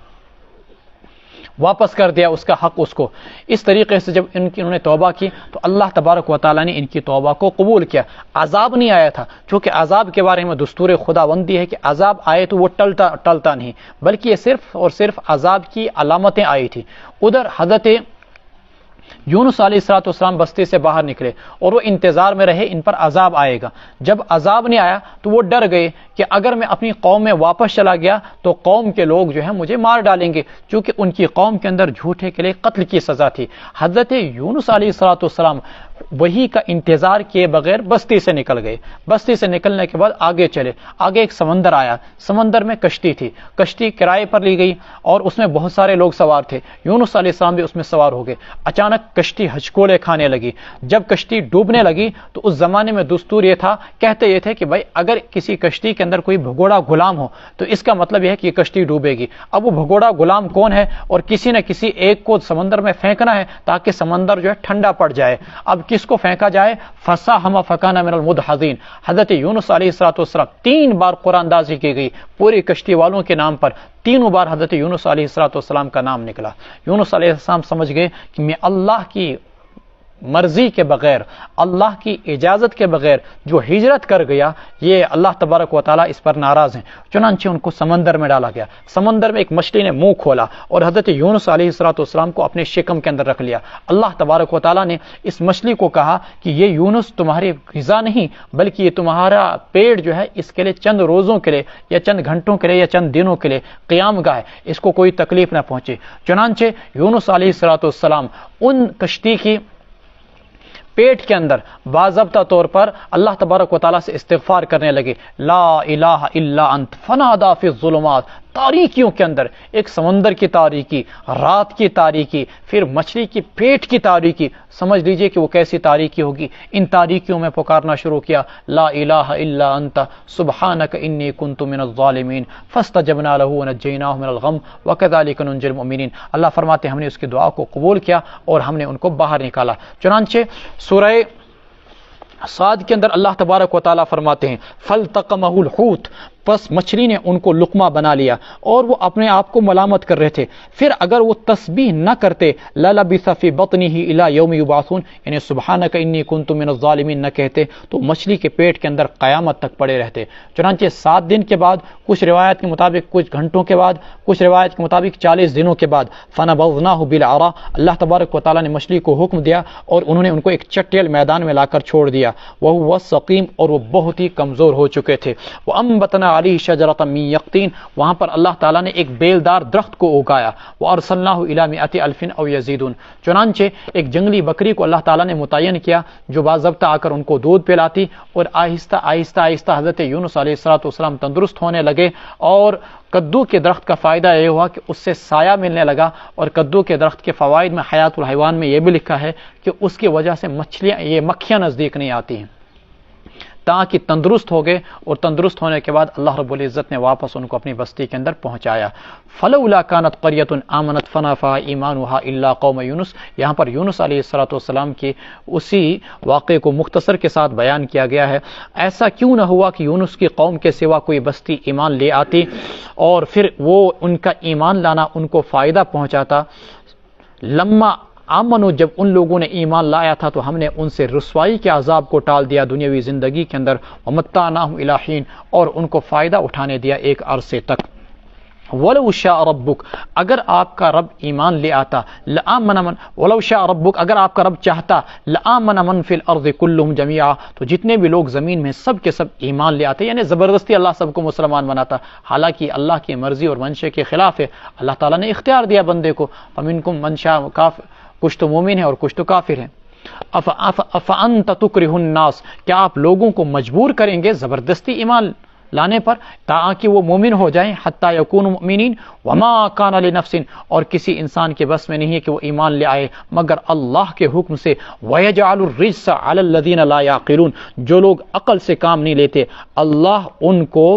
واپس کر دیا اس کا حق اس کو۔ اس طریقے سے جب انہوں نے توبہ کی تو اللہ تبارک و تعالیٰ نے ان کی توبہ کو قبول کیا۔ عذاب نہیں آیا تھا، چونکہ عذاب کے بارے میں دستور خداوندی ہے کہ عذاب آئے تو وہ ٹلتا نہیں، بلکہ یہ صرف اور صرف عذاب کی علامتیں آئی تھی۔ ادھر حضرت یونس علیہ السلام بستی سے باہر نکلے اور وہ انتظار میں رہے ان پر عذاب آئے گا۔ جب عذاب نہیں آیا تو وہ ڈر گئے کہ اگر میں اپنی قوم میں واپس چلا گیا تو قوم کے لوگ جو ہے مجھے مار ڈالیں گے، چونکہ ان کی قوم کے اندر جھوٹے کے لیے قتل کی سزا تھی۔ حضرت یونس علیہ السلام وہی کا انتظار کیے بغیر بستی سے نکل گئے۔ بستی سے نکلنے کے بعد آگے چلے، آگے ایک سمندر آیا، سمندر میں کشتی تھی، کشتی کرائے پر لی گئی اور اس میں بہت سارے لوگ سوار تھے، یونس علیہ السلام بھی اس میں سوار ہو گئے۔ اچانک کشتی ہچکولے کھانے لگی۔ جب کشتی ڈوبنے لگی تو اس زمانے میں دستور یہ تھا، کہتے یہ تھے کہ بھائی اگر کسی کشتی کے اندر کوئی بھگوڑا غلام ہو تو اس کا مطلب یہ ہے کہ یہ کشتی ڈوبے گی۔ اب وہ بھگوڑا غلام کون ہے؟ اور کسی نہ کسی ایک کو سمندر میں پھینکنا ہے تاکہ سمندر جو ہے ٹھنڈا پڑ جائے۔ اب کس کو پھینکا جائے؟ فساہم فکان من المدحضین۔ حضرت یونس علیہ السلام 3 بار قرآن اندازی کی گئی پوری کشتی والوں کے نام پر، تینوں بار حضرت یونس علیہ السلام کا نام نکلا۔ یونس علیہ السلام سمجھ گئے کہ میں اللہ کی مرضی کے بغیر، اللہ کی اجازت کے بغیر جو ہجرت کر گیا، یہ اللہ تبارک و تعالیٰ اس پر ناراض ہیں۔ چنانچہ ان کو سمندر میں ڈالا گیا، سمندر میں ایک مچھلی نے منہ کھولا اور حضرت یونس علیہ السلام کو اپنے شکم کے اندر رکھ لیا۔ اللہ تبارک و تعالیٰ نے اس مچھلی کو کہا کہ یہ یونس تمہاری غذا نہیں بلکہ یہ تمہارا پیٹ جو ہے اس کے لیے چند روزوں کے لیے یا چند گھنٹوں کے لیے یا چند دنوں کے لیے قیام گاہ ہے، اس کو کوئی تکلیف نہ پہنچے۔ چنانچہ یونس علیہ السلام ان کشتی کی پیٹ کے اندر باضابطہ طور پر اللہ تبارک و تعالیٰ سے استغفار کرنے لگے، لا الہ الا انت فنادی فی الظلمات، تاریکیوں کے اندر، ایک سمندر کی تاریکی، رات کی تاریکی، پھر مچھلی کی پیٹ کی تاریکی، سمجھ لیجئے کہ وہ کیسی تاریکی ہوگی۔ ان تاریکیوں میں پکارنا شروع کیا، لا الہ الا انت سبحانک انی کنت من الظالمین فاستجبنا له ونجیناہ من الغم وکذالک ننجی المؤمنین۔ اللہ فرماتے ہیں ہم نے اس کی دعا کو قبول کیا اور ہم نے ان کو باہر نکالا۔ چنانچہ سورہ صاد کے اندر اللہ تبارک و تعالیٰ فرماتے ہیں فَالْتَقَمَهُ الْحُوتُ، پس مچھلی نے ان کو لقمہ بنا لیا اور وہ اپنے آپ کو ملامت کر رہے تھے۔ پھر اگر وہ تسبیح نہ کرتے لَلَبِثَ فِي بَطْنِهِ إِلَى يَوْمِ يُبْعَثُونَ، یعنی سبحانک انی کنت من الظالمین نہ کہتے تو مچھلی کے پیٹ کے اندر قیامت تک پڑے رہتے۔ چنانچہ 7 دن کے بعد، کچھ روایت کے مطابق کچھ گھنٹوں کے بعد، کچھ روایت کے مطابق 40 دنوں کے بعد، فَنَبَذْنَاهُ بِالْعَرَاءِ، اللہ تبارک و تعالیٰ نے مچھلی کو حکم دیا اور انہوں نے ان کو ایک چٹیل میدان میں لا کر چھوڑ دیا، وَهُوَ السَّقِيمُ، اور وہ بہت ہی کمزور ہو چکے تھے۔ وَأَنبَتْنَا عَلَيْهِ شَجَرَةً من یقطین، وہاں پر اللہ تعالیٰ نے ایک بیلدار درخت کو اگایا، وارسلناہ الی مئۃ الف او یزیدون، چنانچہ ایک جنگلی بکری کو اللہ تعالیٰ نے متعین کیا جو باضابطہ آ کر ان کو دودھ پلاتی، اور آہستہ آہستہ آہستہ حضرت یونس علیہ السلام تندرست ہونے لگے۔ اور کدو کے درخت کا فائدہ یہ ہوا کہ اس سے سایہ ملنے لگا، اور کدو کے درخت کے فوائد میں حیات الحیوان میں یہ بھی لکھا ہے کہ اس کی وجہ سے مکھیاں نزدیک نہیں آتی ہیں، تاکہ تندرست ہو گئے، اور تندرست ہونے کے بعد اللہ رب العزت نے واپس ان کو اپنی بستی کے اندر پہنچایا۔ فلولا كانت قرية آمنت فنفعها ایمانها الا قوم یونس، یہاں پر یونس علیہ السلام کے اسی واقعے کو مختصر کے ساتھ بیان کیا گیا ہے۔ ایسا کیوں نہ ہوا کہ یونس کی قوم کے سوا کوئی بستی ایمان لے آتی اور پھر وہ ان کا ایمان لانا ان کو فائدہ پہنچاتا۔ لما آمنو، جب ان لوگوں نے ایمان لایا تھا تو ہم نے ان سے رسوائی کے عذاب کو ٹال دیا دنیاوی زندگی کے اندر، ومتعناہم الی حین، اور ان کو فائدہ اٹھانے دیا ایک عرصے تک۔ ولو شاء ربک، اگر آپ کا رب ایمان لے آتا، لآمن من، ولو شاء ربک، اگر آپ کا رب چاہتا، لآمن من فی الارض کلہم جمیعا، تو جتنے بھی لوگ زمین میں سب کے سب ایمان لے آتے، یعنی زبردستی اللہ سب کو مسلمان بناتا، حالانکہ اللہ کی مرضی اور منشے کے خلاف ہے۔ اللہ تعالیٰ نے اختیار دیا بندے کو، فمنکم من شاء کافر، کچھ تو مومن ہیں اور کچھ تو کافر ہیں۔ افانت تکرہ الناس، کیا آپ لوگوں کو مجبور کریں گے زبردستی ایمان لانے پر تاکہ وہ مومن ہو جائیں، حتی یکونوا مؤمنین، وما کان لنفس، اور کسی انسان کے بس میں نہیں ہے کہ وہ ایمان لے آئے مگر اللہ کے حکم سے، ویجعل الرجس علی الذین لا یعقلون، جو لوگ عقل سے کام نہیں لیتے اللہ ان کو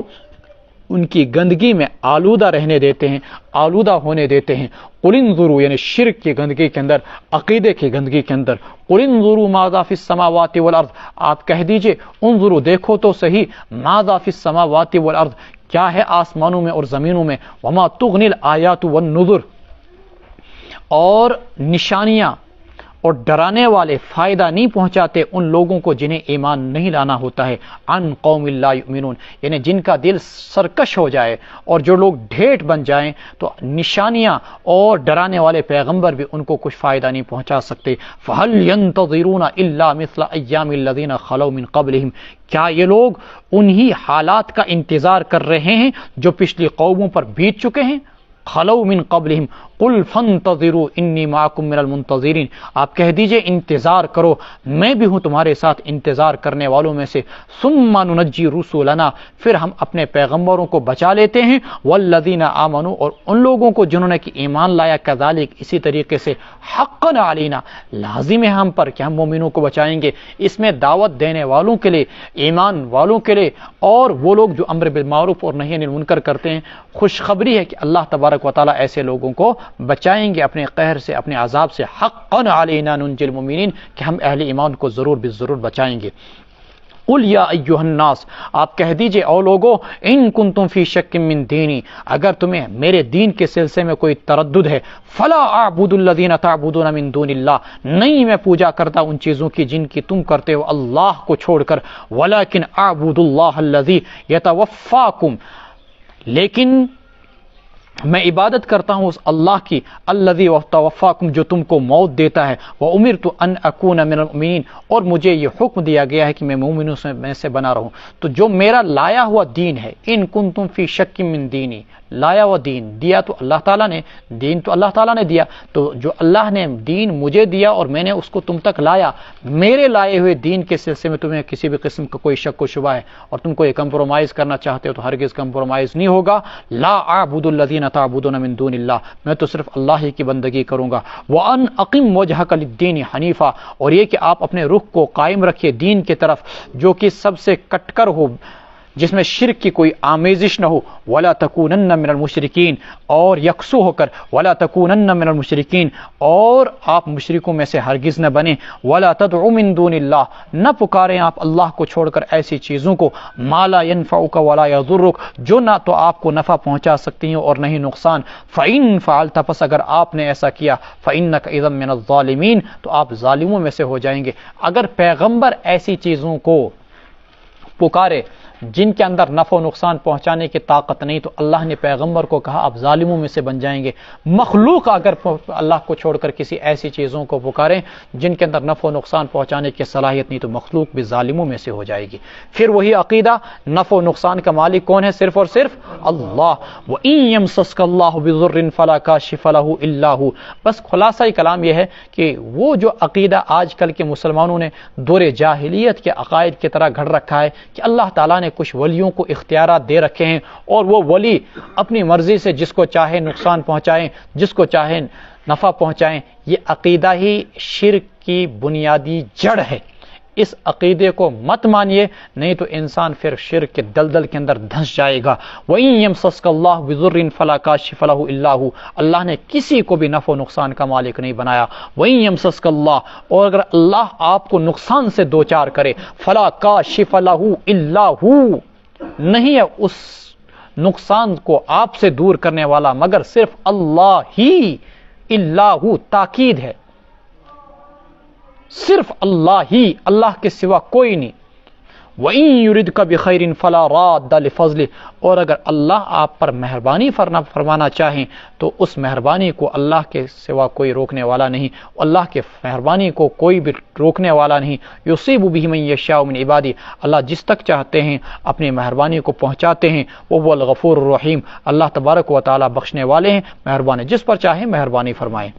ان کی گندگی میں آلودہ رہنے دیتے ہیں، آلودہ ہونے دیتے ہیں۔ قل انظروا، یعنی شرک کی گندگی کے اندر، عقیدے کی گندگی کے اندر، قل انظروا ماذا فی السماوات والارض، آپ کہہ دیجئے انظروا، دیکھو تو صحیح، ماذا فی السماوات والارض، کیا ہے آسمانوں میں اور زمینوں میں، وما تغنی الآیات والنذر، اور نشانیاں اور ڈرانے والے فائدہ نہیں پہنچاتے ان لوگوں کو جنہیں ایمان نہیں لانا ہوتا ہے، عن قوم لا یؤمنون، یعنی جن کا دل سرکش ہو جائے اور جو لوگ ڈھیٹ بن جائیں تو نشانیاں اور ڈرانے والے پیغمبر بھی ان کو کچھ فائدہ نہیں پہنچا سکتے۔ فہل ینتظرون الا مثل ایام الذین خلو من قبلہم، کیا یہ لوگ انہی حالات کا انتظار کر رہے ہیں جو پچھلی قوموں پر بیت چکے ہیں؟ خلو من قبلہم قل فانتظروا انی معکم من المنتظرین، آپ کہہ دیجئے انتظار کرو، میں بھی ہوں تمہارے ساتھ انتظار کرنے والوں میں سے۔ ثم ننجی رسولنا، پھر ہم اپنے پیغمبروں کو بچا لیتے ہیں، والذین آمنوا، اور ان لوگوں کو جنہوں نے کہ ایمان لایا، کذالک، اسی طریقے سے، حقا علینا، لازم ہے ہم پر کہ ہم مومنوں کو بچائیں گے۔ اس میں دعوت دینے والوں کے لیے، ایمان والوں کے لیے، اور وہ لوگ جو امر بالمعروف اور نہی عن المنکر کرتے ہیں، خوشخبری ہے کہ اللہ تبارک و تعالیٰ ایسے لوگوں کو بچائیں گے اپنے قہر سے، اپنے عذاب سے۔ حقا علینا ننجی المؤمنین، کہ ہم اہل ایمان کو ضرور بالضرور بچائیں گے۔ قل یا ایھا الناس، آپ کہہ دیجئے او لوگو، ان کنتم فی شک من دینی، اگر تمہیں میرے دین کے سلسلے میں کوئی تردد ہے، فلا اعبد الذین تعبدون من دون اللہ، نہیں میں پوجا کرتا ان چیزوں کی جن کی تم کرتے ہو اللہ کو چھوڑ کر، ولکن اعبد اللہ الذی یتوفاکم، لیکن میں عبادت کرتا ہوں اس اللہ کی، الذی توفاکم، جو تم کو موت دیتا ہے، وامرت ان اکون من المؤمنین، اور مجھے یہ حکم دیا گیا ہے کہ میں مومنوں میں سے بنا رہوں۔ تو جو میرا لایا ہوا دین ہے، ان کنتم فی شک من دینی، لایا ہوا دین دیا تو اللہ تعالیٰ نے، دین تو اللہ تعالیٰ نے دیا، تو جو اللہ نے دین مجھے دیا اور میں نے اس کو تم تک لایا، میرے لائے ہوئے دین کے سلسلے میں تمہیں کسی بھی قسم کا کوئی شک و شبہ ہے اور تم کو یہ کمپرومائز کرنا چاہتے ہو تو ہرگز کمپرومائز نہیں ہوگا۔ لا اعبد الذین تعبدون من دون اللہ، میں تو صرف اللہ ہی کی بندگی کروں گا۔ وان اقم وجہک للدین حنیفا، اور یہ کہ آپ اپنے رخ کو قائم رکھیے دین کی طرف جو کہ سب سے کٹ کر ہو، جس میں شرک کی کوئی آمیزش نہ ہو، ولا تکونن من المشرکین، اور یکسو ہو کر، ولا تکونن من المشرکین، اور آپ مشرکوں میں سے ہرگز نہ بنیں، ولا تدعو من دون اللہ، نہ پکاریں آپ اللہ کو چھوڑ کر ایسی چیزوں کو، ما لا ينفعک ولا یضرک، جو نہ تو آپ کو نفع پہنچا سکتی ہیں اور نہ ہی نقصان، فإن فعلت، پس اگر آپ نے ایسا کیا، فإنک اذا من الظالمین، تو آپ ظالموں میں سے ہو جائیں گے۔ اگر پیغمبر ایسی چیزوں کو پکارے جن کے اندر نفع و نقصان پہنچانے کی طاقت نہیں، تو اللہ نے پیغمبر کو کہا آپ ظالموں میں سے بن جائیں گے۔ مخلوق اگر اللہ کو چھوڑ کر کسی ایسی چیزوں کو پکاریں جن کے اندر نفع و نقصان پہنچانے کی صلاحیت نہیں، تو مخلوق بھی ظالموں میں سے ہو جائے گی۔ پھر وہی عقیدہ، نفع و نقصان کا مالک کون ہے؟ صرف اور صرف اللہ۔ وَإِن يَمْسَسْكَ اللَّهُ بِضُرٍّ فَلَا كَاشِفَ لَهُ إِلَّا هُوَ، بس خلاصہ کلام یہ ہے کہ وہ جو عقیدہ آج کل کے مسلمانوں نے دور جاہلیت کے عقائد کی طرح گھڑ رکھا ہے کہ اللہ تعالیٰ نے کچھ ولیوں کو اختیارات دے رکھے ہیں اور وہ ولی اپنی مرضی سے جس کو چاہے نقصان پہنچائیں، جس کو چاہے نفع پہنچائیں، یہ عقیدہ ہی شرک کی بنیادی جڑ ہے۔ اس عقیدے کو مت مانیے، نہیں تو انسان پھر شرک کے دلدل کے اندر دھنس جائے گا۔ وَإِن يَمْسَسْكَ اللَّهُ بِضُرٍّ فَلَا كَاشِفَ لَهُ إِلَّا هُوَ، اللہ نے کسی کو بھی نفع و نقصان کا مالک نہیں بنایا۔ وَإِن يَمْسَسْكَ اللَّهُ، اور اگر اللہ آپ کو نقصان سے دوچار کرے، فَلَا كَاشِفَ لَهُ إِلَّا هُوَ، نہیں ہے اس نقصان کو آپ سے دور کرنے والا مگر صرف اللہ ہی، إِلَّا هُوَ تاکید ہے، صرف اللہ ہی، اللہ کے سوا کوئی نہیں۔ وَإِن يُرِدْكَ بِخَيْرٍ فَلَا رَادَّ لِفَضْلِهِ، اور اگر اللہ آپ پر مہربانی فرمانا چاہیں تو اس مہربانی کو اللہ کے سوا کوئی روکنے والا نہیں، اللہ کے مہربانی کو کوئی بھی روکنے والا نہیں۔ يُصِيبُ بِهِ مَن يَشَاءُ مِنْ عِبَادِهِ، اللہ جس تک چاہتے ہیں اپنی مہربانی کو پہنچاتے ہیں، وَهُوَ الْغَفُورُ الرَّحِيمُ، اللہ تبارک و تعالی بخشنے والے ہیں، مہربان ہیں، جس پر چاہیں مہربانی فرمائیں۔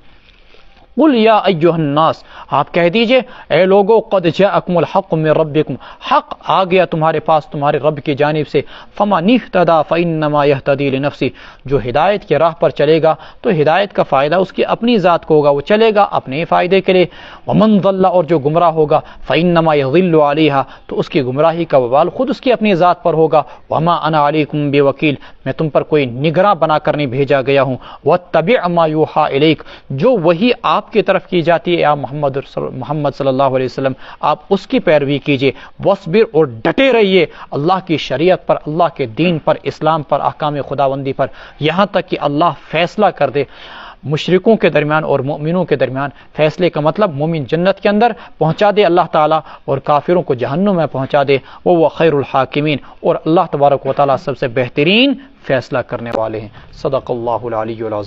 قل یا ایھا الناس، آپ کہہ دیجئے اے لوگو، قد جاءکم الحق من ربکم، حق آ گیا تمہارے پاس تمہارے رب کی جانب سے، فمن اہتدی فانما یہتدی لنفسہ، جو ہدایت کی راہ پر چلے گا تو ہدایت کا فائدہ اس کی اپنی ذات کو ہوگا، وہ چلے گا اپنے فائدے کے لیے، ومن ضل، اور جو گمراہ ہوگا، فانما یضل علیہا، تو اس کی گمراہی کا وبال خود اس کی اپنی ذات پر ہوگا، وما انا علیکم بوکیل، میں تم پر کوئی نگراں بنا کر نہیں بھیجا گیا ہوں، واتبع ما یوحی الیک، جو وہی آپ کی طرف کی جاتی ہے آپ محمد صلی اللہ علیہ وسلم، آپ اس کی پیروی کیجئے، وصبر، اور ڈٹے رہیے اللہ کی شریعت پر، اللہ کے دین پر، اسلام پر، احکام خداوندی پر، یہاں تک کہ اللہ فیصلہ کر دے مشرکوں کے درمیان اور مومنوں کے درمیان۔ فیصلے کا مطلب مومن جنت کے اندر پہنچا دے اللہ تعالیٰ اور کافروں کو جہنم میں پہنچا دے، وہ خیر الحاکمین، اور اللہ تبارک و تعالیٰ سب سے بہترین فیصلہ کرنے والے ہیں۔ صدق اللہ العلی العظیم۔